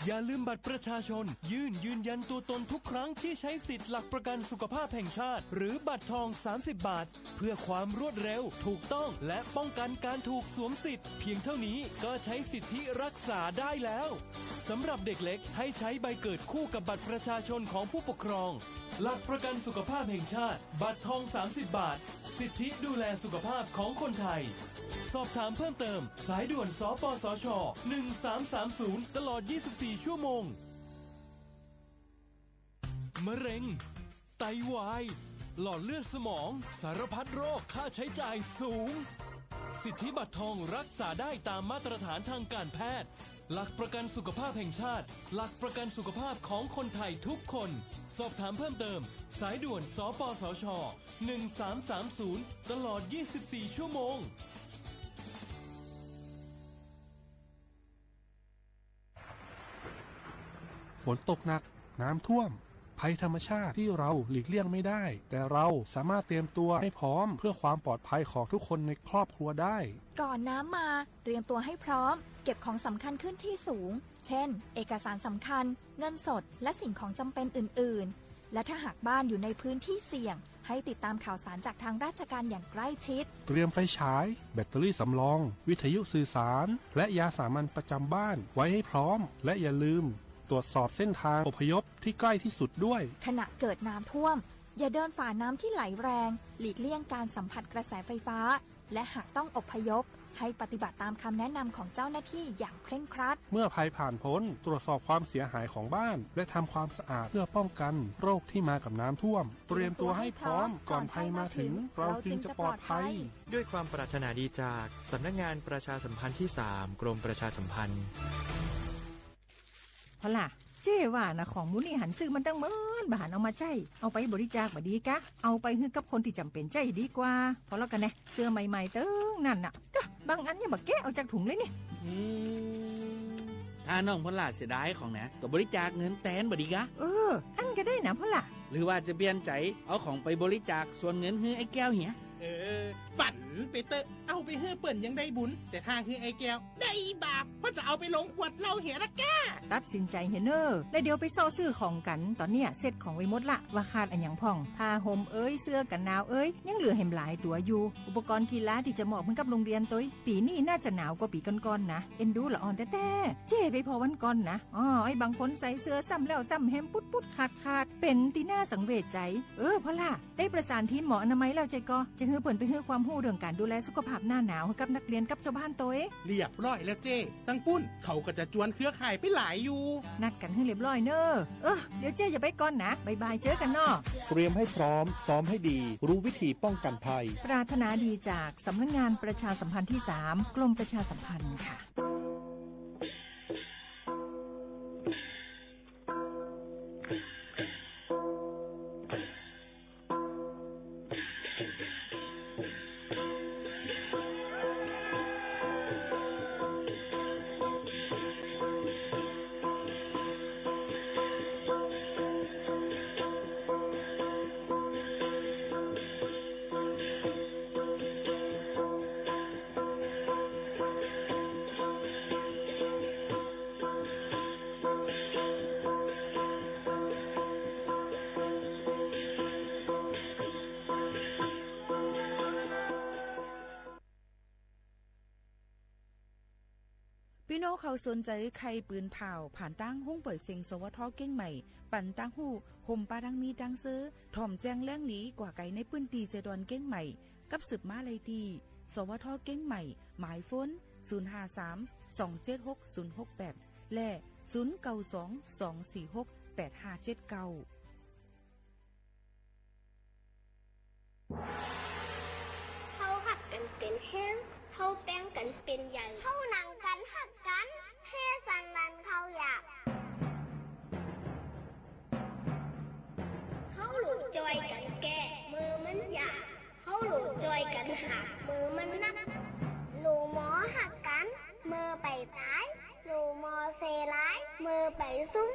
อย่าลืมบัตรประชาชนยืนยันตัวตนทุกครั้งที่ใช้สิทธิ์หลักประกันสุขภาพแห่งชาติหรือบัตรทอง30 บาทเพื่อความรวดเร็วถูกต้องและป้องกันการถูกสวมสิทธิ์เพียงเท่านี้ก็ใช้สิทธิรักษาได้แล้วสำหรับเด็กเล็กให้ใช้ใบเกิดคู่กับบัตรประชาชนของผู้ปกครองหลักประกันสุขภาพแห่งชาติบัตรทอง30 บาทสิทธิดูแลสุขภาพของคนไทยสอบถามเพิ่มเติมสายด่วนสปสช1330ตลอด24ชั่วโมงมะเร็งไตวายหลอดเลือดสมองสารพัดโรคค่าใช้จ่ายสูงสิทธิบัตรทองรักษาได้ตามมาตรฐานทางการแพทย์หลักประกันสุขภาพแห่งชาติหลักประกันสุขภาพของคนไทยทุกคนสอบถามเพิ่มเติมสายด่วนสปสช1330ตลอด24ชั่วโมงฝนตกหนักน้ำท่วมภัยธรรมชาติที่เราหลีกเลี่ยงไม่ได้แต่เราสามารถเตรียมตัวให้พร้อมเพื่อความปลอดภัยของทุกคนในครอบครัวได้ก่อนน้ำมาเตรียมตัวให้พร้อมเก็บของสำคัญขึ้นที่สูงเช่นเอกสารสำคัญเงินสดและสิ่งของจำเป็นอื่นๆและถ้าหากบ้านอยู่ในพื้นที่เสี่ยงให้ติดตามข่าวสารจากทางราชการอย่างใกล้ชิดเตรียมไฟฉายแบตเตอรี่สำรองวิทยุสื่อสารและยาสามัญประจำบ้านไว้ให้พร้อมและอย่าลืมตรวจสอบเส้นทางอพยพที่ใกล้ที่สุดด้วยขณะเกิดน้ำท่วมอย่าเดินฝ่าน้ำที่ไหลแรงหลีกเลี่ยงการสัมผัสกระแสไฟฟ้าและหากต้องอพยพให้ปฏิบัติตามคำแนะนำของเจ้าหน้าที่อย่างเคร่งครัดเมื่อภัยผ่านพ้นตรวจสอบความเสียหายของบ้านและทำความสะอาดเพื่อป้องกันโรคที่มากับน้ำท่วมเตรียมตัวให้พร้อมก่อนภัยมาถึงเราจึงจะปลอดภัยด้วยความปรารถนาดีจากสำนักงานประชาสัมพันธ์ที่ 3 กรมประชาสัมพันธ์พอล่ะเจ้ว่านะของมูลนี่หันซื้อมันตั้งเมินบาหันเอามาใจเอาไปบริจาคบ่ดีกะเอาไปให้กับคนที่จำเป็นใจดีกว่าพอแล้วกันนะเสื้อใหม่ๆเติ้งนั่นน่ะบางอันยังบักแกะเอาจากถุงเลยนี่ถ้าน้องพลาเสียดายของนะก็บริจาคเงินแตนบ่ดีกะอันก็ได้นะพอล่ะ หรือว่าจะเปลี่ยนใจเอาของไปบริจาคส่วนเงินให้ไอ้แก้วเหียฝันไปเตอะเอาไปให้เปิ่นยังได้บุญแต่ทางคือไอ้แก้วได้บาปเพราะจะเอาไปลงขวดเหล้าเหียละแกตัดสินใจเฮเนอร์แล้วเดี๋ยวไปเซาซื้อของกันตอนเนี้ยเซ็ตของไว้หมดละว่าขาดอันหยังพ่องผ้าห่มเสื้อกันหนาวยังเหลือแหมหลายตัวอยู่อุปกรณ์กีฬาที่จะเหมาะเหมือนกับโรงเรียนตัวปีนี้น่าจะหนาวกว่าปีก่อนๆนะเอ็นดูละอ่อนแต่เจ๊ไปพอวันก่อนนะไอ้บางคนใส่เสื้อซ้ำแล้วซ้ำแฮมปุ๊ดขาดเป็นที่น่าสังเวชใจพอล่ะได้ประสานทีมหมออนามัยแล้วใจก็จะฮือเปิ่นไปฮือความรู้เรื่องการดูแลสุขภาพหน้าหนาวให้กับนักเรียนกับชาวบ้านตัวเรียบร้อยแล้วเจ้ตั้งปุ้นเขาก็จะจวนเครือข่ายไปหลายอยู่นัดกันให้เรียบร้อยเนอะเดี๋ยวเจ๊อย่าไปก่อนนะบายเจอกันเนาะเตรียมให้พร้อมซ้อมให้ดีรู้วิธีป้องกันภัยปรารถนาดีจากสำนักงานประชาสัมพันธ์ที่3กรมประชาสัมพันธ์ค่ะพี่น้องเขาสนใจใครปืนเผาผ่านตั้งห้องเปิดเสียงสวทเก้งใหม่ปั่นตั้งหู้ห่มปลาดังมีดังซื้อถ่อมแจ้งแล้งหลีกว่าไก่ในปื้นตีเจดอนเก้งใหม่กับสืบมาเลยดีสวทเก้งใหม่หมายฟ้น053-276-068และ0922468579เขาหักกันเป็นแห้งเขาแป้งกันเป็นใหญ่เขาหนังกันหักกันแค่สันนันเขาอยากเขาหลุดจอยกันแก่มือมันอยากเขาหลุดจอยกันหักมือมันนักลูหมอหักกันมือไปตายลูหมอเซร้ายมือไปซุ้ม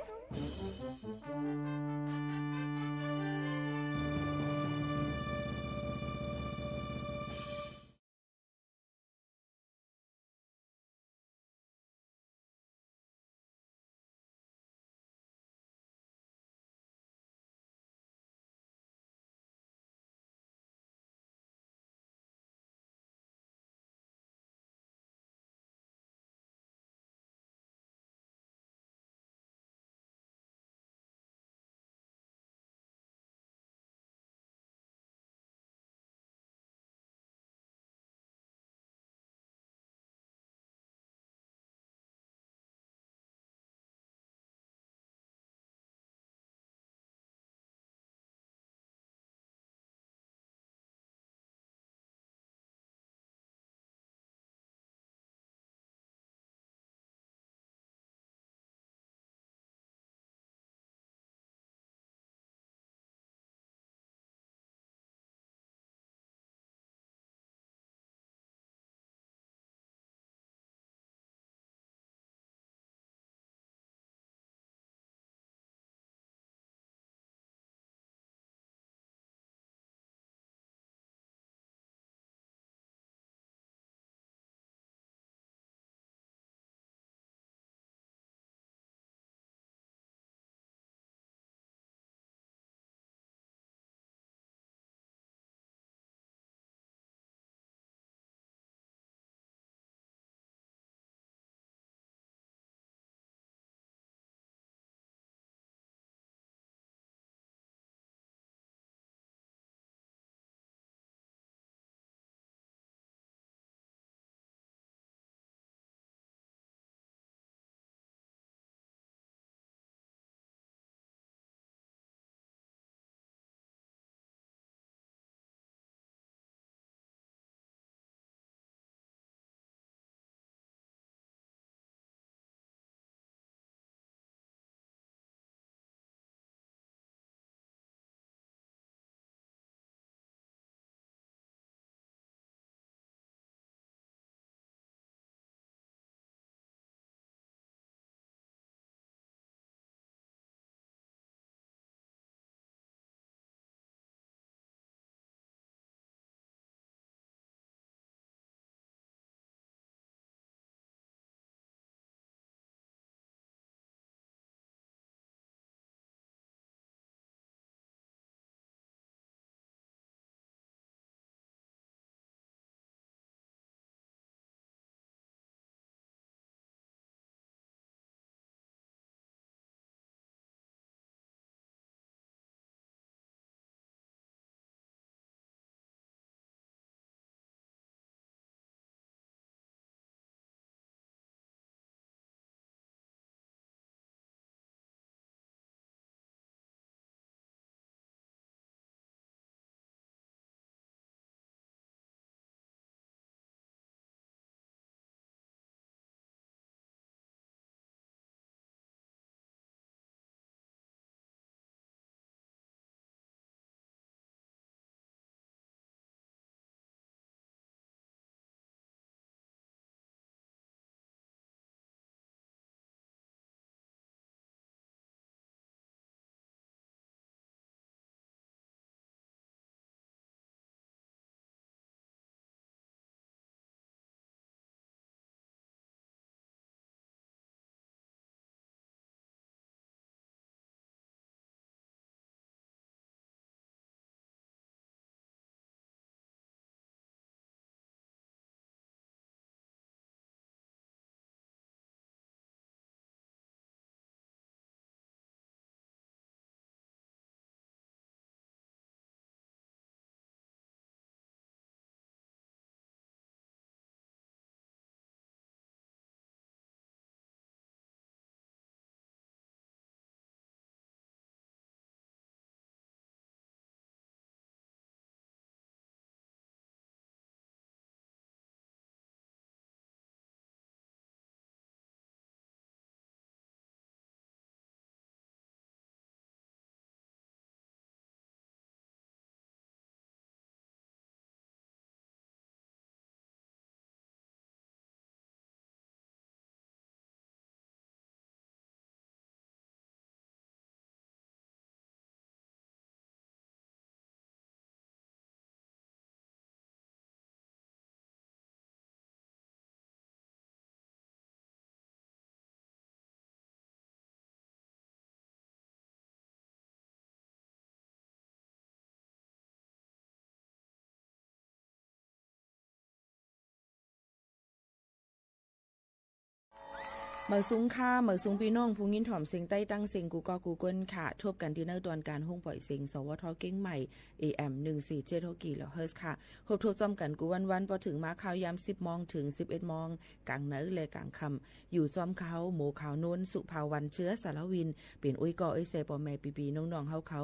เมื่อสูงค่าเมื่อสูงพี่น้องผู้ยินถ่อมเสียงใต้ตั้งเสียงกูก็กูเกิลค่ะชบกันที่ในตอนการห้องปล่อยเสียงสวทเก้งใหม่ AM 147กิโลเฮิรตซ์ค่ะครบทบจอมกันกูวันพอถึงมาข่าวยาม10 โมงถึง 11 โมงกลางเนื้อและกลางค่ำอยู่จอมเขาหมูขาวนุ่นสุภาวันเชื้อสารวินเป็นอุ้ยกออุ้ยเซปอแม่ปีน้องๆเขา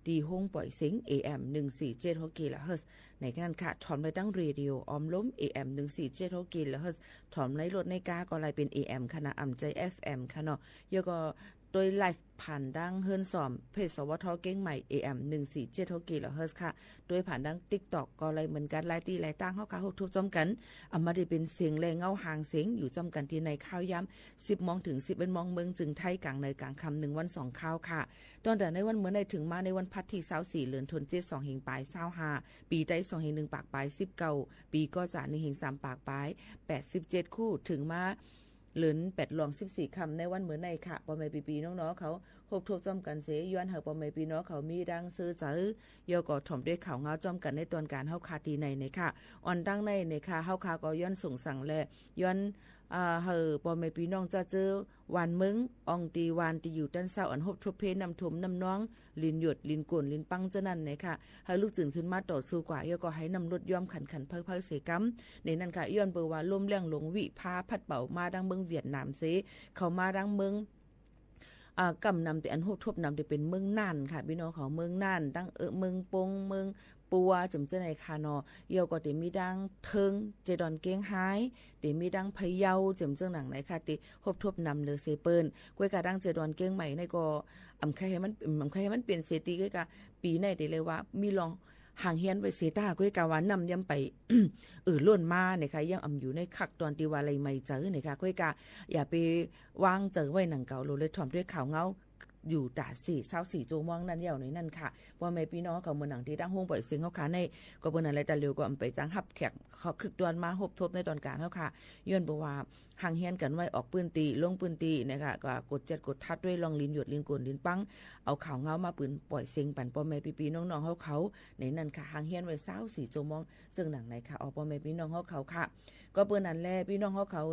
ดีห้องปล่อยเสียง AM 147กิโลเฮิรตซ์ในขณะค่ะถอมในตั้งเรดิโอออมล้ม AM 147กิโลเฮิรตซ์ถอมในรถในกาก็ไล่เป็น AM คณะอ่ำใจ FM ค่ะเนาะยก็โดยไลฟ์ผ่านดังเฮิรนสอมเพจสวทเก้งใหม่ AM 147กิโลเฮิรตซ์ค่ะโดยผ่านดัง TikTok ก็ไล่เหมือนกันไล่ตีไล่ตั้งเฮาค่ะทุบจอมกันเอามาได้เป็นเสียงแรงเงาหางเสียงอยู่จอมกันที่ในข่าวย้ำ10 โมงถึง 11 โมงเมืองจึงไทยกลางในกลางค่ำ1วัน2ข่าวค่ะตอนแต่ในวันเหมือนในถึงมาในวันพัดที่24เดือนธันวาคม2เฮงปลาย25ปีใต้2เฮง1ปากปลาย19ปีก็จะ1เฮง3ปากปลาย87คู่ถึงมาเหลือน8หลวง14คำในวันเหมือนในค่ะปอแม่ปีน้องๆเขาพบทบจอมกันเสย้อนเฮาปอแม่ปีน้องเขามีดังซื้อจื้อยอก็ถ่อมด้วยข่าวเงาจอมกันในตอนการเฮาคาตีในค่ะอ่อนดังในค่ะเฮาคาก็ย้อนส่งสั่งและย้อนเฮาปอแม่ปีน้องจะเจอวันมึงอองตีวันที่อยู่ด้านเศร้าอันพบทบเพนำถมนำน้องลินหยดลินกุ่นลินปังจะนั่นค่ะให้ลูกจื่นขึ้นมาต่อสู้กว่ายอก็ให้นำรถย่อมขันเพิ่เสกำในนั้นค่ะย้อนเบอร์ว่าล่มเลี้ยงหลงวิพาพัดเป่ามาดังเมืองเวียดนามเสเข้ามาดังเมืองกำนำแต่อันทบนำแต่เป็นเมืองน่านค่ะพี่น้องเขาเมืองน่านดังเมืองปงเมืองปัวจำเจในคานอเยาก็เตมีดังเทิงเจดอนเก้งหายเตมีดังพะเยาจำเจหนังไหนค่ะติทบนำเลยเซเปิ้นกวยกะดังเจดอนเก้งใหม่ในก็อำใครให้มันเปลี่ยนเซติกวยกะปีในได้เลยว่ามีลองห่างเฮียนไว้เซตาก้อยกาวานำย่ำไปล้วนมาเนี่ยค่ะยังอยู่ในคักตอนตีว่าอะไรไม่เจอเนี่ยค่ะก้อยกาอย่าไปวางเจอไว้หนังเก่าโลเลยถ่อมด้วยข่าวเงาอยู่ตา24โจมองนั่นยาวในนั่นค่ะว่าแม่พี่น้องเขาเมืองหนังที่ดังห้องปล่อยเสียงเขาขาในก็เปิ้นอะไรแต่เร็วก็อำไปจังหับแขกเขาคึกตวนมาหบทบในตอนการเขาค่ะย้อนบ่ว่าห่างเฮียนกันไว้ออกปืนตีลงปืนตีนะคะก็กด7กดทัดด้วยลองลิ้นหยดลิ้นกวนลิ้นปังเอาข่าวเงามาปืนปล่อยเสียงปั่นพ่อแม่พี่น้องๆเขาในนั่นค่ะห่างเฮียนไว้24โจมองซึ่งหนังไหนค่ะออกพ่อแม่พี่น้องเขาค่ะก็เปิ้นนั่นแลพี่น้องเขา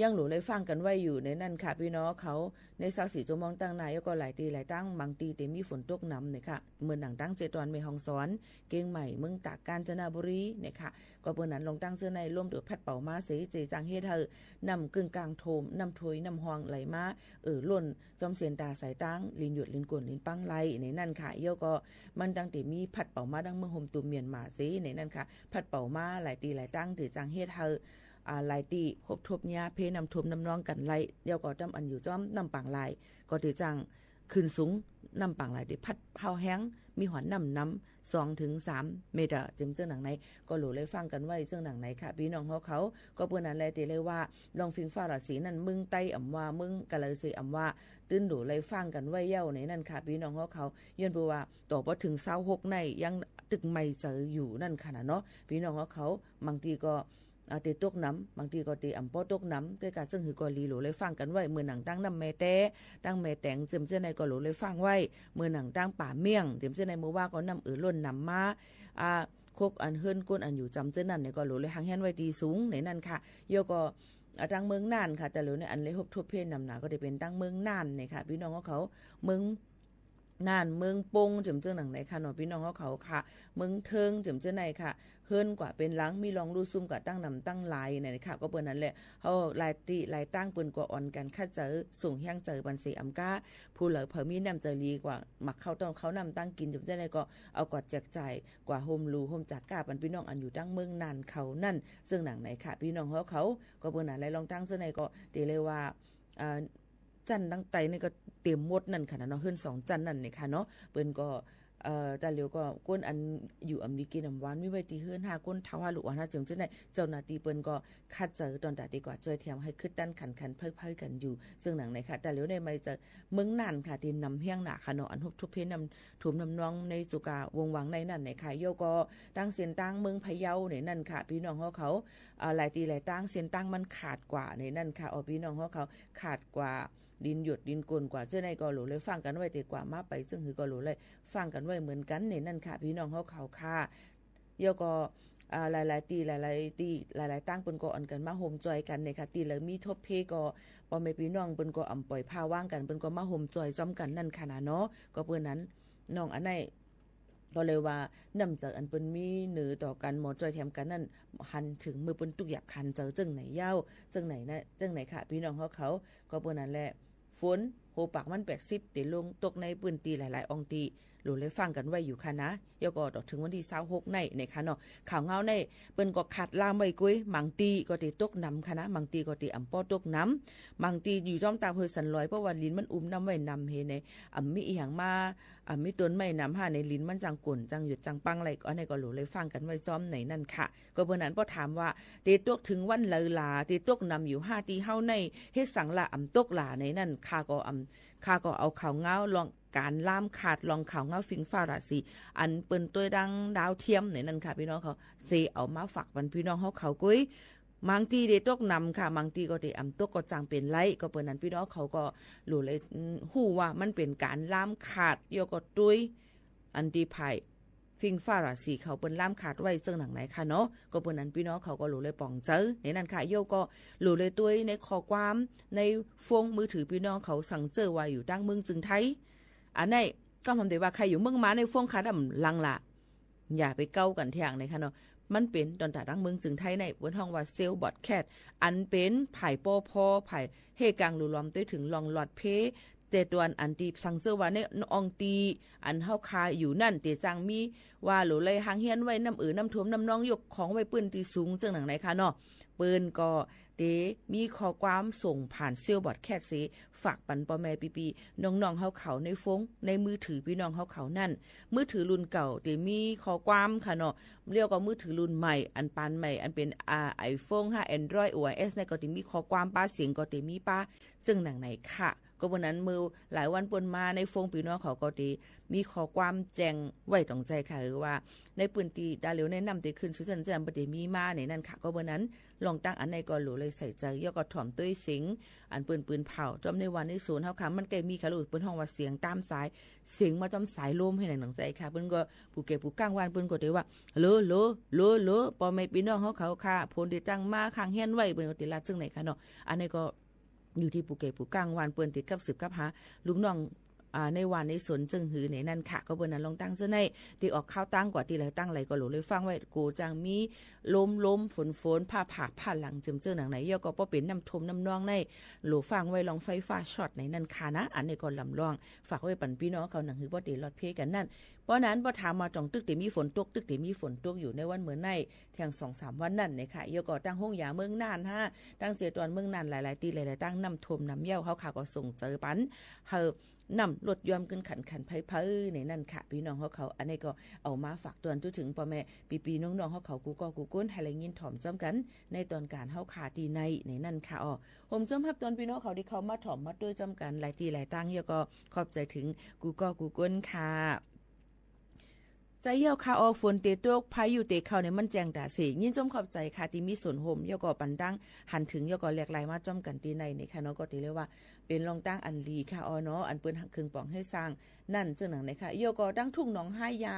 ยังหลูเลยฟังกันไว้อยู่ในนั่นค่ะพี่น้องเขาใน24ชั่วโมงตั้งนายก็หลายตีหลายตั้งบางตีเต็มมีฝนตกนำเนี่ยค่ะเมื่อหนังตั้ง7 วันเมฮองสอนเกียงใหม่เมืองตากกาญจนบุรีเนี่ยค่ะก็เปิ้นนั้นลงตั้งเสื้อในร่วมโดดพัดเป่ามาเสเจจางเฮ็ดเฮอนำกึ่งกลางโทมนำถวยนำหองไหลมาล้นจอมเสียนตาสายตั้งลินหยุดลินกวนลินปังไหลในนั่นค่ะเยาก็มันตั้งแต่มีพัดเป่ามาดังเมืองห่มตุ่มเมียนมาเสในนั่นค่ะพัดเป่ามาหลายตีหลายตั้งเจจางเฮ็ดเฮอหลายตีหบทบญาเพนำทมนำน้องกันไล่เดี๋ยวก็จำอันอยู่จ้อมนำปังลายก็ถือจังขึ้นสูงนำปังลายได้พัดเฮาแห้งมีหอนน้ำ2 ถึง 3 เมตรจึงเจ้าหนังไหนก็หลูเลยฟังกันไว้เจ้าหนังไหนค่ะพี่น้องเขาก็เปิ้นนั้นแลติเลยว่าลองฟิงฟ้าราศีนั้นมึงไต้อำว่ามึงกะเลยสิอำว่าตื้นหลูเลยฟังกันไว้เย้าในนั่นค่ะพี่น้องเขาย้อนบ่ว่าต่อบ่ถึง26ในยังตึกไม่เจออยู่นั่นค่ะเนาะพี่น้องเขาบางทีก็ตีตกน้ำบางทีก็ตีอ่ำป้อตกน้ำด้วยการซึ่งหือก็ลีหลูเลยฟังกันไว้เมื่อหนังตั้งน้ำแม่แต่ตั้งแม่แตงเจิมเจ้าในก็หลูเลยฟังไว้เมื่อหนังตั้งป่าเมี่ยงเจิมเจ้าในมือว่าก็น้ำล้นน้ำมาคกอันเฮิรนก้นอันอยู่จำเจ้านั่นเนี่ยก็หลูเลยหางแฮนไว้ตีสูงในนั่นค่ะโยก็ตั้งเมืองน่านค่ะแต่หลูในอันเลยหบทบเพนนำหนาก็ได้เป็นตั้งเมืองน่านเนี่ยค่ะพี่น้องเขาเมืองน่านเมืองปงเจิมเจ้าหนังไหนค่ะเนาะพี่น้องเขาค่ะเมืองเทิงเจิมเจ้าในค่ะเฮิรนกว่าเป็นหลังมีลองรูซุ่มกว่าตั้งนำตั้งลายเนี่ยค่ะก็เปิ้นนั้นแหละเฮาลายติลายตั้งเปิ้นกว่าอ่อนกันคัดเจอส่งแห้งเจอบันเสอำกาผู้เหลือเพิ่มมีน้ำเจอลีกว่ามักเข้าต้องเขานำตั้งกินเจิมเจ้าในก็เอากอดแจกจ่ายกว่าโฮมรูโฮมจัดกาปันพี่น้องอันอยู่ตั้งเมืองนานเขานั่นซึ่งหนังไหนค่ะพี่น้องเขาก็เปิ้นนั้นลองตั้งเสื้อในก็เตเลยว่าจันตั้งไตนี่ก็เตรียมหมดนั่นค่ะเนาะเฮิรน2จันนั่นนี่ค่ะเนาะเปิ้นก็แต่เร็วก็ก้นอันอยู่อำลีกินน้ำหวานมีไว้ที่เฮือนหาก้นเท้าหาลูกว่าน่าจึงจังได๋เจ้าหน้าที่เปิ้นก็คัดเจอตอนตาดีกว่าช่วยเทียมให้คึดดันขันเพิ่ๆกันอยู่ซึ่งหนังไหนค่ะแต่เร็วในไม่จะเมืองน่านค่ะที่นำเฮียงหน้าค่ะเนาะอันฮบทุบเพนำถุมน้ำน้องในสุกาวงวังในนั่นไหนค่ะโยก็ตั้งเสียนตั้งเมืองพะเยาในนั่นค่ะพี่น้องเขาหลายตีหลายตั้งเสียนตั้งมันขาดกว่าในนั่นค่ะพี่น้องเขาขาดกว่าดินหยดดินกลกว่าเจ้าในก็หลูเลยฟังกันไว้ดีกว่ามาไปซึ่งคือก็หลูเลยฟังกันไว้เหมือนกันในนั่นค่ะพี่น้องเขาค่ะเยาก็ หลายๆตีหลายๆตีหลายๆตั้งเปิ้นก็อันกันมาโฮมจอยกันเนี่ยค่ะตีแล้วมีทบเพก็บ่แม่พี่น้องเปิ้นก็อำปล่อยพาว่างกันเปิ้นก็มาโฮมจอยจ้อมกันนั่นค่ะนะเนาะก็เปิ้นนั้นน้องอันไหนก็เลยว่านำจากอันเปิ้นมีเหนือต่อกันหมอจอยแถมกันนั่นหันถึงมือเปิ้นตุกหยับคันเจอจังไหนยาวจังไหนนะจังไหนค่ะพี่น้องเขาก็เปิ้นนั้นแหละฝนโหปากมัน80ติลงตกในปืนตีหลายๆอองตีหลุเลยฟังกันไว้อยู่ค่ะนะยก็ต่อถึงวันที่26ในค่ะเนาะข่าวเงาในเปิ้นก็ขัดลามไว้กุ้ยมังตีก็ติตกน้ำค่ะนะมังตีก็ติอำป้อตกน้ำมังตีอยู่จ้อมตาเฮอสันลอยเพราะว่าลิ้นมันอุ้มน้ำไว้นำเฮในมีอีหยังมามีต้นไม้น้ำหาในลิ้นมันจังกุ่นจังหยุดจังปังอะไรก็อันนี้ก็หลุเลยฟังกันไว้จ้อมไหนนั่นค่ะก็เปิ้นนั้นบ่ถามว่าติตกถึงวันเลลาติตกนำอยู่5ตีเฮาในเฮ็ดสังละตกหลาในนั่นข้าก็เอาข่าวเงาลองการล่ามขาดลองข่าวเงาฟิงฟ้าราศีอันเปิ้นตัวดังดาวเทียมเนี่ยนั่นค่ะพี่น้องเขาเซเอามาฝากบรรพี่น้องเขากุ้ยบางทีเดตกนำค่ะบางทีก็ได้ตกก็จังเป็นไรก็เปิ้นนั้นพี่น้องเขาก็รู้เลยฮู้ว่ามันเป็นการล่ามขาดโยก็ตุ้ยอันดีไผ่ฟิงฟ้าราศีเขาเปิ้นล่ามขาดไว้จังหนังไหนค่ะเนาะก็เปิ้นนั้นพี่น้องเขาก็รู้เลยป่องเจอในนั้นค่ะโยก็รู้เลยตุ้ยในข้อความในฟงมือถือพี่น้องเขาสั่งเจอว่าอยู่ตั้งเมืองจึงไทยอันนี้ก็ทำได้ว่าใครอยู่เมืองมาในฟงคาดำลังละอย่าไปเก้ากันเที่ยงนะคะเนาะมันเป็นตอนตาดังเมืองจึงไทยในบนห้องว่าเซลบอดแคทอันเป็นไผ่ปอพอไผ่เฮกลางลุลอมต้ถึงลองหลอดเพเตตวนอันตีสังเจอว่าในอองตีอันเฮาคาอยู่นั่นเตจังมีว่าหลุเลยหางเฮียนไว้น้ำน้ำท่วมน้ำนองยกของไว้ปืนตีสูงจังหนังไหนคะเนาะปืนก็เดมีข้อความส่งผ่านเซลบอดแคทสิฝากปันปอแม่ปีน้องๆเฮาเขาในฟงในมือถือพี่น้องเฮาเขานั่นมือถือรุ่นเก่าเดมีข้อความค่ะเนาะเรียกว่ามือถือรุ่นใหม่อันปานใหม่อันเป็นiPhone 5 Android OS ในก็ติมีข้อความป้าเสียงก็ติมีป้าจึงหนังไหนค่ะก็วันนั้นมือหลายวันปนมาในฟงพี่น้องเขาก็ดีมีข้อความแจ้งไว้ตรงใจค่ะคือว่าในปืนตีดาเหลวแนะนำตีขึ้นสุจันจันปฏิมีมาในนั้นค่ะก็วันนั้นลองตั้งอันในก็หลูเลยใส่ใจย่อก็ถ่อมตุ้ยสิงอันปืนเผาจอมในวันในศูนย์เฮาค่ะมันแกมีค่ะลูกปืนห้องว่าเสียงตามสายเสียงมาจอมสายลมให้หนังใจค่ะเปิ้นก็ผู้เก็บผู้ก้างวานเปิ้นก็ได้ว่าโลปอแม่พี่น้องเฮาเขาค่ะพลที่ตั้งมาข้างเฮียนไว้เปิ้นก็ติลาจึงไหนค่ะเนาะอันนี้ก็อยู่ที่ภูเก็ตผู้กลางวานเปิ้นติดกับสืบกับหาลูกน้องในวันในสนจึงหือในนั่นค่ะก็เปิ้นนั้นลองตั้งซะในที่ออกข้าวตั้งกว่าที่แล้วตั้งไหลก็หลูเลยฟังไว้กูจังมีลมฝนผ้าผาผ่าหลังจึมเจอหนังไหนย่อก็บ่เป็นน้ำทมน้ำนองในหลูฟังไว้ลองไฟฟ้าช็อตในนั่นค่ะนะอันนี้ก็ลำลองฝากไว้ปันพี่น้องเขาหนังหือบ่ติลอดเพกันนั่นเพราะนั้นบ่ถามมาจ่องตึกติมีฝนตกตึกติมีฝนตกอยู่ในวันเหมือนในแทง 2-3 วันนั่นเนี่ยค่ะย่อก็ตั้งห้องยาเมืองน่านฮะตั้งเจตวนเมืองน่านหลายๆตีหลายๆตั้งน้ำทมน้ำเย้าเฮาค่ะก็ส่งเจอปันเฮานำลดย่อมขึ้นขันไผในนั่นค่ะพี่น้องเขาอันนี้ก็เอามาฝากเตือนถึงพ่อแม่ปีน้องๆเขากูก็กูก้นให้ละยินถ่อมจ้อมกันในตอนการเฮาขาตีในนั่นค่ะผมจ้อมรับตอนพี่น้องเขาที่เขามาถ่อมมาด้วยจ้อมกันหลายตีหลายตั้งเยอะก็ขอบใจถึงกูก็กูก้นค่ะใจเยี่ยวค่ะฝนเตตกพายุเตเข้าเนี่ยมันแจงตาเสียินจมขอบใจค่ะที่มีส่วนโฮมยก็ปันดังหันถึงยก็แหลกหลายมาจ้อมกันตีในค่ะเนาะก็ตีเรียกว่าเป็นรองตั้งอันลีค่ะเนาะอันเปิ้นครึ่งป่องให้สร้างนั่นจังหนังค่ะยก็ดังทุ่งหนองห้ายา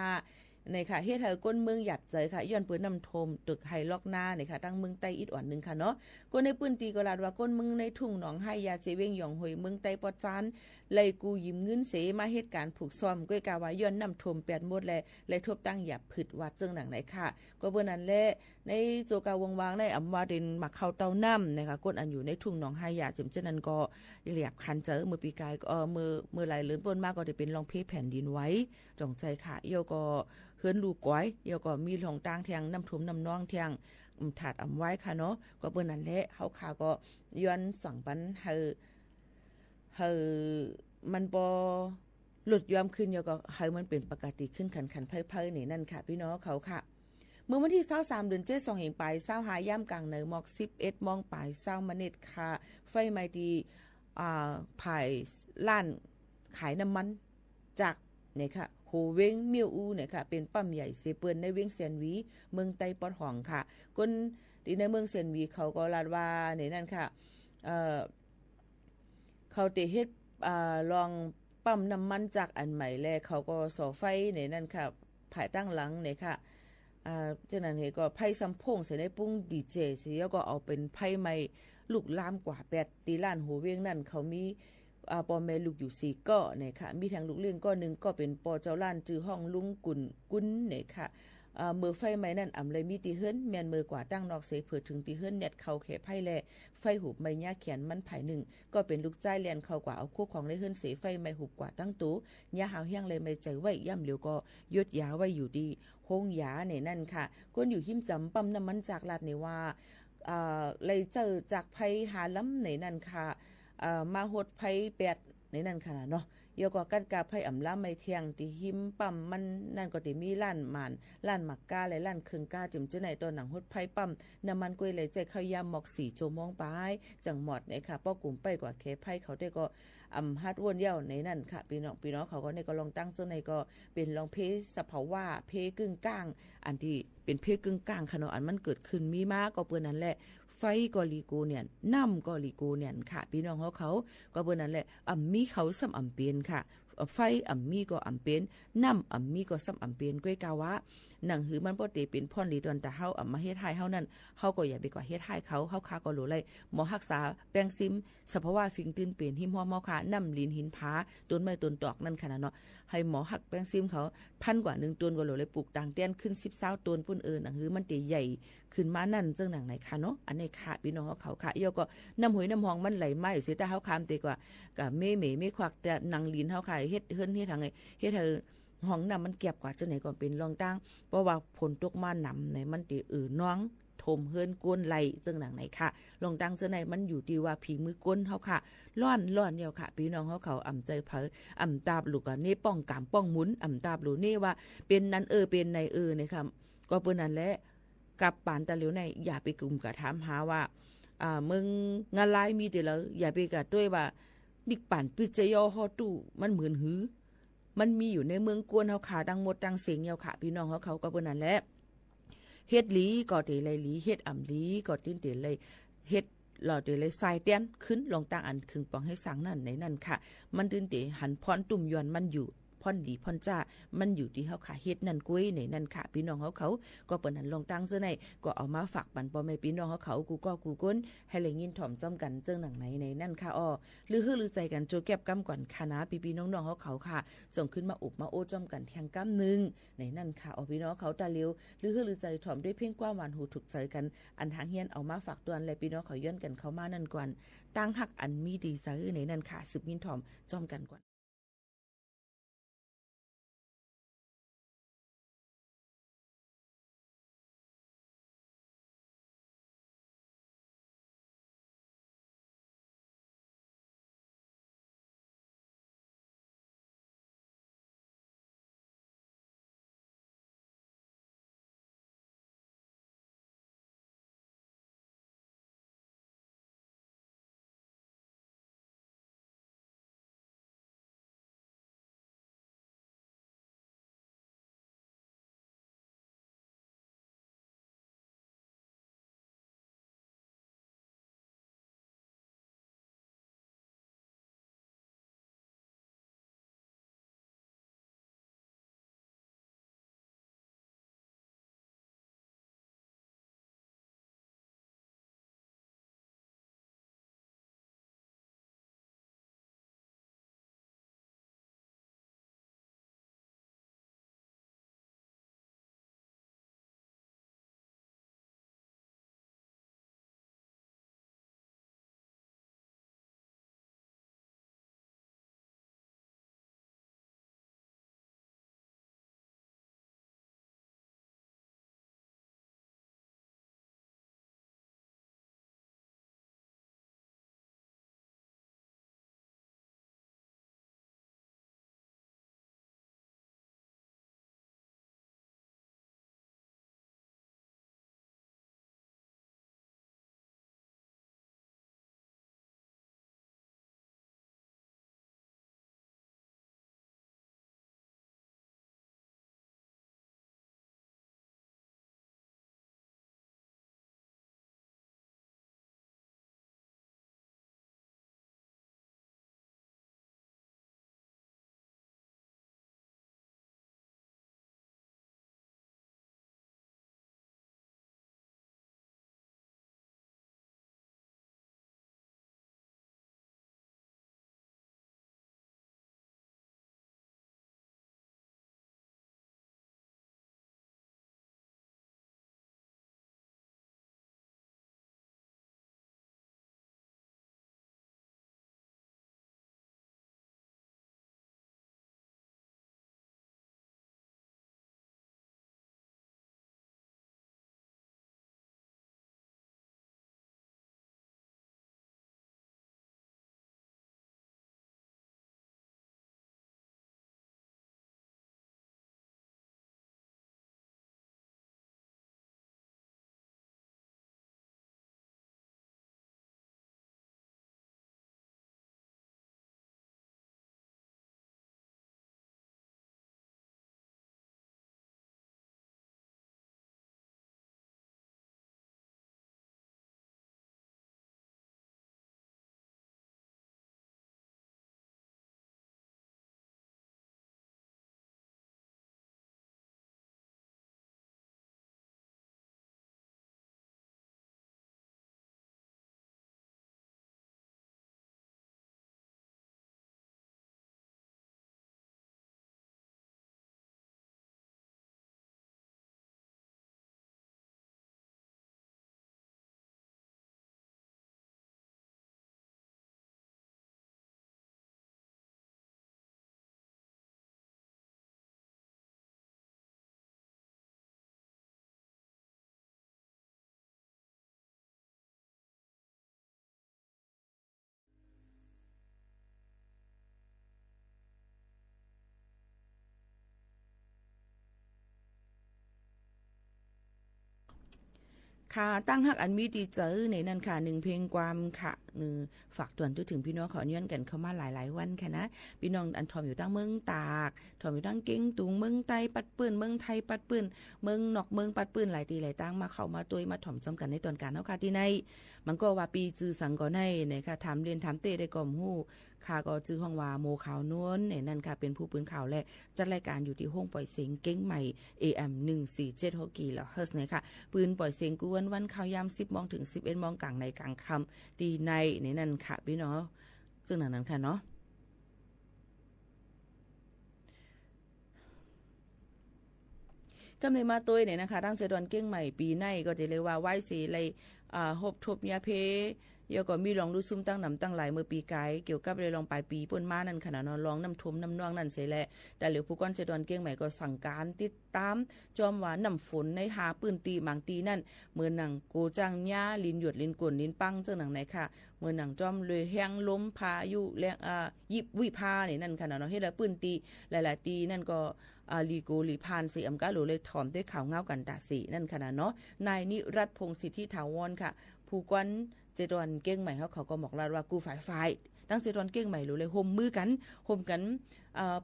ในค่ะเฮ็ดให้ก้นเมืองหยับใจค่ะย้อนเปิ้นนำทมตึกไฮล็อกหน้าในค่ะตั้งเมืองใต้อีกอ่อนนึงค่ะเนาะก้นในปื้นตีก็ลาดว่าก้นเมืองในทุ่งหนองห้ายาเจเวงหยองหอยเมืองใต้ปอจานไล่กูยืมเงินเสมาเหตุการณ์ผูกซ้อมก้อยกาว่าย้อนนำทม8หมดและทบตั้งหยับผึดวัดจังหนังไหนค่ะก็เบิ่นนั้นแหละในโจกาวงวางในอำว่าดินมักเข้าเต้าน้ำนะคะก้นอันอยู่ในทุ่งหนองห้ายาจึงเช่นนั้นก็เรียบคันเจอมือปีกายก็มือไหลเลื่อนป่นมากก็จะเป็นรองเพแผ่นดินไว้จงใจค่ะโยก็เฮือนลูกก้อยโยก็มีหลงต่างแทงน้ำท่วมน้ำนองแทงถาดอำไว้ค่ะเนาะก็เบิ่นนั้นแหละเฮาค่ะก็ย้อนสั่งปันให้มันบ่หลุดยอมขึ้นโยก็ให้มันเป็นปกติขึ้นขันไผๆนี่นั่นค่ะพี่น้องเขาค่ะเมื่อวันที่23เดือน7 2เองไป25ย่ำกลางเหนือหมอก11 มองปลาย20 มนิดค่ะไฟไหม้ที่ภายร้านขายน้ำมันจากเนี่ยค่ะโฮเวงเมียวอูเนี่ยค่ะเป็นปั๊มใหญ่เซเปิ้นในเวียงเซียนหวีเมืองไต้ปอดหองค่ะคนที่ในเมืองเซียนหวีเขาก็ลาดว่าในนั่นค่ะเขาได้เฮ็ดลองปั๊มน้ำมันจากอันใหม่แล้วเขาก็ส่อไฟในนั่นค่ะภายตั้งหลังเนี่ยค่ะ ฉะนั้นก็ไพ่ซ้ำพงใส่ในปุ้งดีเจสิแล้วก็เอาเป็นไพ่ไม้ลูกล่ามกว่า8ตีล้านหัวเวียงนั่นเขามีปอแม่ลูกอยู่4ก้อเนี่ยค่ะมีทางลูกเลี้ยงก้อนึงก็เป็นปอเจ้าล้านจื้อห้องลุงกุนเนี่ยค่ะมือไฟไม้นั่นอำเลยมีตีเฮิรนแม่นมือกว่าตั้งนอกเสเผื่อถึงตีเฮิรนเน็ตเข้าแขไพ่แลไฟหูบไม้ยาเขียนมันไผหนึ่งก็เป็นลูกจ้ายแลนเข้ากว่าเอาคู่ของได้เฮิรนเสไฟไม้หูบกว่าตั้งตู้ยาหาวเฮียงเลยไม่ใจไว้ย่ำเหลียวก็ยดยาไว้อยู่ดีโฮงยาเนี่ยนั่นค่ะคนอยู่หิมจำปั๊มน้ำมันจากลาดนี่ว่าเลยเจอจากไผหาล้ำในนั่นค่ะมาหดไผ8ในนั่นค่ะเนาะยก็กันกาไผอำลาไม่เที่ยงที่หิมปั๊มมันนั่นก็ได้มีร้านหมานร้านหมักกาและร้านเครื่องกาจึมจะไหนตัวหนังหดไผปั๊มน้ำมันกล้วยเลยใจเข้ายามหมอก4ชั่วโมงไปจังหมดเนี่ยค่ะป้อกลุ่มไปกว่าเคไผเขาได้ก็ฮัดวนเย้าในนั่นค่ะพี่น้องเขาก็ในก็ลองตั้งเจ้าในก็เป็นลองเพสภาวะเพกึ่งกลางอันที่เป็นเพกึ่งกลางค่ะเนาะอันมันเกิดขึ้นมีมาก็เปิ้นนั้นแหละไฟก็ลีโกเนี่ยน้ำก็ลีโกเนี่ยค่ะพี่น้องเขาก็เปิ้นนั้นแหละมีเขาซ้ำเปลี่ยนค่ะไฟมีก็เป็นน้ำมีก็ซ้ำเปลี่ยนก้วยกาวะหนังหือมันบ่ได้เป็นพ่อนลีดอนแต่เฮามาเฮ็ดให้เฮานั่นเฮาก็อย่าไปกว่าเฮ็ดให้เขาค่าก็รู้เลยหมอรักษาแป้งซิมสภาวะฟิงตื่นเป็นหิมหัวเมาค่ะน้ำลินหินผาต้นไม้ต้นตอกนั่นค่ะเนาะให้หมอหักแป้งซิมเขา1,000 กว่า1ต้นก็รู้เลยปลูกต่างเตี้ยนขึ้น10-20ต้นพุ่นหนังหือมันติใหญ่ขึ้นมานั่นจังหนังไหนค่ะเนาะอันนี้ค่ะพี่น้องเขาค่ะเอียวก็น้ำหวยน้ำหองมันไหลมาอยู่สิแต่เฮาคามติกว่าก็เมควักแต่นางลินเฮาค่ะเฮ็ดเฮ็ดทางไงเฮ็ดให้ห้องน้ำมันเก็บกว่าจังไหนก่อนเป็นรองตั้งเพราะว่าฝนตกมาหนำในมันติน้องถมเฮิรนก้นไหลจังหนังไหนค่ะรองตั้งจังไหนมันอยู่ที่ว่าผีมือก้นเฮาค่ะร้อนเดียวค่ะพี่น้องเขาใจเผอตาบลูกอ่ะนี่ป้องกามป้องหมุนตาบลูนี่ว่าเป็นนั้นเป็นในนี่ค่ะก็เปิ้นนั่นแหละกับปานตะเหลียวในอย่าไปกลุ่มกะถามหาว่ามึงงานลายมีแต่แล้วอย่าไปกะด้วยว่าดิกป่านปิจยอฮอตู้มันเหมือนหือมันมีอยู่ในเมืองกวนเฮาขาดังหมดดังเสียงเยาค่ะพี่น้องเขาก็เปิ้นนั่นแหละเฮ็ดหลีก็เตเลยหลีเฮ็ดหลีก็ติ้นเตเลยเฮ็ดหลอดเลยทรายเตี้ยนขึ้นลงตั้งอันครึ่งปองให้สังนั่นในนั่นค่ะมันติ้นเตหันพรตุ่มยอนมันอยู่พ่อนดีพ่อนจ้ามันอยู่ที่เฮาค่ะเฮ็ดนั่นกุ้ยในนั่นค่ะพี่น้องเขาก็เปิ้นนั้นลงตั้งเจ้าไหนก็เอามาฝากปันพ่อแม่พี่น้องเขากูก็กูก้นให้เลยยินถ่อมจ้อมกันเจิงหนังไหนในนั่นค่ะลือฮือลือใจกันโจแก็บกำก่อนค่ะนะพี่น้องเขาค่ะส่งขึ้นมาอุบมาโอ้จ้อมกันแทงกำนึงในนั่นค่ะพี่น้องเขาตาเลียวลือฮือลือใจถ่อมด้วยเพ่งกว้างหวานหูถูกใจกันอันทางเฮียนเอามาฝากตัวอันและพี่น้องเขาย้อนกันเข้ามานั่นก่อนตั้งหักอันมีดีใจในนั่นค่ะสืบยินถ่อมจ้อมกันก่อน ค่ะตั้งฮักอันมีตีเจอในนั่นค่ะ1เพลงความค่ะฝากตวนถึงพี่น้องขออนุญาตกันเข้ามาหลายๆวันค่ะนะพี่น้องอันทอมอยู่ตั้งเมืองตากทอมอยู่ตั้งเก้งตุงเมืองไต้ปัดปื้นเมืองไทยปัดปื้นเมืองนอกเมืองปัดปื้นหลายตีหลายตั้งมาเข้ามาตัวมาถ่อมจำกันในตอนการเนาะค่ะที่ในมันก็ว่าปีจื้อสังก็ในนะคะถามเรียนถามเต้ได้ก่อมฮู้ค่ะก็จื้อห้องว่าโมขาวนวลเนี่ยนั่นค่ะเป็นผู้ปืนข่าวและจัดรายการอยู่ที่ห้องปล่อยเสียงเก้งใหม่ AM 147 กิโลเฮิรตซ์นะคะปืนปล่อยเสียงกวนวันข่าวยาม10 โมงถึง 11 โมงกลางในกลางค่ำตีในนั่นค่ะพี่น้องซึ่งนั้นค่ะเนาะก็เลยมาตัวเนี่ยนะคะตั้งใจดอนเก้งใหม่ปีในก็จะเรียกว่าไหว้สีเลยหบทบยาเพยก็มีลองดูซุ่มตั้งนำตั้งหลายเมื่อปีกายเกี่ยวกับเลยลองปลายปีป่นมานั่นขนาดนอนร้องน้ำท่วมน้ำน่องนั่นเสียแหละแต่เหลือผู้ก้อนเจดอนเก้งใหม่ก็สั่งการติดตามจอมว่าน้ำฝนในหาปืนตีบางตีนั่นเมื่อหนังโกจังย่าลินหยดลินกลลินปังเจ้าหนังไหนค่ะเมื่อหนังจอมเลยแห้งล้มพายุแรงยิบวิพาเนี่ยนั่นขนาดนอนให้แล้วปืนตีหลายๆตีนั่นก็ลีโกลีพานสีอำกาโหลเลยถอมด้วยข่าวเงากันตาสีนั่นขนาดเนาะนายนิรัตพงศ์สิทธิถาวรค่ะผู้ก้อนเจดอนเก้งใหม่เขาก็บอกว่ากูฝ่ายตั้งเจดอนเก้งใหม่รู้เลยห่มมือกันห่มกัน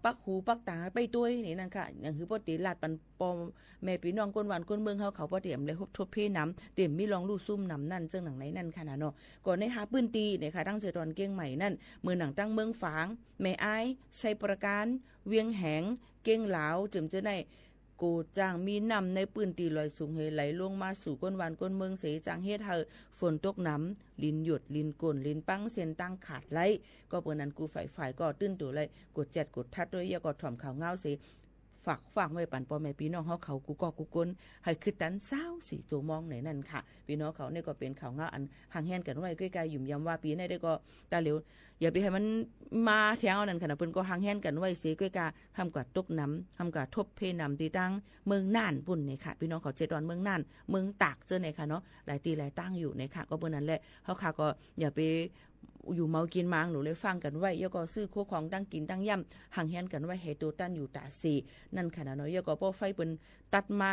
ปักหูปักตาไปตัวนี่นั่นค่ะอย่างคือปกติลาดปันปอมแม่พี่น้องก้นหวานก้นเมืองเขาบ่เตรียมเลยทบเพน้ำเตรียมมีรองลู่ซุ่มน้ำนั่นเจ้าหนังไหนนั่นค่ะนะเนาะก่อนในหาปืนตีเนี่ยค่ะตั้งเจดอนเก้งใหม่นั่นมือหนังตั้งเมืองฝางแม่อ้ายชัยประการเวียงแหงเก้งหลาวจึงจะได้กูจางมีน้ำในปืนตีลอยสูงเฮไหลลงมาสู่ก้นวานก้นเมืองเสจางเฮ็ดเฮฝนตกน้ำลินหยดลินกลลินปังเส้นตั้งขาดไหลก็เปิ้นนั้นกูฝ่ายก็ตื้นตัวเลยกด7กดทัดด้วยยาก็ถ่อมข่าวเงาเสฝากไว้ปั่นพ่อแม่พี่น้องเขากูก็กูกลให้คือตันเศร้าสิโจมองไหนนั่นค่ะพี่น้องเขาเนี่ยก็เป็นข่าวเงาอันห่างแหนกันไว้ใกล้ๆยุ่มยำว่าปีนี้ได้ก็ตาเหลียวอย่าไปให้มันมาแถวนั้นค่ะนะเพิ่นก็ห่างแหนกันไว้เสียใกล้ๆทำกว่าตกน้ำทำกว่าทบเพน้ำตีตั้งเมืองน่านปุ่นนี่ค่ะพี่น้องเขาเจดอนเมืองน่านเมืองตากเจอไหนค่ะเนาะหลายตีหลายตั้งอยู่ในค่ะก็เปิ้นนั้นแหละเฮาค่ะก็อย่าไปอยู่เมากินมังหนูเลยฟังกันไว้ยก็ซื้อโคของตั้งกินตั้งย่ำห่างแหนกันไว้ให้ตัวตั้นอยู่ตาสีนั่นค่ะนะเนาะยก็ป้อไฟเปิ้นตัดมา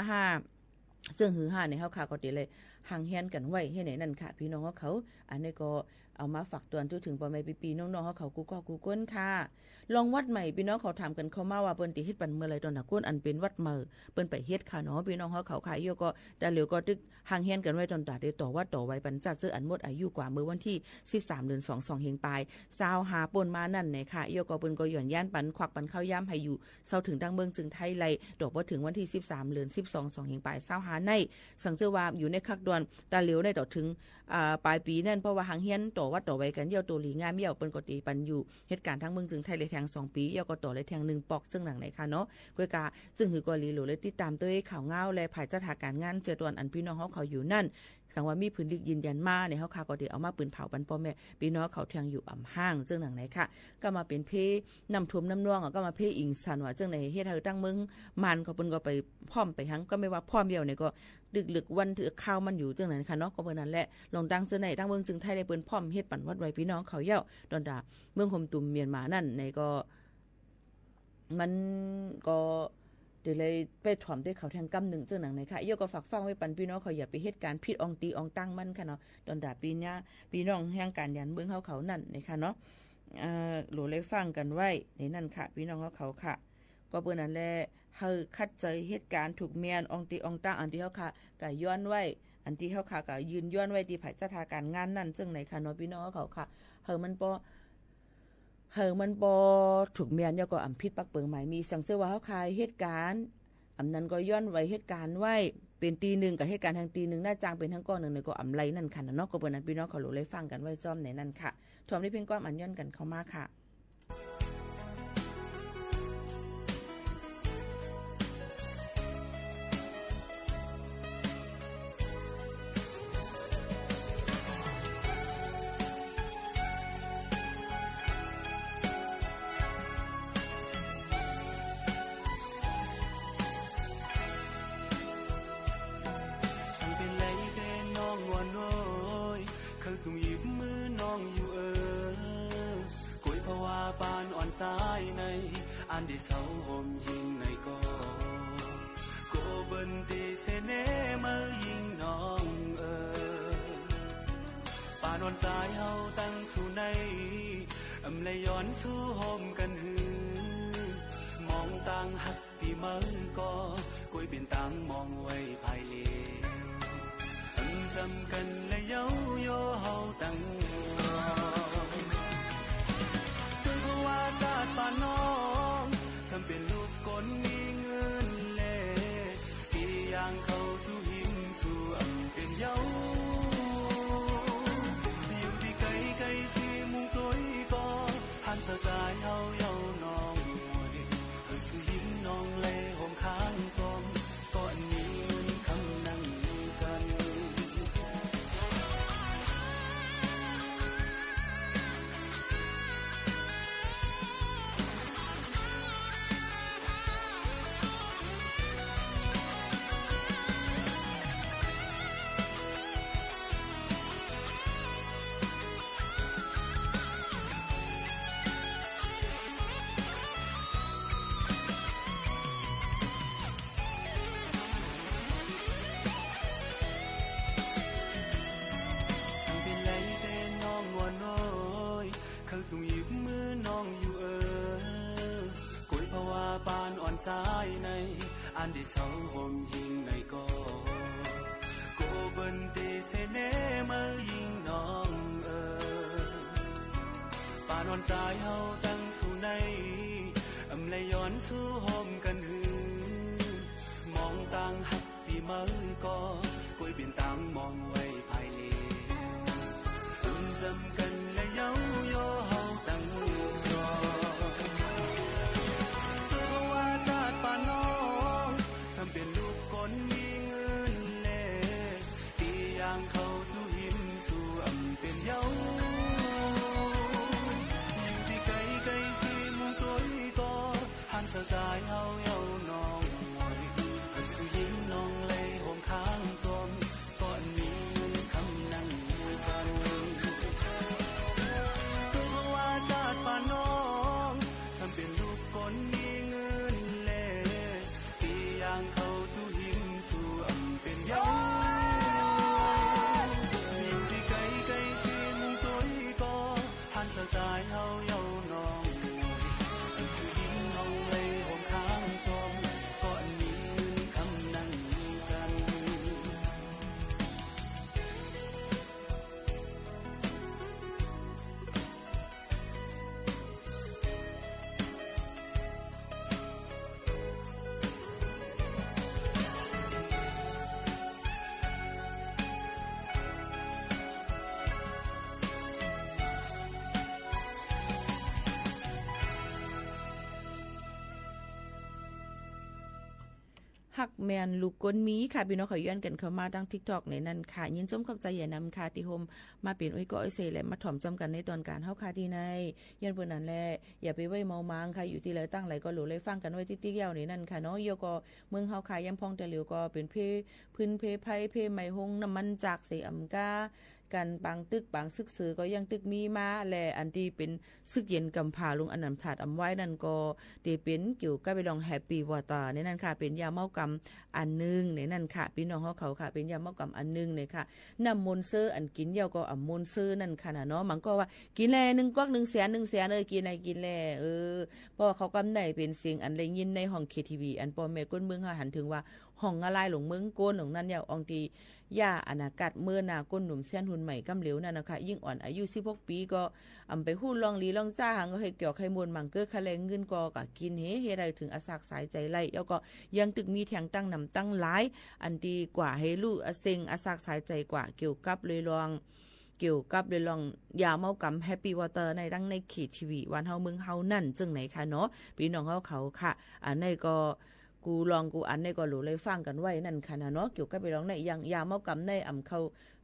5ซึ่งหือ5ในเฮาค่ะก็ติเลยห่างแหนกันไว้ให้ไหนนั่นค่ะพี่น้องเขาอันนี้ก็เอามาฝากเตือนถึงพ่อแม่พี่น้องๆเขากูก็กูก้นค่ะลองวัดใหม่พี่น้องเขาถามกันเข้ามาว่าเปิ้นติเฮ็ดปันเมื่อไรตอนน่ะก้นอันเป็นวัดเมื่อเปิ้นไปเฮ็ดค่ะเนาะพี่น้องเขาขายอยู่ก็แต่เหลียวก็ตึกห่างแหนกันไว้ตอนตาได้ต่อวัดต่อไว้ปันจัดเจออันหมดอายุกว่าเมื่อวันที่13เดือน2 2เฮงปลาย20หาป่นมานั่นเนี่ยค่ะยก็เปิ้นก็หย่อนย่านปันควักปันข้าวย่ำให้อยู่เซาถึงดังเมืองจึงไทยไลดอกบ่ถึงวันที่13เดือน12 2เฮงปลาย20หาในสังเจอว่าอยู่ในคักดวนตาเหลียวได้ต่อถึงปลายปีนั่นเพราะว่าห่างแหนต่อวัดต่อไว้กันตัวหลีงามเยี่ยวเปิ้นก็ตีปันอยู่เหตุการณ์ทั้งเมืองจึงไทยเลยแทง2ปียก็ต่อเลยแทง1ปอกซึ่งหลังไหนค่ะเนาะกวยกาซึ่งหือกอลีโหลเลยติดตามตัวข่าวเงาและภายจัดหาการงานเจอตวนอันพี่น้องเขาอยู่นั่นสังว่ามีพื้นที่ยืนยันมาในเฮาค่ะก็ได้เอามาปืนเผาปันพ่อแม่พี่น้องเขาแทงอยู่อ่ำห้างซึ่งหลังไหนค่ะก็มาเป็นเพน้ำท่วมน้ำน่วงก็มาเพอิงสันว่าจังไหนเฮ็ดให้ตั้งเมืองมันเขาเปิ้นก็ไปพร้อมไปหังก็ไม่ว่าพร้อมเดียวเนี่ยก็ดึกลึกวันถือข้าวมันอยู่จังนั้นค่ะเนาะก็เปิ้นนั่นแหละลองตั้งจังไหนตั้งเมืองจึงไทยได้เปิ้นพร้อมเฮ็ดปันวัดไว้พี่น้องเขาเย้าดอนดาเมืองคมตุ่มเมียนมานั่นในก็มันก็เดี๋ยวเลยไปถ่อมได้เขาแทงกำหนึ่งเจ้าหนังไหนค่ะเยอะก็ฝากฟังไว้ปันพี่น้องเขาอย่าไปเหตุการณ์ผิดอองตีอองตั้งมันค่ะเนาะดอนดาปีนี้พี่น้องแห่งการยันเมืองเขานั่นนะคะเนาะโหลเลยฟังกันไว้ในนั่นค่ะพี่น้องเขาค่ะก็เปิ้นนั่นแหละเฮาคัดใจเหตุการณ์ถูกเมียนอองตีอองตั้งอันที่เขาค่ะก็ย้อนไว้อันที่เขาค่ะก็ยืนย้อนไว้ที่ภายจัดการงานนั่นซึ่งไหนค่ะเนาะพี่น้องเขาค่ะเฮามันบ่ถูกเมียนแล้วก็อำพิษปักเปิงหมายมีสังเสว่าเฮาคายเหตุการณ์อำนั้นก็ย้อนไว้เหตุการณ์ไว้เป็นตีหนึ่งกับเหตุการณ์ทางตีหนึ่งหน้าจางเป็นทั้งก้อนหนึ่งก็อำไรนั่นค่ะเนาะก็เปิ้นนั้นพี่น้องเขารู้เลยฟังกันไว้จ้อมในนั่นค่ะถ่อมได้เพียงก้อนอันย้อนกันเข้ามาค่ะส่งหยิบมือน้องอยู่กุยภาวะปานอ่อนสายในอันที่เศร้าห่มยิงในก็เบิ่นตีเสน่มายิงน้อง อนใจเฮาตั้งสู่ในเลยย้อนสู่โฮมกันหือมองต่างหักที่มันก็กุยเป็นต่างมองไว้ภายเลจำกันและเย้าโยเฮาตั้งด้วยเพราะว่าชาติป่าน้องสำเป็นลูกคนมีเงินเล่ที่ย่างเข้าสู่หิมสู่เป็นเย้าอยู่ที่ไกลไกลสิมุงตัวก็หันสะใจเฮาเย้าน้องเฮาสู่หิมน้องเล่ห่มข้างจอมก็อันนี้เงินคำนั่งกันสูงหยิบมือน้องอยู่กุยภาวะปานอ่อนสายในอันที่เศร้าห่มยิงในก็โกบันตีเสเนมายิงน้องปานอ่อนสายเฮาตั้งสู่ในเลยย้อนสู่ห่มกันหือมองต่างหักที่มือก็กุยเป็นต่างมองไว้ภายเลจำกันและเย้าโยเฮาตั้งรอตัวเพราะว่าชาติป่าน้องสำเป็นลูกคนมีเงินเล่ที่ย่างเข้าสู่หิมสู่เป็นเย้าอยู่ที่ไกลไกลสิมุงตัวก็หันสะใจเฮาเย้าน้องหันสู่หิมน้องเล่ห่มข้างจอมก็อันนี้เงินคำนั่งกันน้องทำเป็นลูกคนมีเงินเล่ที่ย่างเข้าสู่หิมสู่เป็นเย้าอยู่ที่ไกลไกลสิมุงตัวก็หันสะใจเฮาเย้าน้องสู่หิมน้องเล่ห่มข้างจอมก็อันนี้เงินคำนั่งกันหักแมนลูกก้นมีค่ะพี่น้องเขาย้อนกันเข้ามาดัง TikTok ในนั้นค่ะยินจมเข้าใจอย่านำค่ะที่โฮมมาเปลี่ยนอ้อยก็อ้อยเซและมาถ่อมจำกันในตอนการเฮาค่ะที่ในย้อนเพิ่นนั้นแหละอย่าไปไว้เมามังค่ะอยู่ที่ไหนตั้งไหลก็หลูเลยฟังกันไว้ที่ติ๊กแก้วในนั้นค่ะเนาะโยก็เมืองเฮาค่ะยำพองแต่เหลียวก็เป็นพื้นเพไผเพไม้หงน้ำมันจากเสอำกากันบางตึกบางซึกซือก็ยังตึกมีมาและอันที่เป็นซึกเย็นกำพาลุงอันนำถาดอำไว้นั่นก็ได้เป็นเกี่ยวกับไปลองแฮปปี้วอเตอร์ในนั้นค่ะเป็นยาเมากำอันนึงในนั้นค่ะพี่น้องเขาค่ะเป็นยาเมากำอันนึงเนี่ยค่ะน้ำมนต์เซอร์อันกินยาวก็มนต์เซอร์นั่นค่ะนะเนาะมันก็ว่ากินแล1ก๊อก1แสนกินไหนกินแลเพราะเขากำได้เป็นเสียงอันได้ยินในห้อง KTV อันพ่อแม่ก้นเมืองหันถึงว่าห้องอะไรหลงเมืองโกนหลงนั้นยาวอองตีย่าอนาคตเมื่อนาก้นหนุ่มเสี้ยนหุ่นใหม่กำเหลวนั่นนะคะยิ่งอ่อนอายุ16ปีก็ไปหู้ลองลีลองจ้าหังก็ให้เกี่ยวไข่มวนมังเก้อคะแลงเงินก็กินเฮไรถึงอาศักสายใจไล่แล้วก็ยังตึกมีแทงตั้งนำตั้งหลายอันดีกว่าให้ลูกเซ็งอาศักสายใจกว่าเกี่ยวกับเลยลองยาเมากำแฮปปี้วอเตอร์ในดังในขีดทีวีวันเฮาเมืองเฮานั่นจึงไหนคะเนาะพี่น้องเขาค่ะอันนี้ก็กูอันนี้ก็หลูเลยฟังกันไว้นั่นค่ะนะเนาะเกี่ยวกับไปร้องในอย่างยาเมากำในเข้า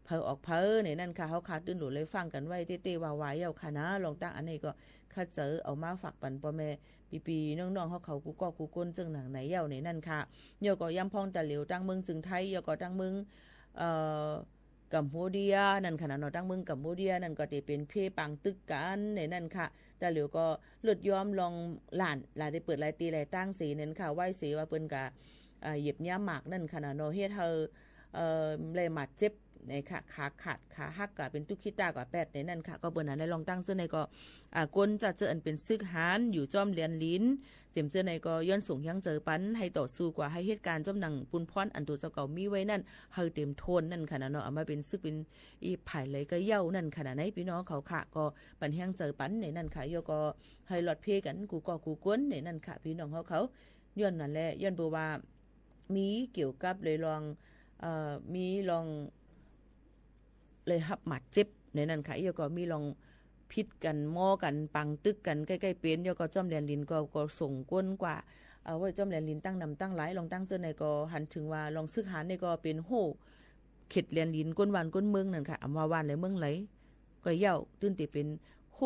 เพอออกเพอเนี่ยนั่นค่ะเขาขาดตื่นหลูเลยฟังกันไว้เต้ๆวายๆเอาค่ะนะลองตั้งอันนี้ก็ข้าเจอเอามาฝากปันพ่อแม่ปีๆน้องๆเขากูก็กูก้นจึงหนังไหนเย้าในนั่นค่ะเยาก็ย้ำพองแต่เหลียวตั้งเมืองจึงไทยเยาก็ตั้งเมืองกัมพูเดียนั่นค่ะนะเนาะตั้งเมืองกัมพูเดียนั่นก็จะเป็นเพปังตึกกันในนั่นค่ะแต่เหลียวก็เลือดย้อมลองหลานได้เปิดรายตีรายตั้งสีนั่นค่ะไหว้สีว่าเปิ้นกะเหยียบย่าหมากนั่นค่ะนะเนาะเฮ็ดเฮาเลยหมัดเจ็บ ในค่ะขาขาดขาหักก็เป็นตุกคิตากว่า8ในนั่นค่ะก็เปิ้นนั้นได้ลองตั้งซื่อในก็กลจะเจออันเป็นซึกหานอยู่จ้อมเรียนลิ้นเจมเจอในก็ย้อนสูงยังเจอปันให้ต่อสู้กว่าให้เหตุการณ์จ้อมหนังปุนพรอันตัวเจ้าเก่ามีไว้นั่นเฮาเต็มโทนนั่นค่ะเนาะเอามาเป็นซึกเป็นอีไผ่เลยก็เย้านั่นขนาดไหนพี่น้องเขาค่ะก็ปันแฮงเจอปันในนั่นค่ะยก็ให้หลอดเพกันกูก็กูกวนในนั่นค่ะพี่น้องเขาย้อนนั่นแหละย้อนบ่ว่ามีเกี่ยวกับเลยลองมีลองเลยหับหมัดเจ็บในนั้นค่ะยก็มีลองพิษกันม้อกันปังตึกกันใกล้ๆเป็นยก็จ้อมแลนลินก็ส่งก้นกว่าเอาไว้จ้อมแลนลินตั้งนำตั้งหลายลองตั้งเจอในก็หันถึงว่าลองซึกหานในก็เป็นโหเข็ดแลนลินก้นวันก้นเมืองนั่นค่ะอำว่าวานเลยเมืองไหลก็เย้าตื่นติเป็นโห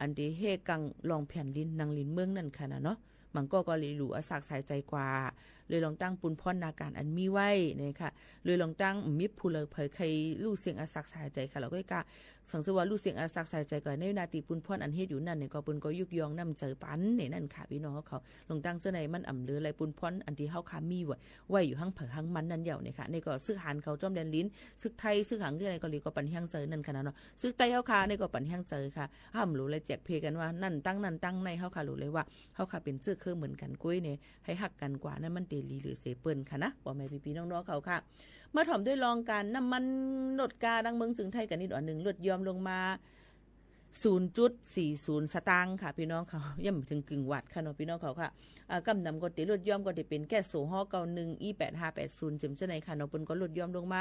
อันที่เฮกังลองแผ่นลินนางลินเมืองนั่นค่ะเนาะมันก็เลยหลู่อสักสายใจกว่าเลยลองตั้งปุนพ่อนนาการอันมีไว้เนี่ยค่ะเลยลองตั้งมิบผู้เลยเผยใครลู่เสียงอสักสายใจค่ะเราก็กะสังสว่าลู่เสียงอสักสายใจก่อนในนาทีปุนพ่อนอันเฮ็ดอยู่นั่นเนี่ยก็ปุนก็ยุกยองนำเจอปันเนี่ยนั่นค่ะพี่น้องเขาลองตั้งเจ้าในมันอ่ำเลืออะไรปุนพ่อนอันที่เฮาคามีไว้อยู่หั่งเผยหั่งมันนั่นเหี่ยวเนี่ยค่ะในก็ซึกหานเขาจ้อมแดนลิ้นซึกไทยซึกหังที่ไหนก็เลยก็ปันหั่งเจอนั่นค่ะเนาะซึกไตเฮาคาในก็ปันหั่งเจอค่ะห้ามรู้เลยแจกเพกันว่านั่นตั้งในเฮาคารู้เลยว่าเฮาคาเป็นชื่อคือเหมือนกันกุ้ยเนี่ยให้หักกันกว่านั้นมันเตลีหรือเสเปิ้นค่ะนะบ่แม่พี่ๆน้องๆเขาค่ะมาถ่อมด้วยลองการน้ำมันลดกาดังเมืองจึงไทยกันนิดหนึ่งลดยอมลงมา 0.40 สตางค์ค่ะพี่น้องเขาย่ำถึงกึ่งวัตต์ค่ะเนาะพี่น้องเขาค่ะกำนำก็ติลดยอมก็ได้เป็นแก๊สโซฮอ91 E8580 จิมเจาไหนค่ะเนาะเปิ้นก็ลดยอมลงมา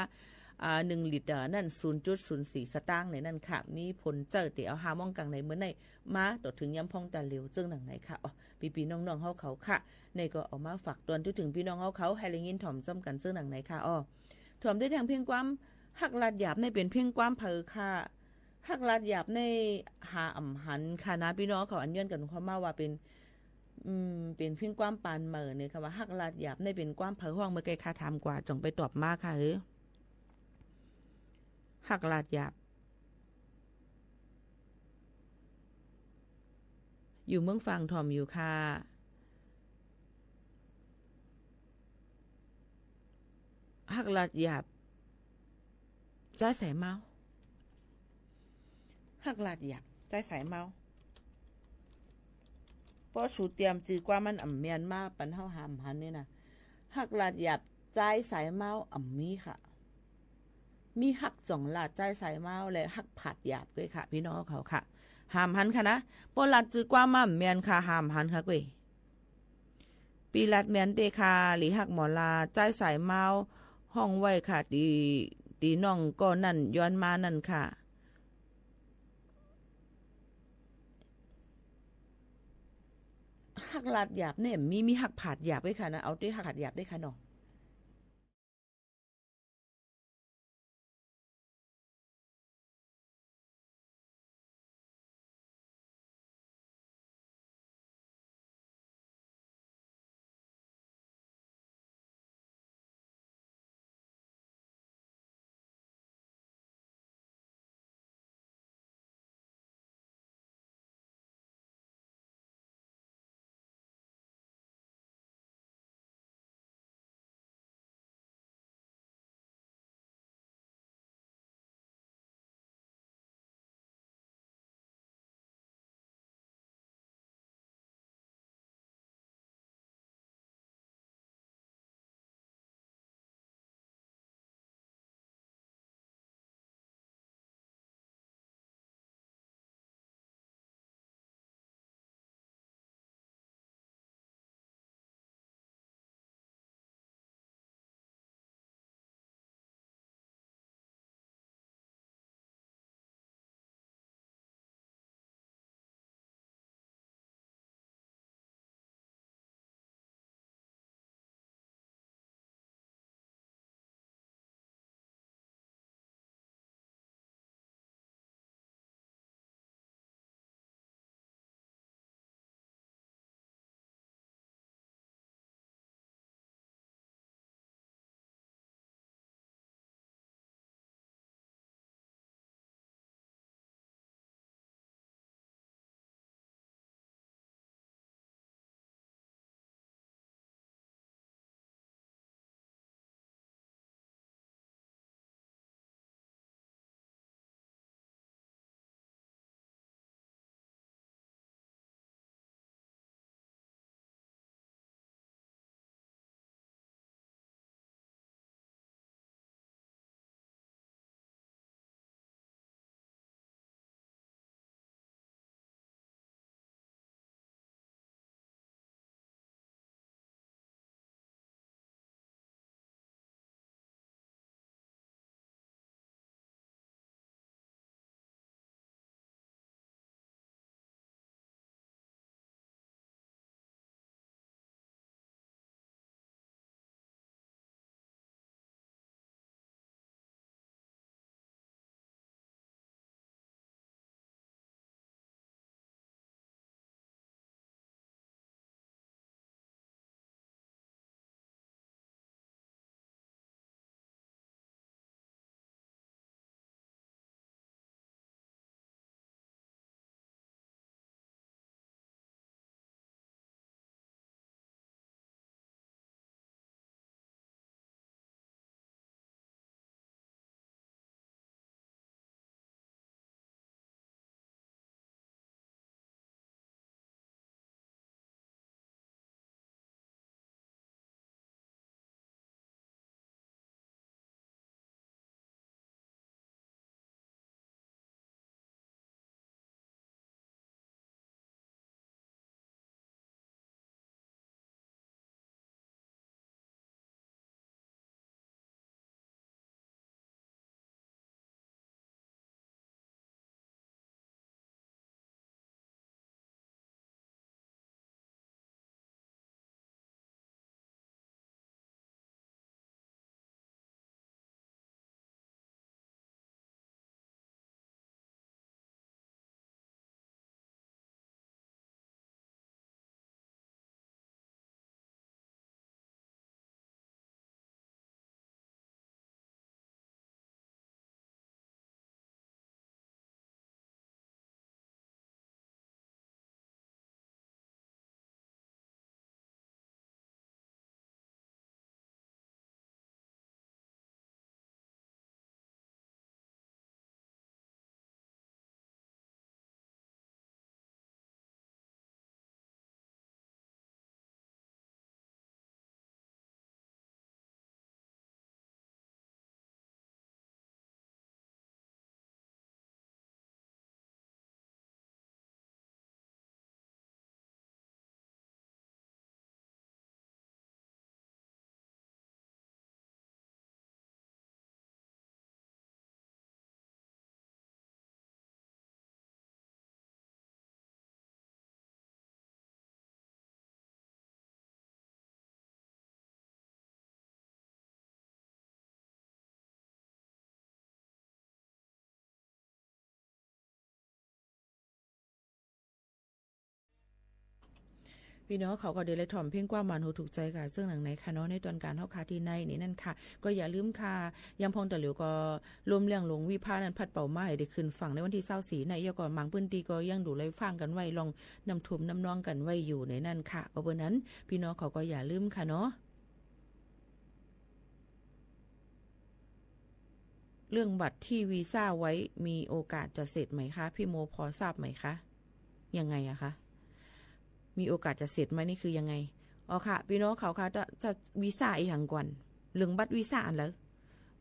1 ลิตรนั่น 0.04 สตางค์ในนั่นค่ะมีผลเจอติเอาหามองกลางในเมื่อในมาต่อถึงย้ำพองตาเหลวจึงหนังไหนค่ะอ๋อพี่ๆน้องๆเขาค่ะในก็เอามาฝากตอนถึงพี่น้องเขาให้ได้ยินถ่อมจ้ำกันจึงหนังไหนค่ะอ๋อถ่อมได้ทางเพียงความหักลาดหยาบในเป็นเพียงความเผอค่ะหักลาดหยาบในหาอ่ำหันค่ะนะพี่น้องเขาอันย้อนกันความมาว่าเป็นเพียงความปานเหม่อเนี่ยค่ะว่าหักลาดหยาบในเป็นความเผอห้องเมื่อไกลค่าถามกว่าจงไปตอบมาค่ะหักลาดหยาบอยู่เมืองฟังถ่อมอยู่ค่ะหักลาดหยาบใจใส่เมาหักลาดหยาบใจใส่เมาเพราะสูเตรียมจือกว่ามันอ่ำเมียนมาปันเฮาหามหันนี่นะหักลาดหยาบใจใส่เมาอ่ำมีค่ะมีหักจ่องลาดใจใส่เมาและหักผัดหยาบด้วยค่ะพี่น้องเขาค่ะหามหันค่ะนะปนลาดจือกว่ามาเมียนค่ะหามหันค่ะกุ้ยปีลาดเมียนเตคาหรือหักหมอลาใจใส่เมาห้องไว้ค่ะตีน้องก็นั่นย้อนมานั่นค่ะหักลาดหยาบเนี่ยมีหักผัดหยาบด้วยค่ะนะเอาด้วยหักผัดหยาบด้วยค่ะเนาะ พี่น้องเขาก็เดลถ่อมเพ่งกว่ามันโหถูกใจค่ะซึ่งหนังไหนค่ะเนาะในตอนการเฮาคาที่ในนี่นั่นค่ะก็อย่าลืมค่ะยังพองตะเหลียวก็ลมเลี้ยงหลงวิภานั้นพัดเป่าไม้ได้ขึ้นฝั่งในวันที่24ในยก็มังพื้นที่ก็ยังดูไลฟังกันไว้ลองนำทุ่มน้ำนองกันไว้อยู่ในนั่นค่ะก็เบอร์นั้นพี่น้องเขาก็อย่าลืมค่ะเนาะเรื่องบัตรที่วีซ่าไว้มีโอกาสจะเสร็จไหมคะพี่โมพอทราบไหมคะยังไงอะคะมีโอกาสจะเสร็จไหมนี่คือยังไงอ๋อค่ะพี่น้องเขาค่ะจะวีซ่าอีกหังก่อนเรื่องบัตรวีซ่าอันแล้ว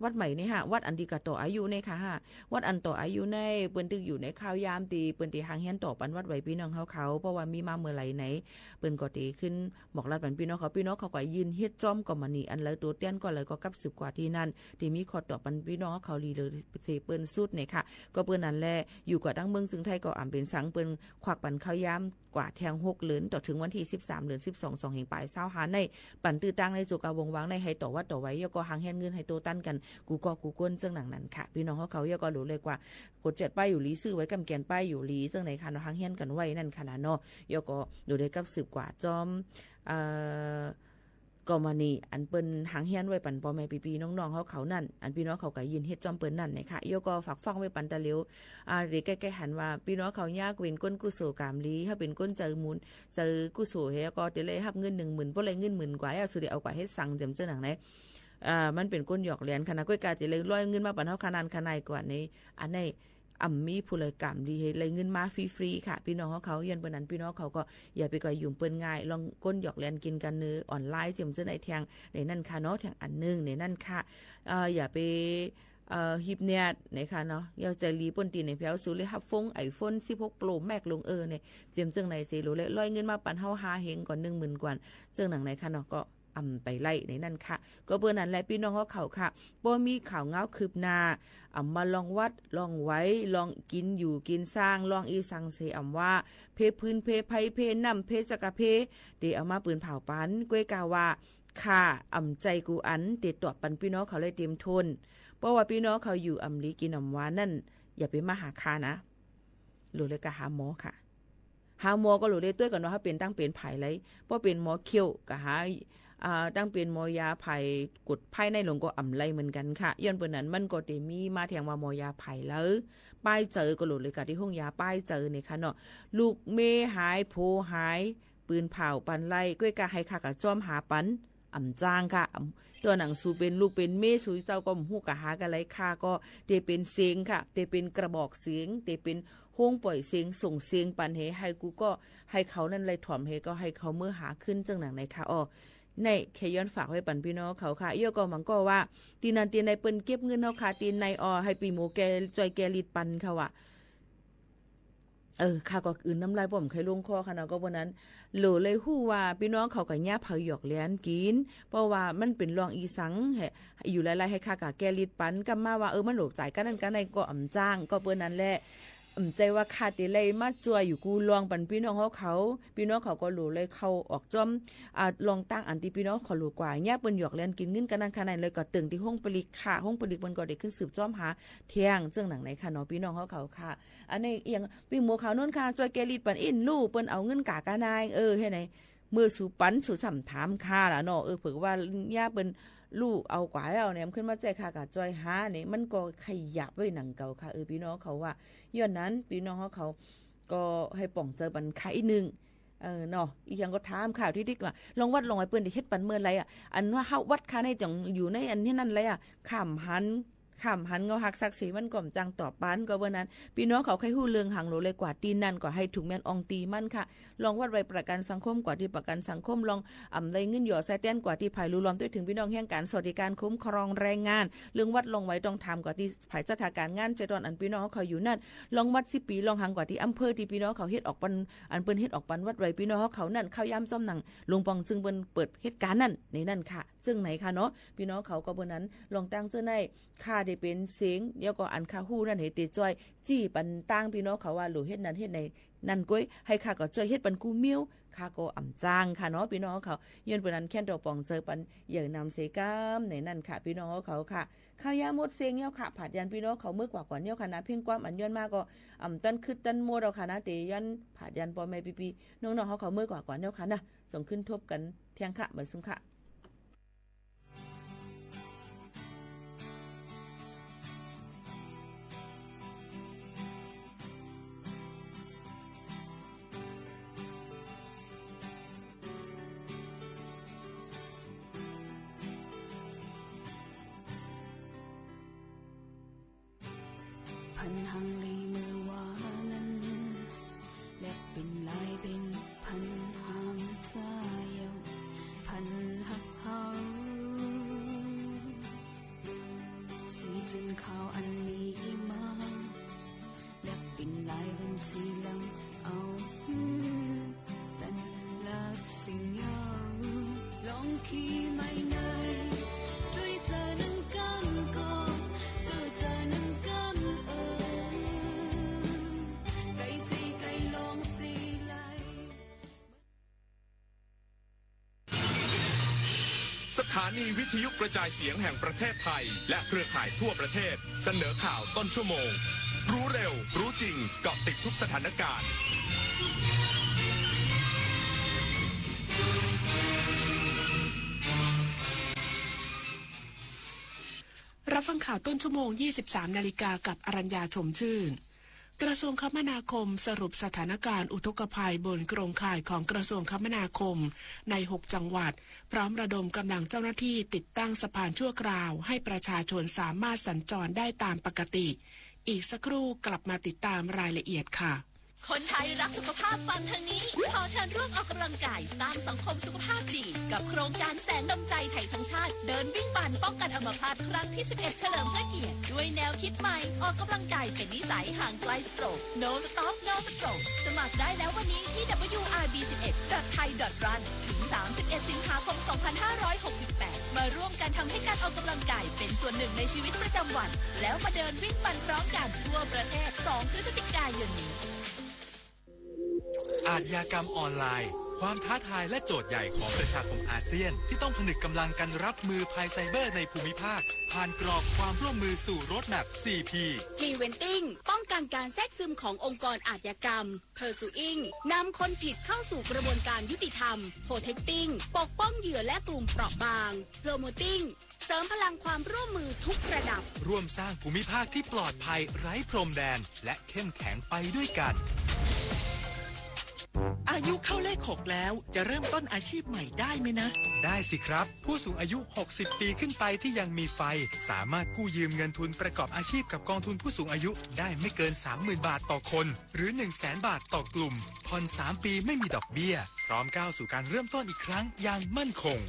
วัดใหม่นี่ฮะวัดอันดีกับต่ออายุในค่ะฮะวัดอันต่ออายุในเปิ้นตึกอยู่ในข้าวยามตีเปิ้นตีหางเฮียนต่อปันวัดไว้พี่น้องเขาเพราะว่ามีมาเมื่อไหร่ไหนเปิ้นก็ตีขึ้นบอกรัดปันพี่น้องเขาก็ยืนเฮ็ดจ้อมก็มานี่อันแล้วตัวเตี้ยนก็เลยก็กับ10กว่าที่นั่นที่มีขอต่อปันพี่น้องเขาลีเลยเสเปิ้นสุดเนี่ยค่ะก็เปิ้นนั่นแหละอยู่กับตั้งเมืองซึ่งไทยก็เป็นสังเปิ้นควักปันข้าวยามกว่าแทง6เหรียญต่อถึงวันที่13เหรียญ12 2แห่งปลาย20หาในปันตื้อตั้งในสุกาวงวางในให้ต่อวัดต่อไว้ยก็หางเฮียนเงินให้โตตั้นกันกูก้นเจ้าหนังนั้นค่ะพี่น้องเขาก็รู้เลยว่ากดเจ็ดป้ายอยู่ลีซื้อไว้กำแกนป้ายอยู่ลีซึ่งในค่ะเนาะหางเฮียนกันไว้นั่นขนาดเนาะยก็ดูได้กับ10กว่าจอมก็มานี่อันเปิ้นหางเฮียนไว้ปันพ่อแม่ปีๆน้องๆเขานั่นอันพี่น้องเขาก็ยินเฮ็ดจอมเปิ้นนั่นเนี่ยค่ะยก็ฝากฟังไว้ปันตะเหลียวเด็กใกล้ๆหันว่าพี่น้องเขายากเว้นก้นกุศลกามลีถ้าเป็นก้นเจอมูลเจอกุศลเฮก็จะเลยรับเงิน 10,000 บ่เลยเงิน10,000กว่าสุดได้เอากว่าเฮ็ดสั่งจำเจ้าหนังไหนมันเป็นก้นหยอกเหรียญขนาดก้อยกาจะเลยร้อยเงินมาปันเฮาขนาดขนาดกว่าในอันในมีผู้เลยกรรมดีให้เลยเงินมาฟรีๆค่ะพี่น้องเขายันเปิ้นนั้นพี่น้องเขาก็อย่าไปก่อยยุ่งเปิ้นง่ายลองก้นหยอกเล่นกินกันเนื้อออนไลน์เจียมเจ้าในแทงในนั่นค่ะเนาะแทงอันนึงในนั่นค่ะอย่าไปฮิปเนียในค่ะเนาะอย่าใจรีป่นตีในแถวสูเลยฮับฟงiPhone 16 Pro Max ลงเนี่ยเจียมเจ้าในสิรู้เลยร้อยเงินมาปันเฮาหาเฮงก่อน 10,000 กว่าเจ้าหนังในค่ะเนาะก็ไปไล่ในนั่นค่ะก็เบอร์นั้นแหละพี่น้องเขาค่ะบ่มีข่าวเงาคืบหน้ามาลองวัดลองไว้ลองกินอยู่กินสร้างลองอีสังเสว่าเพพื้นเพไผเพน้ำเพจักะเพเดเอามาปืนเผาปันก้วยกาว่าค่ะใจกูอันเดตอบปันพี่น้องเขาเลยเต็มทนเพราะว่าพี่น้องเขาอยู่ลีกินหวานนั่นอย่าไปมาหาค่านะหรือเลยก็หาหมอค่ะหาหมอก็หรือเลยตัวกันว่าเขาเป็นตั้งเป็นไผ่ไรเพราะเป็นหมอเขี้ยวก็หาตั้งเป็นหมอยาไผ่กดไผ่ในหลงก็ไรเหมือนกันค่ะย้อนเปิ้นนั้นมันก็ได้มีมาแทงว่าหมอยาไผ่แล้วป้ายเจอก็หลุดเลยค่ะที่ห้องยาป้ายเจอนี่ค่ะเนาะลูกเมหายโพหายปืนเผาปันไล่ก้อยกะให้ค่ะกับจอมหาปันจ้างค่ะตัวหนังสูเป็นลูกเป็นเมสุยเจ้าก็ฮู้กะหากันไรค่ะก็เตเป็นเสียงค่ะเตเป็นกระบอกเสียงเตเป็นโฮงปล่อยเสียงส่งเสียงปันให้กูก็ให้เขานั่นเลยถ่อมเฮก็ให้เขาเมื่อหาขึ้นจังหนังในค่ะในแค่ย้อนฝากไว้ปันพี่น้องเขาค่ะก็มันก็ว่าตีนันตีในเปิ้นเก็บเงินเฮาค่ะตีในให้ปีโมแกจอยแกลิดปันค่ะว่าค่ะก็อื่นน้ำลายบ่มไข่ลงคอค่ะเนาะก็วันนั้นโหลเลยฮู้ว่าพี่น้องเขาก็ย่าเผาหยอกแหลนกินเพราะว่ามันเป็นรองอีสังอยู่หลายๆให้ค่ะกะแกลิดปันกำมาว่ามันโหลจ่ายกันนั่นกันในก็จ้างก็เปิ้นนั้นแหละใจว่าขาดติเลยมาจ่วยอยู่กูลองปันพี่น้องเขาพี่น้องเขาก็รู้เลยเขาออกจอมลองตั้งอันที่พี่น้องเขารู้กว่าแย่เปิ้นหยอกเล่นกินเงินกันนั่นขนาดเลยก็ตึงที่ห้องปลิกค่ะห้องปลิกมันก็ได้ขึ้นสืบจอมหาเที่ยงเจ้าหนังไหนค่ะเนาะพี่น้องเขาค่ะอันนี้อย่างพี่หมูเขาโน่นค่ะจ่วยแกลิดปันอินลู่เปิ้นเอาเงินกากานายเฮ็ดไหนมือสู่ปันสู่สำถามค่ะล่ะเนาะเผื่อว่าย่าเปิ้นลูกเอากว่าเอาเนี่ยขึ้นมาแจกค่ะกับจอยหาเนี่ยมันก็ขยับไว้หนังเก่าค่ะพี่น้องเขาว่าย้อนนั้นพี่น้องเขาก็ให้ป่องเจอบันไข่นึงเนาะอีกอย่างก็ถามข่าวที่ดิกว่าลองวัดลองไอ้เปิ้นที่เฮ็ดปันเมื่อไรอันว่าเฮาวัดค่าในจังอยู่ในอันนี้นั่นไรข้ามหันเงาหักศักดิ์ศรีมันก่อมจังต่อปานก็เบิ่นั้นพี่น้องเขาใครฮู้เรื่องหังโหลเลยกว่าตีนั่นก็ให้ถูกแม่นอองตีมันค่ะลองวัดไว้ประกันสังคมกว่าที่ประกันสังคมลองไรเงินหย่อแซ่แต้นกว่าที่ภายรู้ล้อมด้วยถึงพี่น้องแห่งการสวัสดิการคุ้มครองแรงงานเรื่องวัดลงไว้ต้องทำกว่าที่ภายสถานการงานใจตอนอันพี่น้องเขาอยู่นั่นลองวัด10 ปีลองหังกว่าที่อำเภอที่พี่น้องเขาเฮ็ดออกปันอันเปิ้นเฮ็ดออกปันวัดไว้พี่น้องเขานั่นเข้าย่ำซ่อมหนังลุงปองจึงเปิ้นเปิดเหตุการณ์นั่นในนั่นค่ะ จึงไหนค่ะเนาะพี่น้องเขาก็บนนั้นลองตั้งเจ้าในค่าได้เป็นเสียงเดี๋ยวก็อันค่าฮู้นั่นให้ติจ้อยจี้ปันตั้งพี่น้องเขาว่าหลูเฮ็ดนั้นเฮ็ดในนั่นก้อยให้ค่าก็จ้อยเฮ็ดปันกูมิ้วค่าก็อ่ำจ้างค่ะเนาะพี่น้องเขายืนปนนั้นแค่นดอกปองเจอปันเหยื่อนำเสกามในนั่นค่ะพี่น้องเขาค่ะข้าวยาหมดเสียงเหี่ยวค่ะผัดยันพี่น้องเขาเมื่อกว่าก่อนเหี่ยวค่ะนะเพ่งความอันย้อนมากก็ตันคือตันโมดเอาค่ะนะเตยันผัดยันปอแม่ปีๆน้องๆเขาเมื่อกว่าก่อนเหี่ยวค่ะนะส่งขึ้นทบกันเที่ยงค่ะเหมือนซุ่มค่ะพันหังลีมือวานั้นและเป็นลายเป็นพันหางใจเยาพันหักเฮาสีจินขาวอันนี้มาและเป็นลายเป็นสีลำเอาตันลับสิ่งเยาลองขี่ไม่เนยด้วยเธอนั้นกันก็เพื่อเธอนั้นกันสถานีวิทยุกระจายเสียงแห่งประเทศไทยและเครือข่ายทั่วประเทศเสนอข่าวต้นชั่วโมงรู้เร็วรู้จริงเกาะติดทุกสถานการณ์รับฟังข่าวต้นชั่วโมง 23 นาฬิกากับอรัญญาชมชื่นกระทรวงคมนาคมสรุปสถานการณ์อุทกภัยบนโครงข่ายของกระทรวงคมนาคมใน6จังหวัดพร้อมระดมกำลังเจ้าหน้าที่ติดตั้งสะพานชั่วคราวให้ประชาชนสามารถสัญจรได้ตามปกติอีกสักครู่กลับมาติดตามรายละเอียดค่ะคนไทยรักสุขภาพฟังทางนี้ขอเชิญร่วมออกกำลังกายสร้างสังคมสุขภาพดีกับโครงการแสนดลใจไทยทั้งชาติเดินวิ่งปั่นป้องกันอัมพาตครั้งที่ 11 เฉลิมพระเกียรติด้วยแนวคิดใหม่ออกกำลังกายเป็นนิสัยห่างไกลสโตรก No Stop No Stroke สมัครได้แล้ววันนี้ที่ wrb11.thai.run ถึง 31 สิงหาคม 2568 มาร่วมกันทำให้การออกกำลังกายเป็นส่วนหนึ่งในชีวิตประจำวันแล้วมาเดินวิ่งปั่นพร้อมกันทั่วประเทศ 2 พฤศจิกายนนี้อาชญากรรมออนไลน์ความท้าทายและโจทย์ใหญ่ของประชาคมอาเซียนที่ต้องผนึกกำลังกันรับมือภัยไซเบอร์ในภูมิภาคผ่านกรอบความร่วมมือสู่โรดแมพ 4P Preventing ป้องกันการแทรกซึมขององค์กรอาชญากรรม Pursuing นำคนผิดเข้าสู่กระบวนการยุติธรรม Protecting ปกป้องเหยื่อและกลุ่มเปราะบาง Promoting เสริมพลังความร่วมมือทุกระดับร่วมสร้างภูมิภาคที่ปลอดภัยไร้พรมแดนและเข้มแข็งไปด้วยกันอายุเข้าเลข 6 แล้วจะเริ่มต้นอาชีพใหม่ได้ไหมนะได้สิครับผู้สูงอายุ60 ปีขึ้นไปที่ยังมีไฟสามารถกู้ยืมเงินทุนประกอบอาชีพกับกองทุนผู้สูงอายุได้ไม่เกิน 30,000 บาทต่อคนหรือ 100,000 บาทต่อกลุ่มผ่อน3 ปีไม่มีดอกเบี้ยพร้อมก้าวสู่การเริ่มต้นอีกครั้งอย่างมั่นคง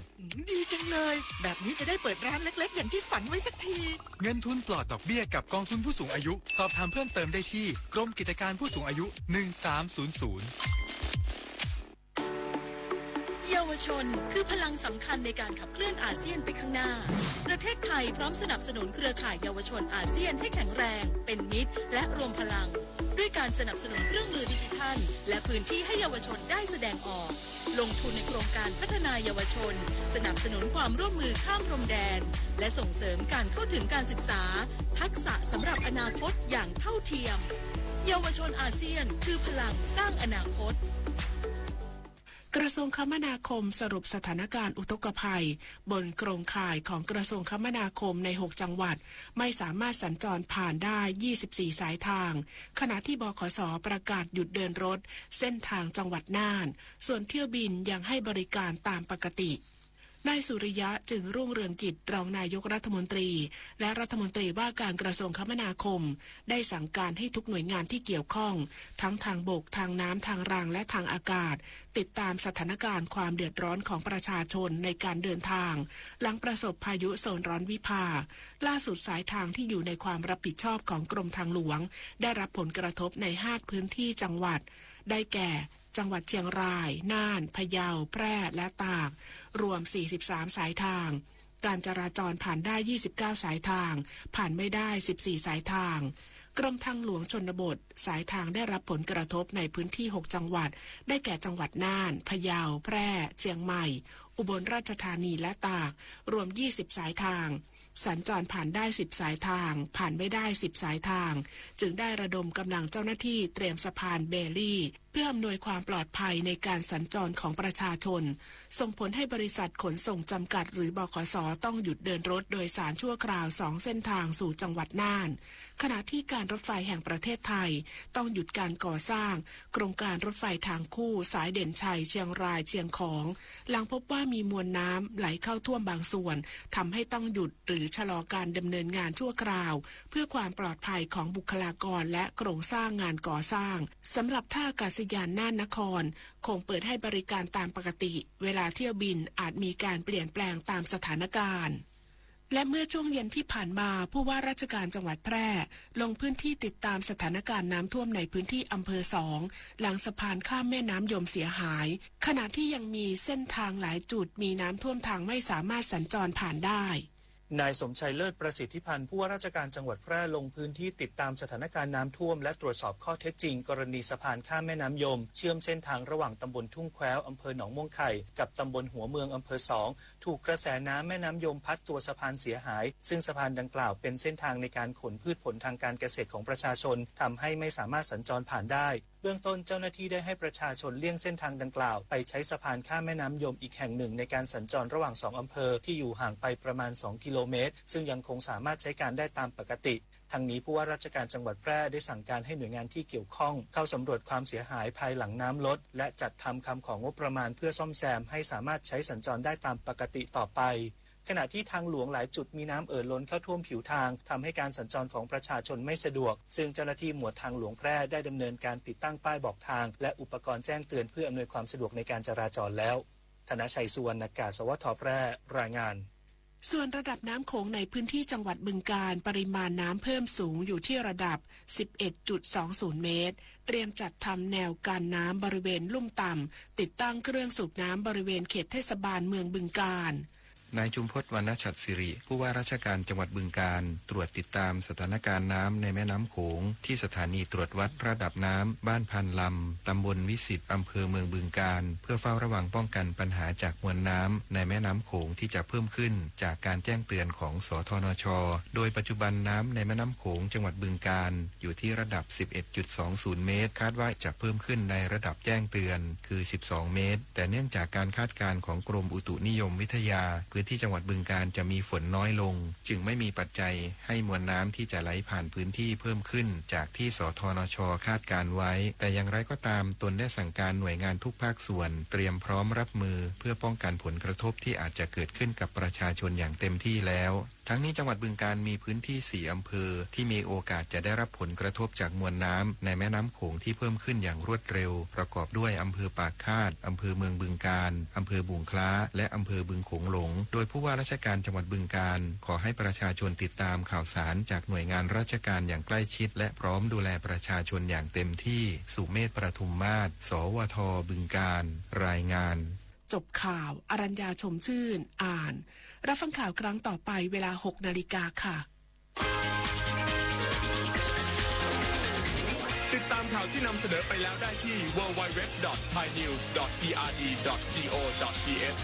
ดีจังเลยแบบนี้จะได้เปิดร้านเล็กๆอย่างที่ฝันไว้สักทีเงินทุนปลอดดอกเบี้ยกับกองทุนผู้สูงอายุสอบถามเพิ่มเติมได้ที่กรมกิจการผู้สูงอายุ 1300เยาวชนคือพลังสำคัญในการขับเคลื่อนอาเซียนไปข้างหน้าประเทศไทยพร้อมสนับสนุนเครือข่ายเยาวชนอาเซียนให้แข็งแรงเป็นมิตรและรวมพลังด้วยการสนับสนุนเครื่องมือดิจิทัลและพื้นที่ให้เยาวชนได้แสดงออกลงทุนในโครงการพัฒนาเยาวชนสนับสนุนความร่วมมือข้ามพรมแดนและส่งเสริมการเข้าถึงการศึกษาทักษะสำหรับอนาคตอย่างเท่าเทียมเยาวชนอาเซียนคือพลังสร้างอนาคตกระทรวงคมนาคมสรุปสถานการณ์อุทกภัยบนโครงข่ายของกระทรวงคมนาคมใน6จังหวัดไม่สามารถสัญจรผ่านได้24สายทางขณะที่บขส.ประกาศหยุดเดินรถเส้นทางจังหวัดน่านส่วนเที่ยวบินยังให้บริการตามปกตินายสุริยะจึงรุ่งเรืองกิจรองนายกรัฐมนตรีและรัฐมนตรีว่าการกระทรวงคมนาคมได้สั่งการให้ทุกหน่วยงานที่เกี่ยวข้องทั้งทางบกทางน้ำทางรางและทางอากาศติดตามสถานการณ์ความเดือดร้อนของประชาชนในการเดินทางหลังประสบพายุโซนร้อนวิภาล่าสุดสายทางที่อยู่ในความรับผิดชอบของกรมทางหลวงได้รับผลกระทบใน5พื้นที่จังหวัดได้แก่ จังหวัดเชียงรายน่านพะเยาแพร่และตากรวม43สายทางการจราจรผ่านได้29สายทางผ่านไม่ได้14สายทางกรมทางหลวงชนบทสายทางได้รับผลกระทบในพื้นที่6จังหวัดได้แก่จังหวัดน่านพะเยาแพร่เชียงใหม่อุบลราชธานีและตากรวม20สายทางสัญจรผ่านได้10สายทางผ่านไม่ได้10สายทางจึงได้ระดมกำลังเจ้าหน้าที่เตรียมสะพานเบลลี่เพื่ออำนวยความปลอดภัยในการสัญจรของประชาชนส่งผลให้บริษัทขนส่งจำกัดหรือบขส.ต้องหยุดเดินรถโดยสารชั่วคราว2เส้นทางสู่จังหวัดน่านขณะที่การรถไฟแห่งประเทศไทยต้องหยุดการก่อสร้างโครงการรถไฟทางคู่สายเด่นชัยเชียงรายเชียงของหลังพบว่ามีมวลน้ำไหลเข้าท่วมบางส่วนทำให้ต้องหยุดหรือชะลอการดำเนินงานชั่วคราวเพื่อความปลอดภัยของบุคลากรและโครงสร้างงานก่อสร้างสำหรับท่าอากาศยานน่านนครคงเปิดให้บริการตามปกติเวลาเที่ยวบินอาจมีการเปลี่ยนแปลงตามสถานการณ์และเมื่อช่วงเย็นที่ผ่านมาผู้ว่าราชการจังหวัดแพร่ลงพื้นที่ติดตามสถานการณ์น้ำท่วมในพื้นที่อำเภอ2หลังสะพานข้ามแม่น้ำยมเสียหายขณะที่ยังมีเส้นทางหลายจุดมีน้ำท่วมทางไม่สามารถสัญจรผ่านได้นายสมชัยเลิศประสิทธิพันธ์ผู้ว่าราชการจังหวัดแพร่ลงพื้นที่ติดตามสถานการณ์น้ำท่วมและตรวจสอบข้อเท็จจริงกรณีสะพานข้ามแม่น้ำยมเชื่อมเส้นทางระหว่างตำบลทุ่งแควอำเภอหนองม่วงไข่กับตำบลหัวเมืองอำเภอ2ถูกกระแสน้ำแม่น้ำยมพัดตัวสะพานเสียหายซึ่งสะพานดังกล่าวเป็นเส้นทางในการขนพืชผลทางการเกษตรของประชาชนทำให้ไม่สามารถสัญจรผ่านได้เบื้องต้นเจ้าหน้าที่ได้ให้ประชาชนเลี่ยงเส้นทางดังกล่าวไปใช้สะพานข้ามแม่น้ำยมอีกแห่งหนึ่งในการสัญจรระหว่าง2อำเภอที่อยู่ห่างไปประมาณ2กิโลเมตรซึ่งยังคงสามารถใช้การได้ตามปกติทั้งนี้ผู้ว่าราชการจังหวัดแพร่ได้สั่งการให้หน่วยงานที่เกี่ยวข้องเข้าสำรวจความเสียหายภายหลังน้ำลดและจัดทำคำของงบประมาณเพื่อซ่อมแซมให้สามารถใช้สัญจรได้ตามปกติต่อไปขณะที่ทางหลวงหลายจุดมีน้ำล้นเข้าท่วมผิวทางทำให้การสัญจรของประชาชนไม่สะดวกซึ่งเจ้าหน้าที่หมวดทางหลวงแพร่ได้ดำเนินการติดตั้งป้ายบอกทางและอุปกรณ์แจ้งเตือนเพื่ออำนวยความสะดวกในการจราจรแล้วธนชัยสุวรรณกาศสวทแพร่รายงานส่วนระดับน้ำโขงในพื้นที่จังหวัดบึงกาฬปริมาณน้ำเพิ่มสูงอยู่ที่ระดับ 11.20 เมตรเตรียมจัดทำแนวกันน้ำบริเวณลุ่มต่ำติดตั้งเครื่องสูบน้ำบริเวณเขตเทศบาลเมืองบึงกาฬนายจุมพจน์ วรรณฉัตรศิริผู้ว่าราชการจังหวัดบึงกาฬตรวจติดตามสถานการณ์น้ำในแม่น้ำโขงที่สถานีตรวจวัดระดับน้ำบ้านพันลำตำบลวิสิตอำเภอเมืองบึงกาฬเพื่อเฝ้าระวังป้องกันปัญหาจากมวลน้ำในแม่น้ำโขงที่จะเพิ่มขึ้นจากการแจ้งเตือนของสทนช.โดยปัจจุบันน้ำในแม่น้ำโขงจังหวัดบึงกาฬอยู่ที่ระดับ 11.20 เมตรคาดว่าจะเพิ่มขึ้นในระดับแจ้งเตือนคือ12 เมตรแต่เนื่องจากการคาดการณ์ของกรมอุตุนิยมวิทยาพื้นที่จังหวัดบึงกาฬจะมีฝนน้อยลงจึงไม่มีปัจจัยให้มวลน้ำที่จะไหลผ่านพื้นที่เพิ่มขึ้นจากที่สทนช.คาดการไว้แต่อย่างไรก็ตามตนได้สั่งการหน่วยงานทุกภาคส่วนเตรียมพร้อมรับมือเพื่อป้องกันผลกระทบที่อาจจะเกิดขึ้นกับประชาชนอย่างเต็มที่แล้วทั้งนี้จังหวัดบึงกาฬมีพื้นที่4อำเภอที่มีโอกาสจะได้รับผลกระทบจากมวลน้ำในแม่น้ำโขงที่เพิ่มขึ้นอย่างรวดเร็วประกอบด้วยอำเภอปากคาดอำเภอเมืองบึงกาฬอำเภอบุงคล้าและอำเภอบึงโขงหลงโดยผู้ว่าราชการจังหวัดบึงกาฬขอให้ประชาชนติดตามข่าวสารจากหน่วยงานราชการอย่างใกล้ชิดและพร้อมดูแลประชาชนอย่างเต็มที่สุเมธประทุมมาศสวทบึงกาฬรายงานจบข่าวอรัญญาชมชื่นอ่านรับฟังข่าวครั้งต่อไปเวลา 6 นาฬิกาค่ะติดตามข่าวที่นำเสนอไปแล้วได้ที่ www.thainews.prd.go.th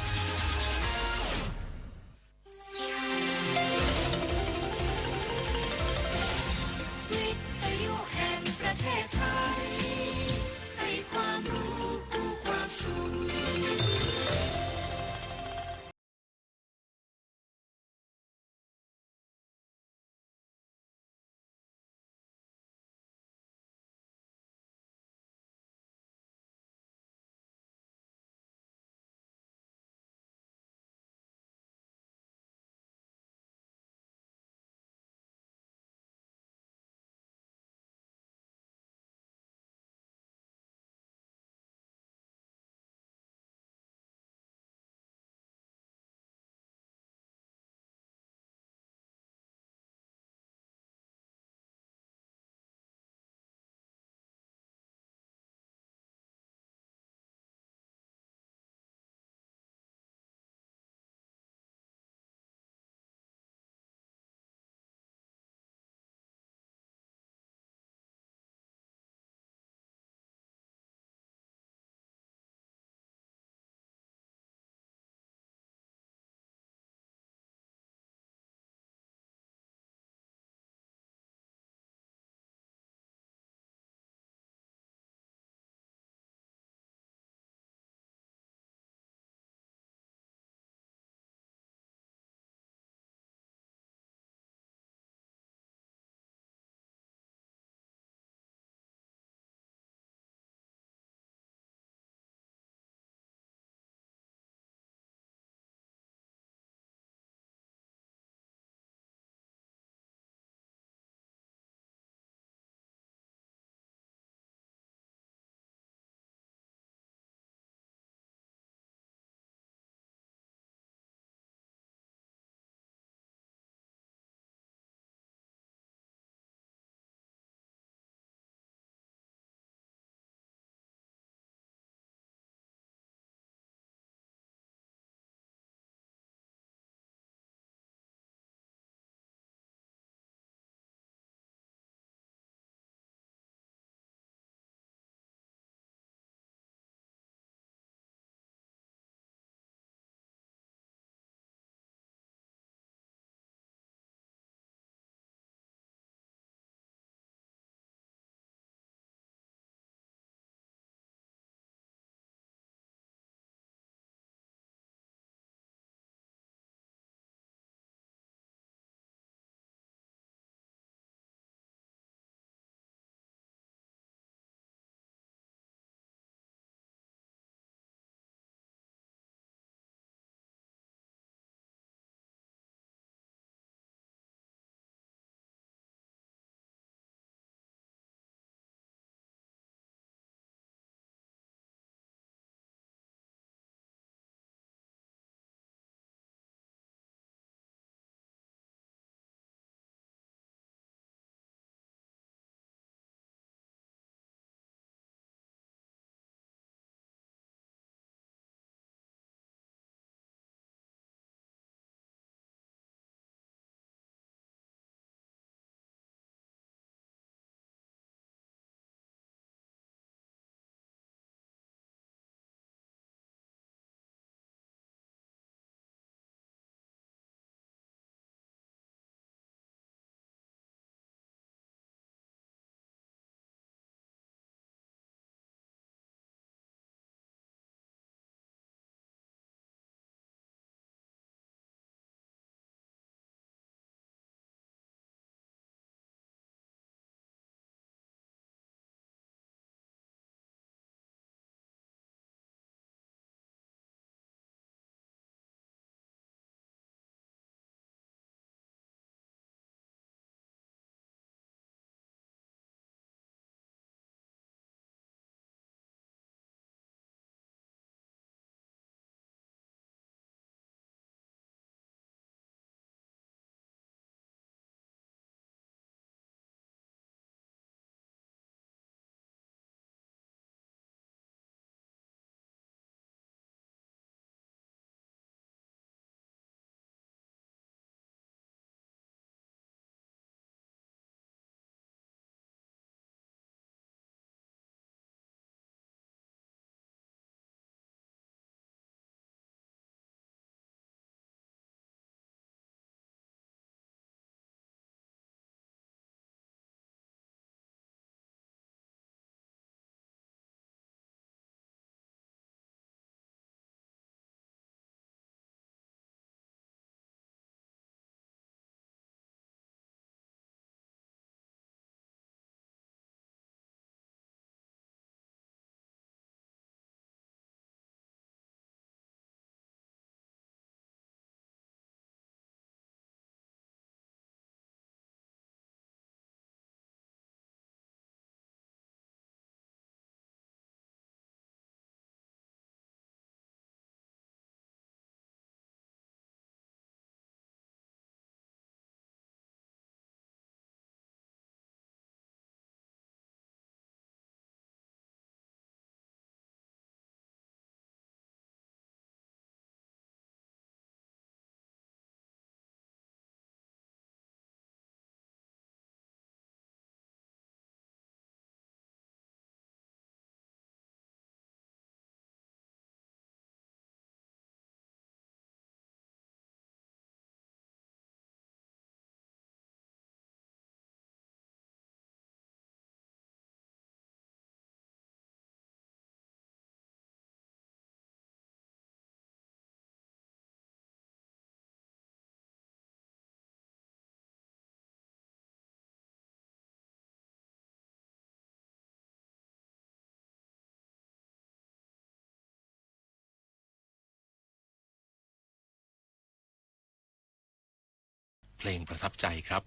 เพลงประทับใจครับ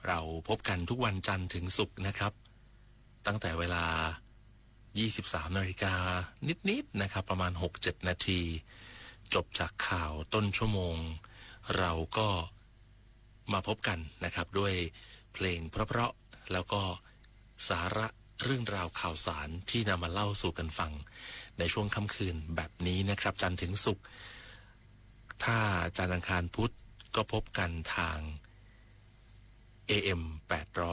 เราพบกันทุกวันจันทร์ถึงศุกร์นะครับตั้งแต่เวลา 23 นาฬิกานิดๆนะครับประมาณ 6-7 นาทีจบจากข่าวต้นชั่วโมงเราก็มาพบกันนะครับด้วยเพลงเพราะๆแล้วก็สาระเรื่องราวข่าวสารที่นำมาเล่าสู่กันฟังในช่วงค่ำคืนแบบนี้นะครับจันทร์ถึงศุกร์ถ้าจันทร์อังคารพุธก็พบกันทาง AM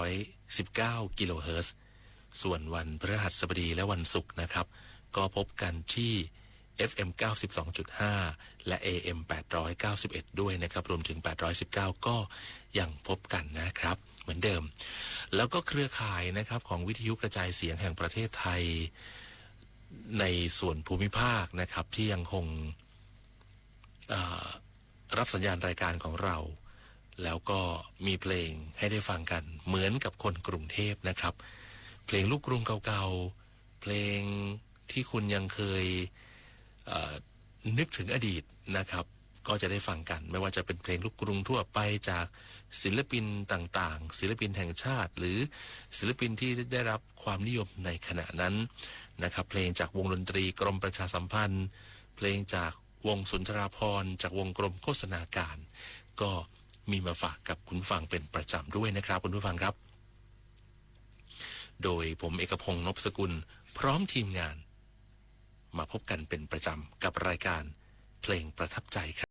819 กิโลเฮิรตซ์ส่วนวันพฤหัสบดีและวันศุกร์นะครับก็พบกันที่ FM 92.5 และ AM 891 ด้วยนะครับรวมถึง819ก็ยังพบกันนะครับเหมือนเดิมแล้วก็เครือข่ายนะครับของวิทยุกระจายเสียงแห่งประเทศไทยในส่วนภูมิภาคนะครับที่ยังคงรับสัญญาณรายการของเราแล้วก็มีเพลงให้ได้ฟังกันเหมือนกับคนกรุงเทพนะครับเพลงลูกกรุงเก่าๆเพลงที่คุณยังเคยนึกถึงอดีตนะครับก็จะได้ฟังกันไม่ว่าจะเป็นเพลงลูกกรุงทั่วไปจากศิลปินต่างๆศิลปินแห่งชาติหรือศิลปินที่ได้รับความนิยมในขณะนั้นนะครับเพลงจากวงดนตรีกรมประชาสัมพันธ์เพลงจากวงสุนทราภรณ์จากวงกรมโฆษณาการก็มีมาฝากกับคุณฟังเป็นประจำด้วยนะครับคุณผู้ฟังครับโดยผมเอกพงษ์ นพสกุลพร้อมทีมงานมาพบกันเป็นประจำกับรายการเพลงประทับใจครับ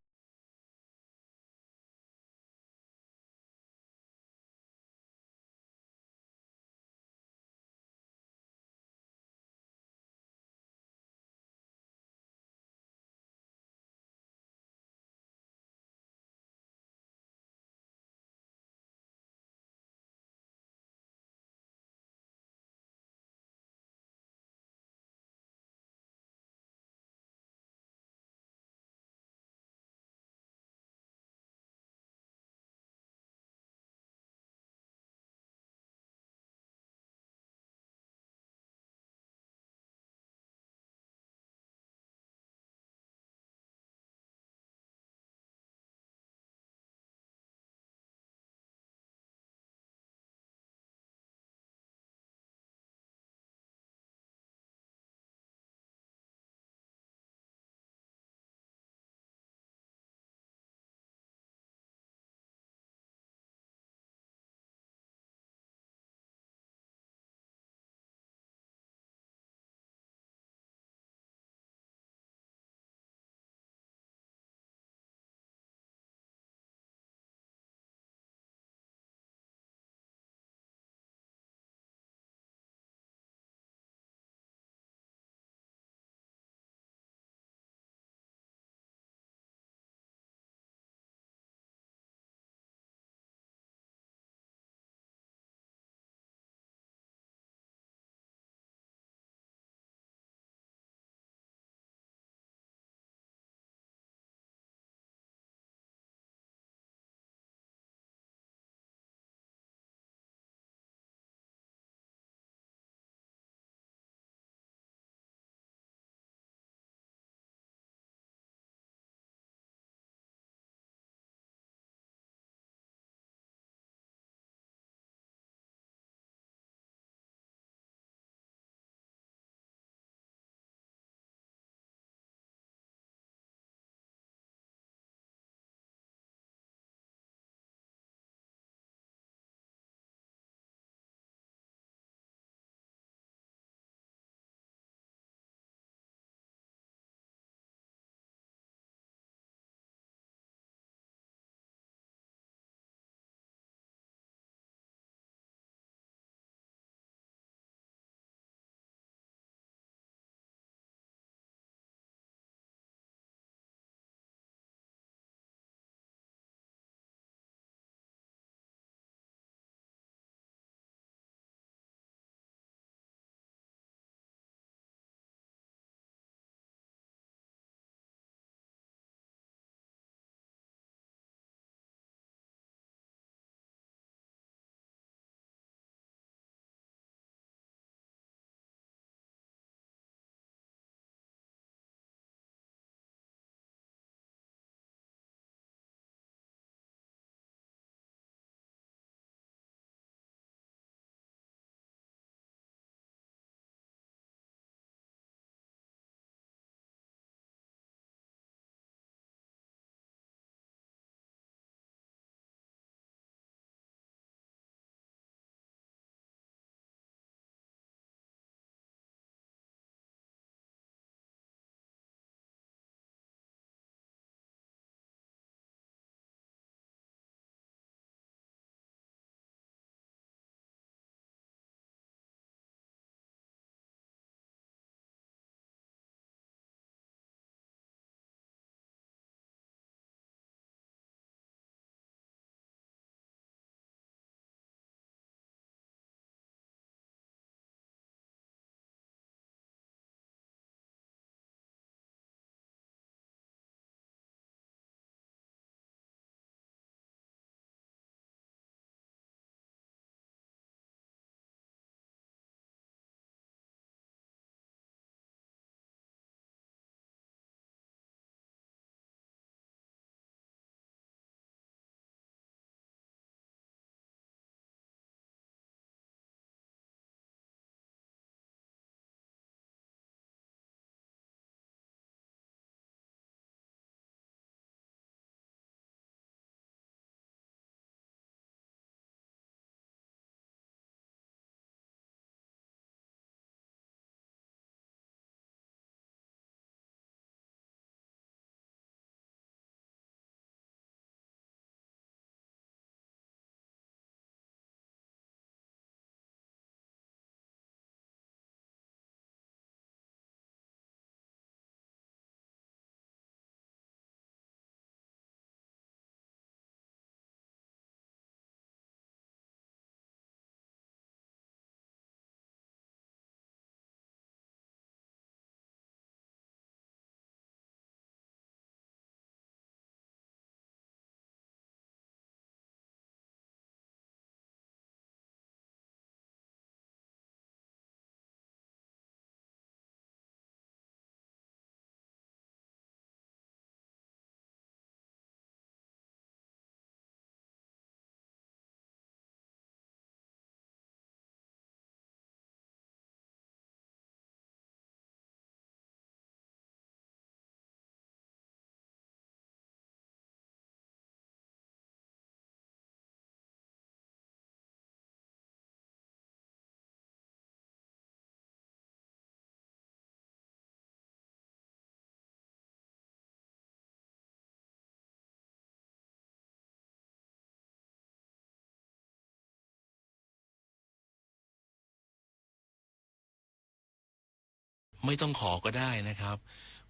ไม่ต้องขอก็ได้นะครับ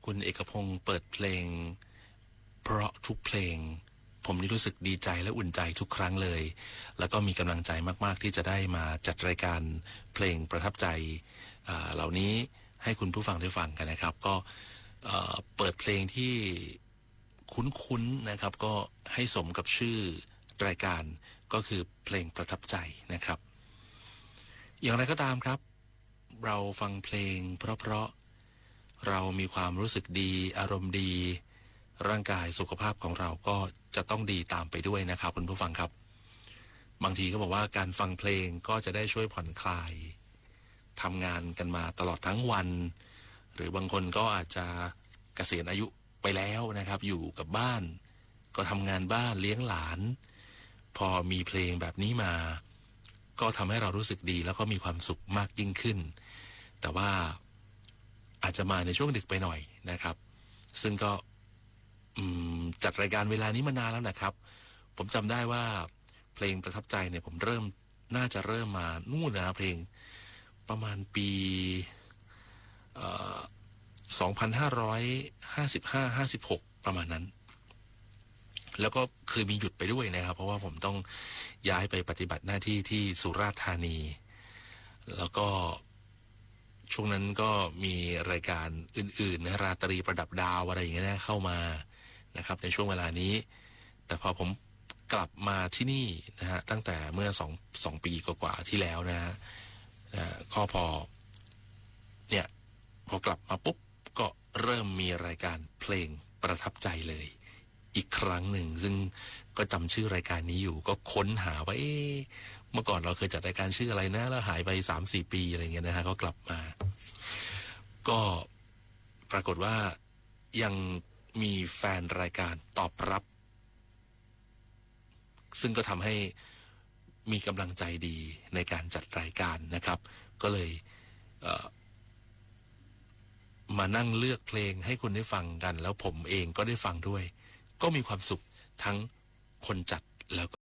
คุณเอกพงศ์เปิดเพลงเพราะทุกเพลงผมนี่รู้สึกดีใจและอุ่นใจทุกครั้งเลยแล้วก็มีกำลังใจมากๆที่จะได้มาจัดรายการเพลงประทับใจเหล่านี้ให้คุณผู้ฟังได้ฟังกันนะครับก็เปิดเพลงที่คุ้นๆนะครับก็ให้สมกับชื่อรายการก็คือเพลงประทับใจนะครับอย่างไรก็ตามครับเราฟังเพลงเพราะๆเรามีความรู้สึกดีอารมณ์ดีร่างกายสุขภาพของเราก็จะต้องดีตามไปด้วยนะครับคุณผู้ฟังครับบางทีก็บอกว่าการฟังเพลงก็จะได้ช่วยผ่อนคลายทำงานกันมาตลอดทั้งวันหรือบางคนก็อาจจะเกษียณอายุไปแล้วนะครับอยู่กับบ้านก็ทำงานบ้านเลี้ยงหลานพอมีเพลงแบบนี้มาก็ทำให้เรารู้สึกดีแล้วก็มีความสุขมากยิ่งขึ้นแต่ว่าอาจจะมาในช่วงดึกไปหน่อยนะครับซึ่งก็จัดรายการเวลานี้มานานแล้วนะครับผมจำได้ว่าเพลงประทับใจเนี่ยผมน่าจะเริ่มมานู่นนะเพลงประมาณปี2555-56ประมาณนั้นแล้วก็เคยมีหยุดไปด้วยนะครับเพราะว่าผมต้องย้ายไปปฏิบัติหน้าที่ที่สุราษฎร์ธานีแล้วก็ช่วงนั้นก็มีรายการอื่นๆนะราตรีประดับดาวอะไรอย่างเงี้ยเข้ามานะครับในช่วงเวลานี้แต่พอผมกลับมาที่นี่นะฮะตั้งแต่เมื่อ2 ปีกว่าๆที่แล้วนะฮะก็พอกลับมาปุ๊บก็เริ่มมีรายการเพลงประทับใจเลยอีกครั้งหนึ่งซึ่งก็จำชื่อรายการนี้อยู่ก็ค้นหาว่าเมื่อก่อนเราเคยจัดรายการชื่ออะไรนะแล้วหายไป 3-4 ปีอะไรเงี้ยนะฮะก็กลับมาก็ปรากฏว่ายังมีแฟนรายการตอบรับซึ่งก็ทำให้มีกำลังใจดีในการจัดรายการนะครับก็เลยมานั่งเลือกเพลงให้คุณได้ฟังกันแล้วผมเองก็ได้ฟังด้วยก็มีความสุขทั้งคนจัดแล้วก็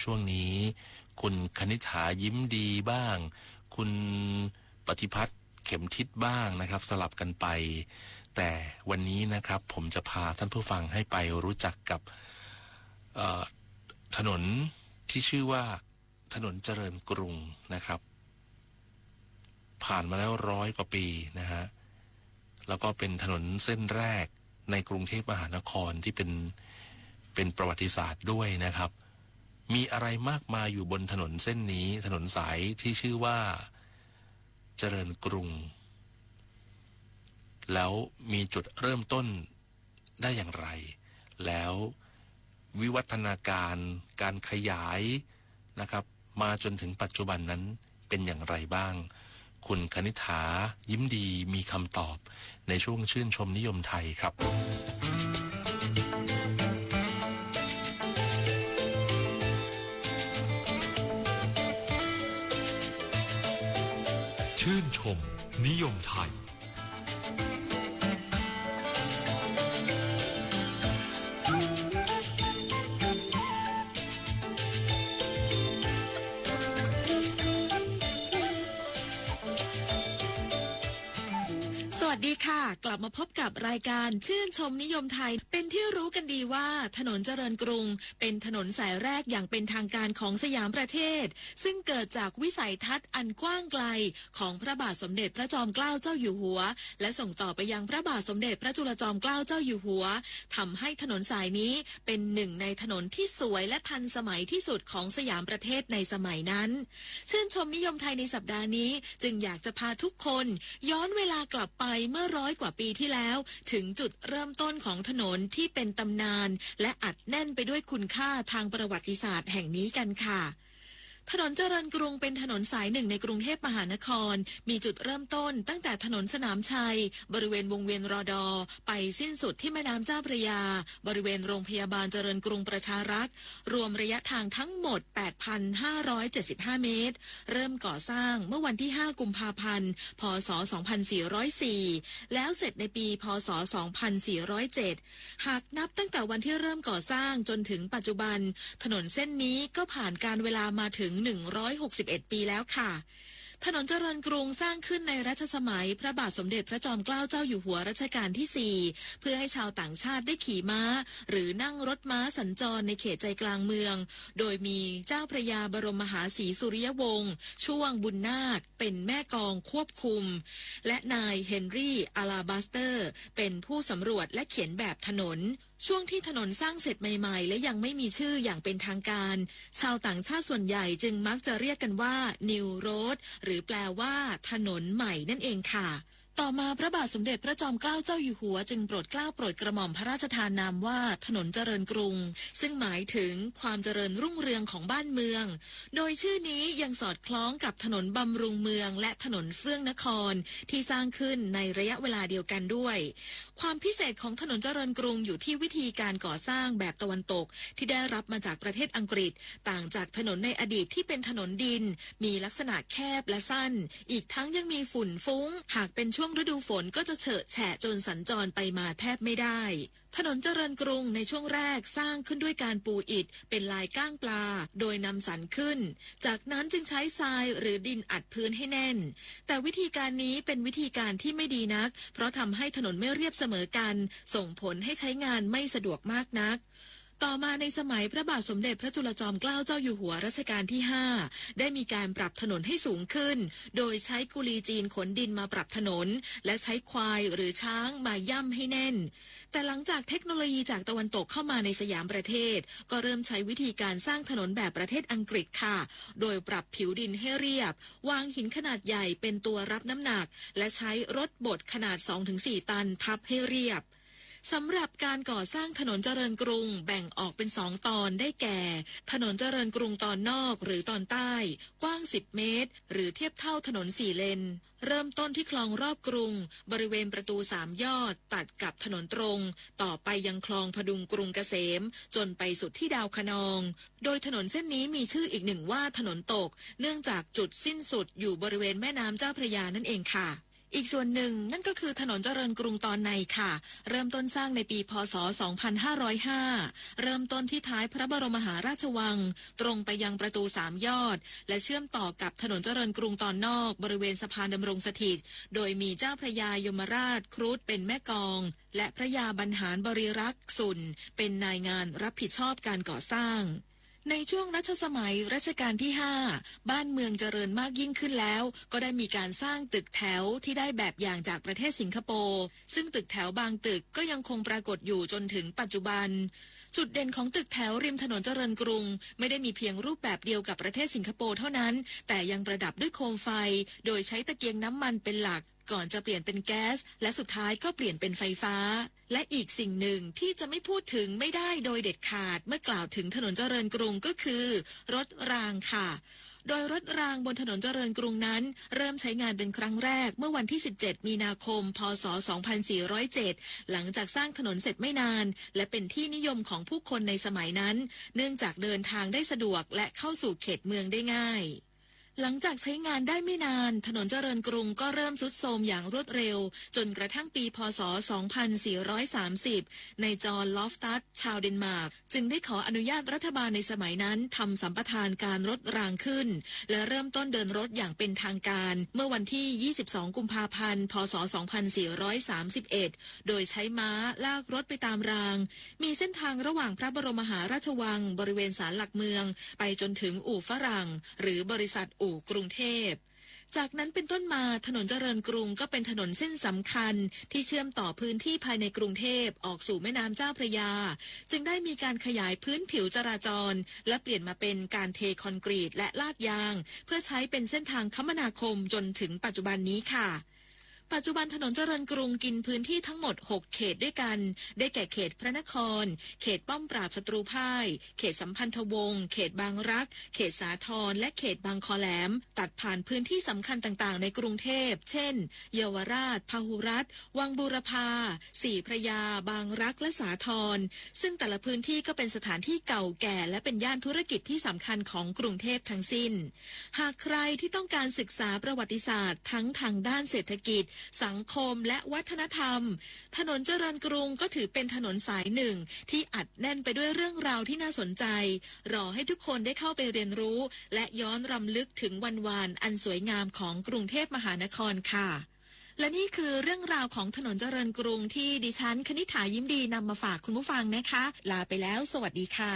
ช่วงนี้คุณคณิษฐายิ้มดีบ้างคุณปฏิพัฒน์เข็มทิศบ้างนะครับสลับกันไปแต่วันนี้นะครับผมจะพาท่านผู้ฟังให้ไปรู้จักกับถนนที่ชื่อว่าถนนเจริญกรุงนะครับผ่านมาแล้ว100 กว่าปีนะฮะแล้วก็เป็นถนนเส้นแรกในกรุงเทพมหานครที่เป็นประวัติศาสตร์ด้วยนะครับมีอะไรมากมายอยู่บนถนนเส้นนี้ถนนสายที่ชื่อว่าเจริญกรุงแล้วมีจุดเริ่มต้นได้อย่างไรแล้ววิวัฒนาการขยายนะครับมาจนถึงปัจจุบันนั้นเป็นอย่างไรบ้างคุณคณิษฐายิ้มดีมีคำตอบในช่วงชื่นชมนิยมไทยครับชื่นชมนิยมไทยสวัสดีค่ะกลับมาพบกับรายการชื่นชมนิยมไทยเป็นที่รู้กันดีว่าถนนเจริญกรุงเป็นถนนสายแรกอย่างเป็นทางการของสยามประเทศซึ่งเกิดจากวิสัยทัศน์อันกว้างไกลของพระบาทสมเด็จพระจอมเกล้าเจ้าอยู่หัวและส่งต่อไปยังพระบาทสมเด็จพระจุลจอมเกล้าเจ้าอยู่หัวทำให้ถนนสายนี้เป็นหนึ่งในถนนที่สวยและทันสมัยที่สุดของสยามประเทศในสมัยนั้นชื่นชมนิยมไทยในสัปดาห์นี้จึงอยากจะพาทุกคนย้อนเวลากลับไปเมื่อ100 กว่าปีที่แล้วถึงจุดเริ่มต้นของถนนที่เป็นตำนานและอัดแน่นไปด้วยคุณค่าทางประวัติศาสตร์แห่งนี้กันค่ะถนนเจริญกรุงเป็นถนนสายหนึ่งในกรุงเทพมหานครมีจุดเริ่มต้นตั้งแต่ถนนสนามชัยบริเวณวงเวียนรด.ไปสิ้นสุดที่แม่น้ำเจ้าพระยาบริเวณโรงพยาบาลเจริญกรุงประชารักษ์รวมระยะทางทั้งหมด 8,575 เมตรเริ่มก่อสร้างเมื่อวันที่5 กุมภาพันธ์พ.ศ. 2404แล้วเสร็จในปีพ.ศ. 2407หากนับตั้งแต่วันที่เริ่มก่อสร้างจนถึงปัจจุบันถนนเส้นนี้ก็ผ่านการเวลามาถึง161 ปีแล้วค่ะถนนเจริญกรุงสร้างขึ้นในรัชสมัยพระบาทสมเด็จพระจอมเกล้าเจ้าอยู่หัวรัชกาลที่4เพื่อให้ชาวต่างชาติได้ขี่ม้าหรือนั่งรถม้าสัญจรในเขตใจกลางเมืองโดยมีเจ้าพระยาบรมมหาศรีสุริยวงศ์ช่วงบุญนาคเป็นแม่กองควบคุมและนายเฮนรี่อาลาบัสเตอร์เป็นผู้สำรวจและเขียนแบบถนนช่วงที่ถนนสร้างเสร็จใหม่ๆและยังไม่มีชื่ออย่างเป็นทางการชาวต่างชาติส่วนใหญ่จึงมักจะเรียกกันว่า New Road หรือแปลว่าถนนใหม่นั่นเองค่ะต่อมาพระบาทสมเด็จพระจอมเกล้าเจ้าอยู่หัวจึงโปรดเกล้าโปรดกระหม่อมพระราชทานนามว่าถนนเจริญกรุงซึ่งหมายถึงความเจริญรุ่งเรืองของบ้านเมืองโดยชื่อนี้ยังสอดคล้องกับถนนบำรุงเมืองและถนนเฟื่องนครที่สร้างขึ้นในระยะเวลาเดียวกันด้วยความพิเศษของถนนเจริญกรุงอยู่ที่วิธีการก่อสร้างแบบตะวันตกที่ได้รับมาจากประเทศอังกฤษต่างจากถนนในอดีตที่เป็นถนนดินมีลักษณะแคบและสั้นอีกทั้งยังมีฝุ่นฟุ้งหากเป็นช่วงฤดูฝนก็จะเฉอะแฉะจนสัญจรไปมาแทบไม่ได้ถนนเจริญกรุงในช่วงแรกสร้างขึ้นด้วยการปูอิฐเป็นลายก้างปลาโดยนำสันขึ้นจากนั้นจึงใช้ทรายหรือดินอัดพื้นให้แน่นแต่วิธีการนี้เป็นวิธีการที่ไม่ดีนักเพราะทำให้ถนนไม่เรียบเสมอกันส่งผลให้ใช้งานไม่สะดวกมากนักต่อมาในสมัยพระบาทสมเด็จพระจุลจอมเกล้าเจ้าอยู่หัวรัชกาลที่5ได้มีการปรับถนนให้สูงขึ้นโดยใช้กุลีจีนขนดินมาปรับถนนและใช้ควายหรือช้างมาย่ำให้แน่นแต่หลังจากเทคโนโลยีจากตะวันตกเข้ามาในสยามประเทศก็เริ่มใช้วิธีการสร้างถนนแบบประเทศอังกฤษค่ะโดยปรับผิวดินให้เรียบวางหินขนาดใหญ่เป็นตัวรับน้ำหนักและใช้รถบดขนาด 2-4 ตันทับให้เรียบสำหรับการก่อสร้างถนนเจริญกรุงแบ่งออกเป็น2ตอนได้แก่ถนนเจริญกรุงตอนนอกหรือตอนใต้กว้าง10 เมตรหรือเทียบเท่าถนน4 เลนเริ่มต้นที่คลองรอบกรุงบริเวณประตู3 ยอดตัดกับถนนตรงต่อไปยังคลองพดุงกรุงเกษมจนไปสุดที่ดาวคะนองโดยถนนเส้นนี้มีชื่ออีกหนึ่งว่าถนนตกเนื่องจากจุดสิ้นสุดอยู่บริเวณแม่น้ำเจ้าพระยานั่นเองค่ะ อีกส่วนหนึ่งนั่นก็คือถนนเจริญกรุงตอนในค่ะเริ่มต้นสร้างในปีพ.ศ. 2505เริ่มต้นที่ท้ายพระบรมมหาราชวังตรงไปยังประตู3ยอดและเชื่อมต่อกับถนนเจริญกรุงตอนนอกบริเวณสะพานดำรงสถิตโดยมีเจ้าพระยายมราชครุฑเป็นแม่กองและพระยาบรรหารบริรักษ์สุนเป็นนายงานรับผิดชอบการก่อสร้างในช่วงรัชสมัยรัชกาลที่5บ้านเมืองเจริญมากยิ่งขึ้นแล้วก็ได้มีการสร้างตึกแถวที่ได้แบบอย่างจากประเทศสิงคโปร์ซึ่งตึกแถวบางตึกก็ยังคงปรากฏอยู่จนถึงปัจจุบันจุดเด่นของตึกแถวริมถนนเจริญกรุงไม่ได้มีเพียงรูปแบบเดียวกับประเทศสิงคโปร์เท่านั้นแต่ยังประดับด้วยโคมไฟโดยใช้ตะเกียงน้ำมันเป็นหลักก่อนจะเปลี่ยนเป็นแก๊สและสุดท้ายก็เปลี่ยนเป็นไฟฟ้าและอีกสิ่งหนึ่งที่จะไม่พูดถึงไม่ได้โดยเด็ดขาดเมื่อกล่าวถึงถนนเจริญกรุงก็คือรถรางค่ะโดยรถรางบนถนนเจริญกรุงนั้นเริ่มใช้งานเป็นครั้งแรกเมื่อวันที่17มีนาคมพ.ศ. 2407หลังจากสร้างถนนเสร็จไม่นานและเป็นที่นิยมของผู้คนในสมัยนั้นเนื่องจากเดินทางได้สะดวกและเข้าสู่เขตเมืองได้ง่ายหลังจากใช้งานได้ไม่นานถนนเจริญกรุงก็เริ่มทรุดโทรมอย่างรวดเร็วจนกระทั่งปีพ.ศ. 2430ในจอห์น ลอฟตัสชาวเดนมาร์กจึงได้ขออนุญาตรัฐบาลในสมัยนั้นทำสัมปทานการรถรางขึ้นและเริ่มต้นเดินรถอย่างเป็นทางการเมื่อวันที่22กุมภาพันธ์พ.ศ. 2431โดยใช้ม้าลากรถไปตามรางมีเส้นทางระหว่างพระบรมมหาราชวังบริเวณศาลหลักเมืองไปจนถึงอู่ฝรั่งหรือบริษัทอู่กรุงเทพจากนั้นเป็นต้นมาถนนเจริญกรุงก็เป็นถนนเส้นสำคัญที่เชื่อมต่อพื้นที่ภายในกรุงเทพออกสู่แม่น้ำเจ้าพระยาจึงได้มีการขยายพื้นผิวจราจรและเปลี่ยนมาเป็นการเทคอนกรีตและลาดยางเพื่อใช้เป็นเส้นทางคมนาคมจนถึงปัจจุบันนี้ค่ะปัจจุบันถนนเจริญกรุงกินพื้นที่ทั้งหมด6เขตด้วยกันได้แก่เขตพระนครเขตป้อมปราบศัตรูพ่ายเขตสัมพันธวงศ์เขตบางรักเขตสาทรและเขตบางคอแหลมตัดผ่านพื้นที่สำคัญต่างๆในกรุงเทพเช่นเยาวราชพหุรัตน์วังบูรพาศรีพระยาบางรักและสาทรซึ่งแต่ละพื้นที่ก็เป็นสถานที่เก่าแก่และเป็นย่านธุรกิจที่สำคัญของกรุงเทพทั้งสิ้นหากใครที่ต้องการศึกษาประวัติศาสตร์ทั้งทางด้านเศรษฐกิจสังคมและวัฒนธรรมถนนเจริญกรุงก็ถือเป็นถนนสายหนึ่งที่อัดแน่นไปด้วยเรื่องราวที่น่าสนใจรอให้ทุกคนได้เข้าไปเรียนรู้และย้อนรำลึกถึงวันวานอันสวยงามของกรุงเทพมหานครค่ะและนี่คือเรื่องราวของถนนเจริญกรุงที่ดิฉันคณิษฐายิ้มดีนำมาฝากคุณผู้ฟังนะคะลาไปแล้วสวัสดีค่ะ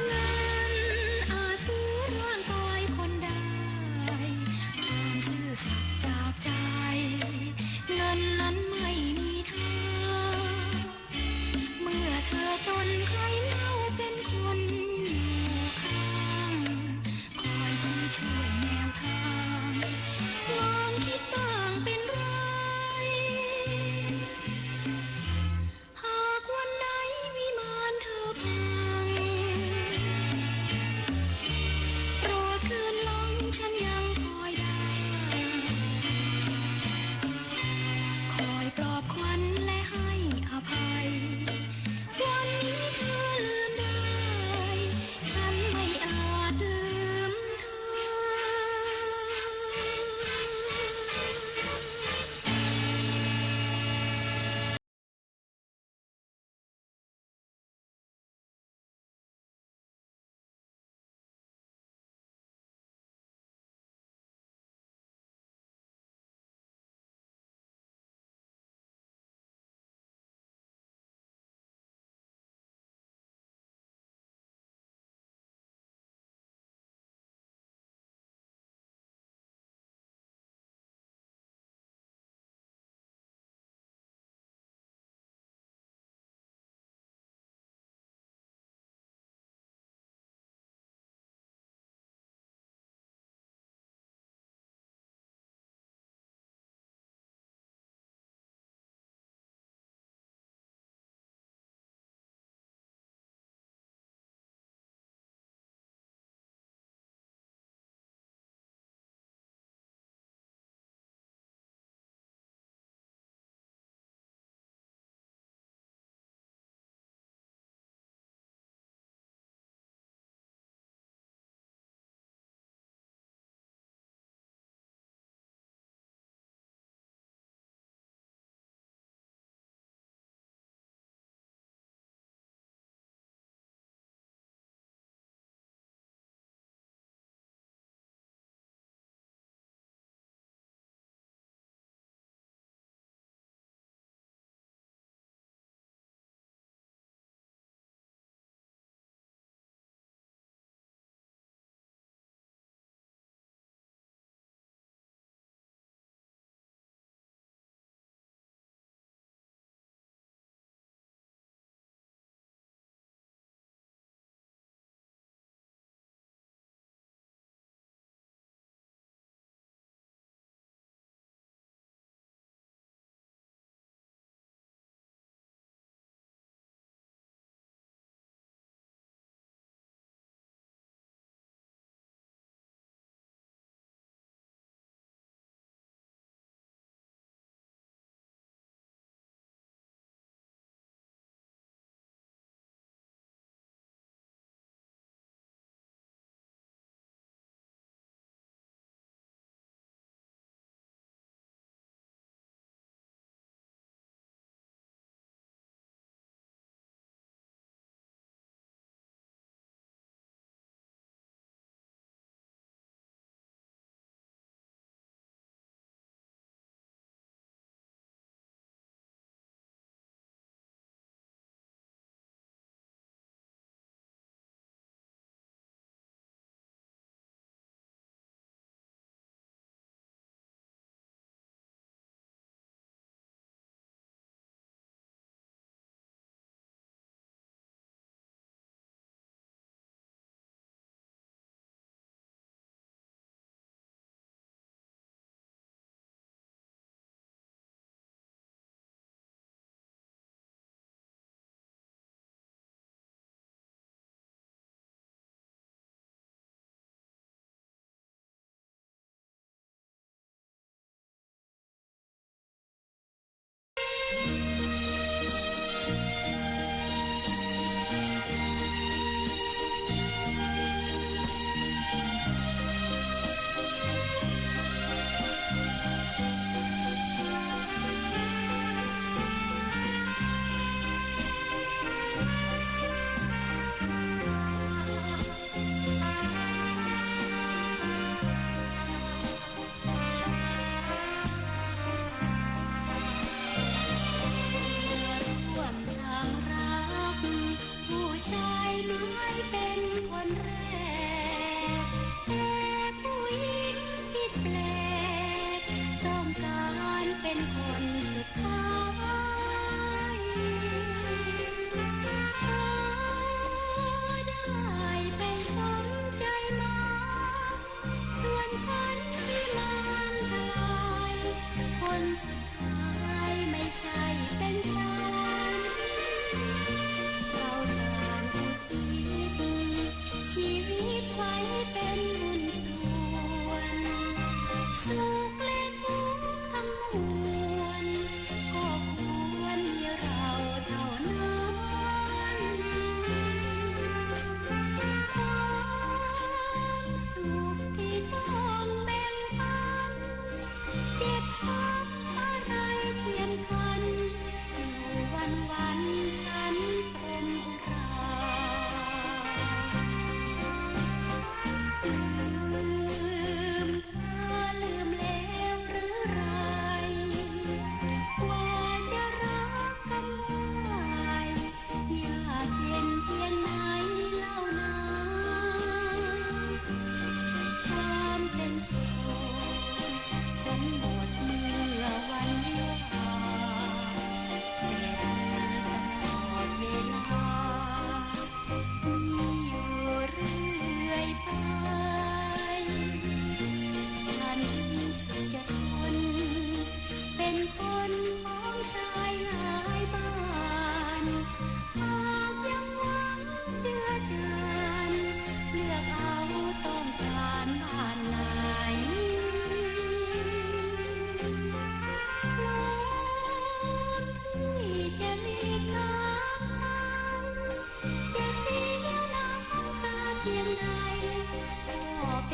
เงินอาจซื้อร่างกายคนได้ความซื่อสัตย์จากใจเงินนั้นไม่มีค่าเมื่อเธอจนใครเล่าเป็นคนอยู่ข้างคอยชี้ช่วยแนวทางลองคิดบ้างเป็นไรหากวันไหนวิมานเธอพัง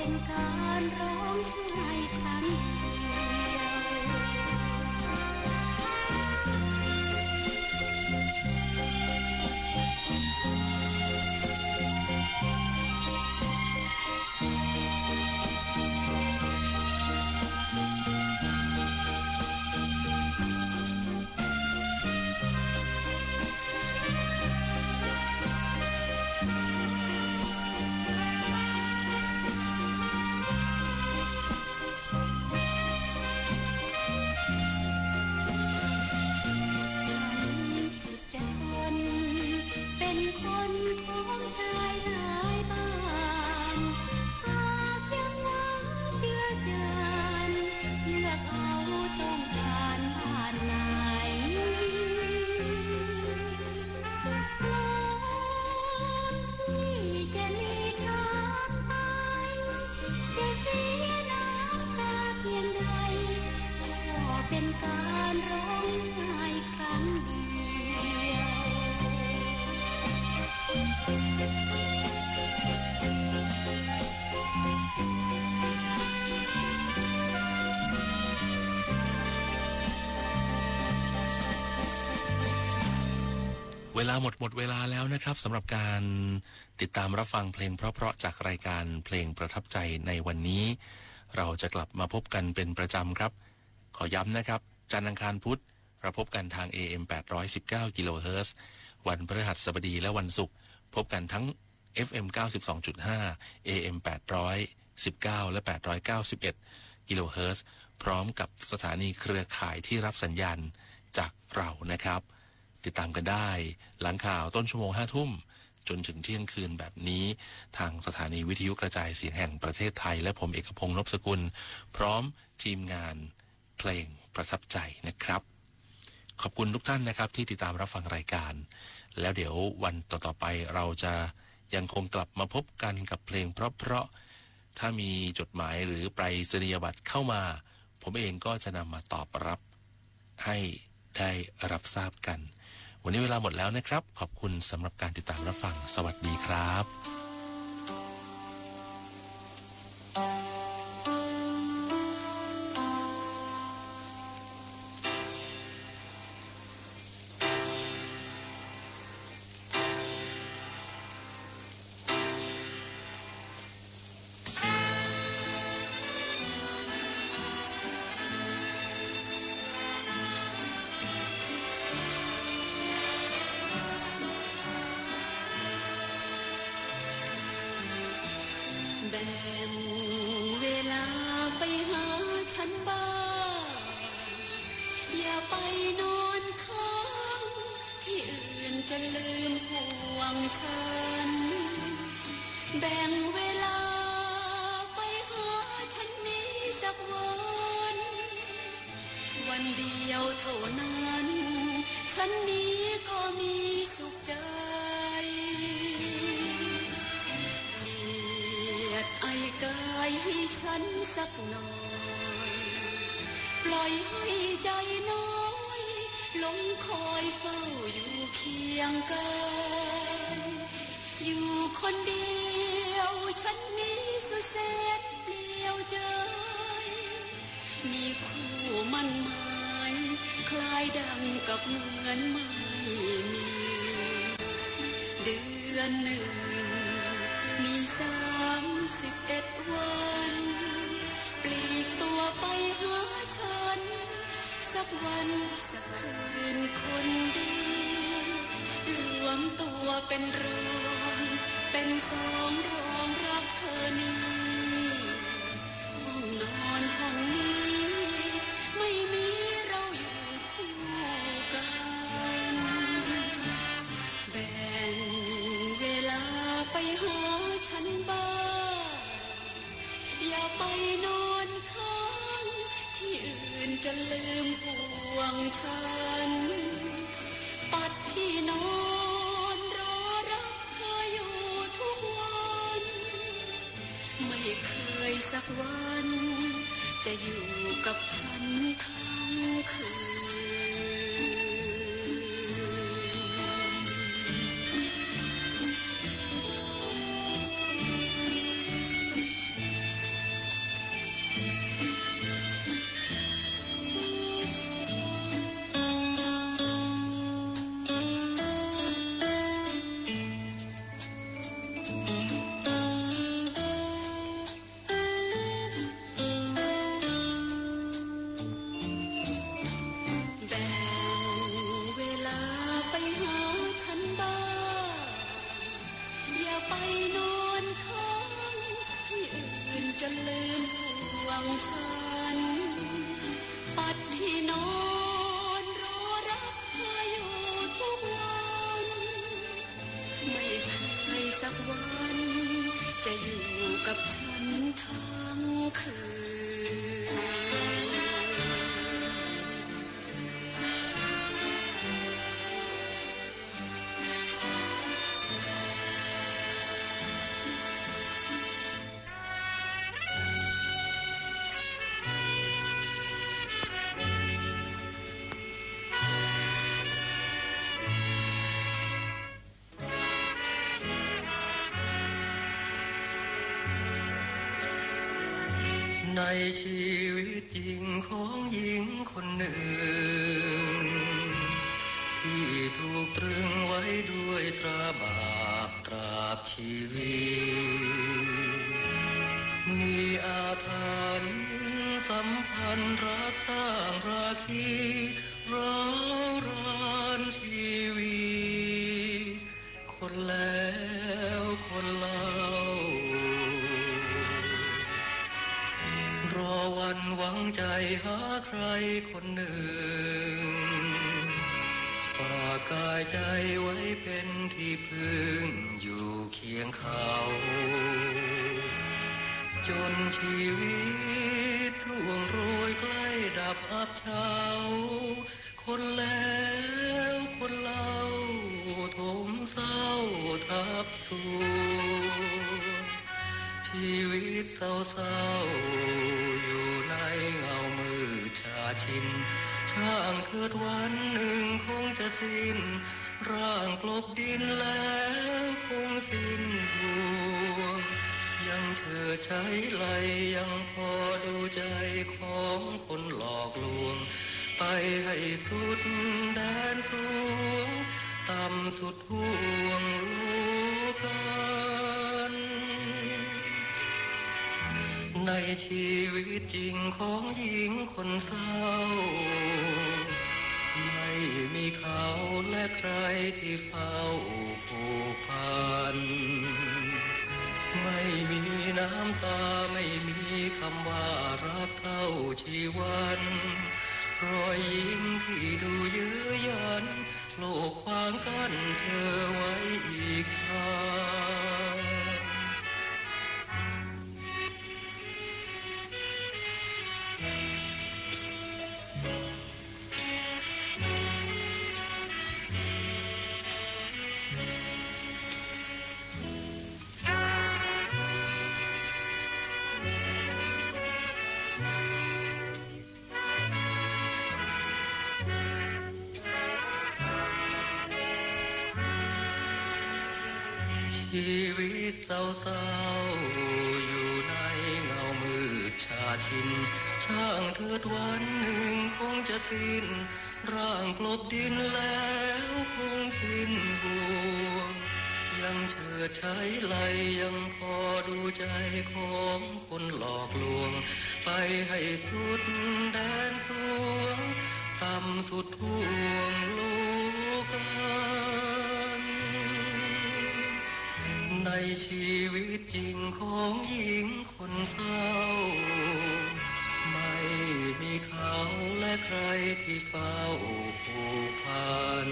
เป็นการร้องไห้ครั้งเดียวเวลาหมดเวลาแล้วนะครับสำหรับการติดตามรับฟังเพลงเพราะๆจากรายการเพลงประทับใจในวันนี้เราจะกลับมาพบกันเป็นประจำครับขอย้ำนะครับจันทร์อังคารพุธเราพบกันทาง AM 819 กิโลเฮิรตซ์วันพฤหัสบดีและวันศุกร์พบกันทั้ง FM 92.5 AM 819 และ 891 กิโลเฮิรตซ์พร้อมกับสถานีเครือข่ายที่รับสัญญาณจากเรานะครับติดตามกันได้หลังข่าวต้นชั่วโมง 5 ทุ่มจนถึงเที่ยงคืนแบบนี้ทางสถานีวิทยุกระจายเสียงแห่งประเทศไทยและผมเอกพงษ์นพสกุลพร้อมทีมงานเพลงประทับใจนะครับขอบคุณทุกท่านนะครับที่ติดตามรับฟังรายการแล้วเดี๋ยววันต่อๆไปเราจะยังคงกลับมาพบกันกับเพลงเพราะๆถ้ามีจดหมายหรือไปรษณียบัตรเข้ามาผมเองก็จะนำมาตอบรับให้ได้รับทราบกันวันนี้เวลาหมดแล้วนะครับขอบคุณสำหรับการติดตามรับฟังสวัสดีครับแบ่งเวลาไปหาฉันบ้างอย่าไปนอนค้างที่อื่นจะลืมห่วงฉันแบ่งเวลาไปหาฉันนี้สักวันเดียวเท่านั้นฉันนี้ก็มีสุขใจไอ้กายให้ฉันสักหน่อยปล่อยให้ใจน้อยลงคอยเฝ้าอยู่เคียงกันอยู่คนเดียวฉันนี้สุดแสนเปลี่ยวใจมีคู่มั่นหมายคล้ายดังกับเหมือนไม่มีเดือนหนึ่งมี31 วันปลีกตัวไปหาฉันสักวันสักคืนคนดีรวมตัวเป็นรองเป็นสองรองรักเธอนี้ห้องนอนห้องนี้ไม่มีเราอยู่คู่กันแบ่งเวลาไปหาฉันบ้างอย่าไปนอนค้างที่อื่นจะลืมห่วงฉันปัดที่นอนรอรับเธออยู่ทุกวันไม่เคยสักวันจะอยู่กับฉันทั้งคืน ไปนอนค้างที่อื่นจนลืมห่วงฉันปัดที่นอนรอรับเธออยู่ทุกวันไม่เคยสักวันจะอยู่กับฉันทั้งคืนในชีวิตจริงของหญิงคนหนึ่งที่ถูกตรึงไว้ด้วยตราบาปตราบชีวิตมีอาถรรพ์สัมพันธ์รักสร้างราคีร้าวรานชีวิตคนแล้วคนเล่ารอวันหวังใจหาใครคนหนึ่งฝากกายใจไว้เป็นที่พึ่งอยู่เคียงเขาจนชีวิตร่วงโรยใกล้ดับอับเฉาคนแล้วคนเล่าถมเศร้าทับสูญชีวิตเศร้าๆอยู่ในเงามืดชาชินช่างเกิดวันหนึ่งคงจะสิ้นร่างกลบดินแล้วคงสิ้นห่วงยังเชิดใช้ไหลยังพอดูใจของคนหลอกลวงไปให้สุดแดนสูงต่ำสุดห่วงโลกันในชีวิตจริงของหญิงคนเศร้าไม่มีเขาและใครที่เฝ้าผูกพันไม่มีน้ำตาไม่มีคำว่ารักเท่าชีวันรอยยิ้มที่ดูเยื้อยันโลกขวางกั้นเธอไว้อีกทางชีวิตเศร้าๆอยู่ในเงามืดชาชินช่างเถิดวันหนึ่งคงจะสิ้นร่างกลบดินแล้วคงสิ้นห่วงยังเชิดใช้ไหลยังพอดูใจของคนหลอกลวงไปให้สุดแดนสวงต่ำสุดห่วงโลกันในชีวิตจริงของหญิงคนเศร้าไม่มีเขาและใครที่เฝ้าผูกพัน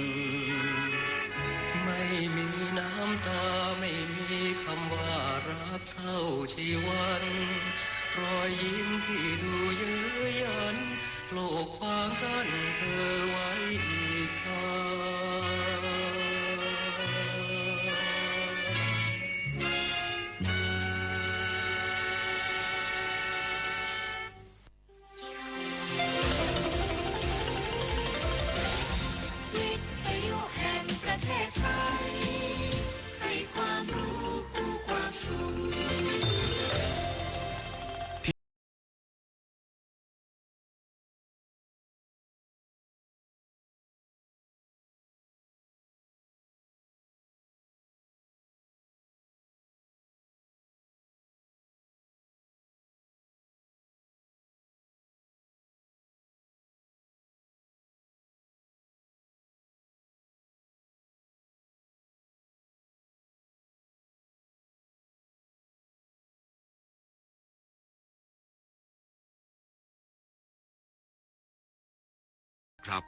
ไม่มีน้ำตาไม่มีคำว่ารักเท่าชีวันรอยยิ้มที่ดูเยื้อยันโลกขวางกั้นเธอไว้อีกครั้ง ครับ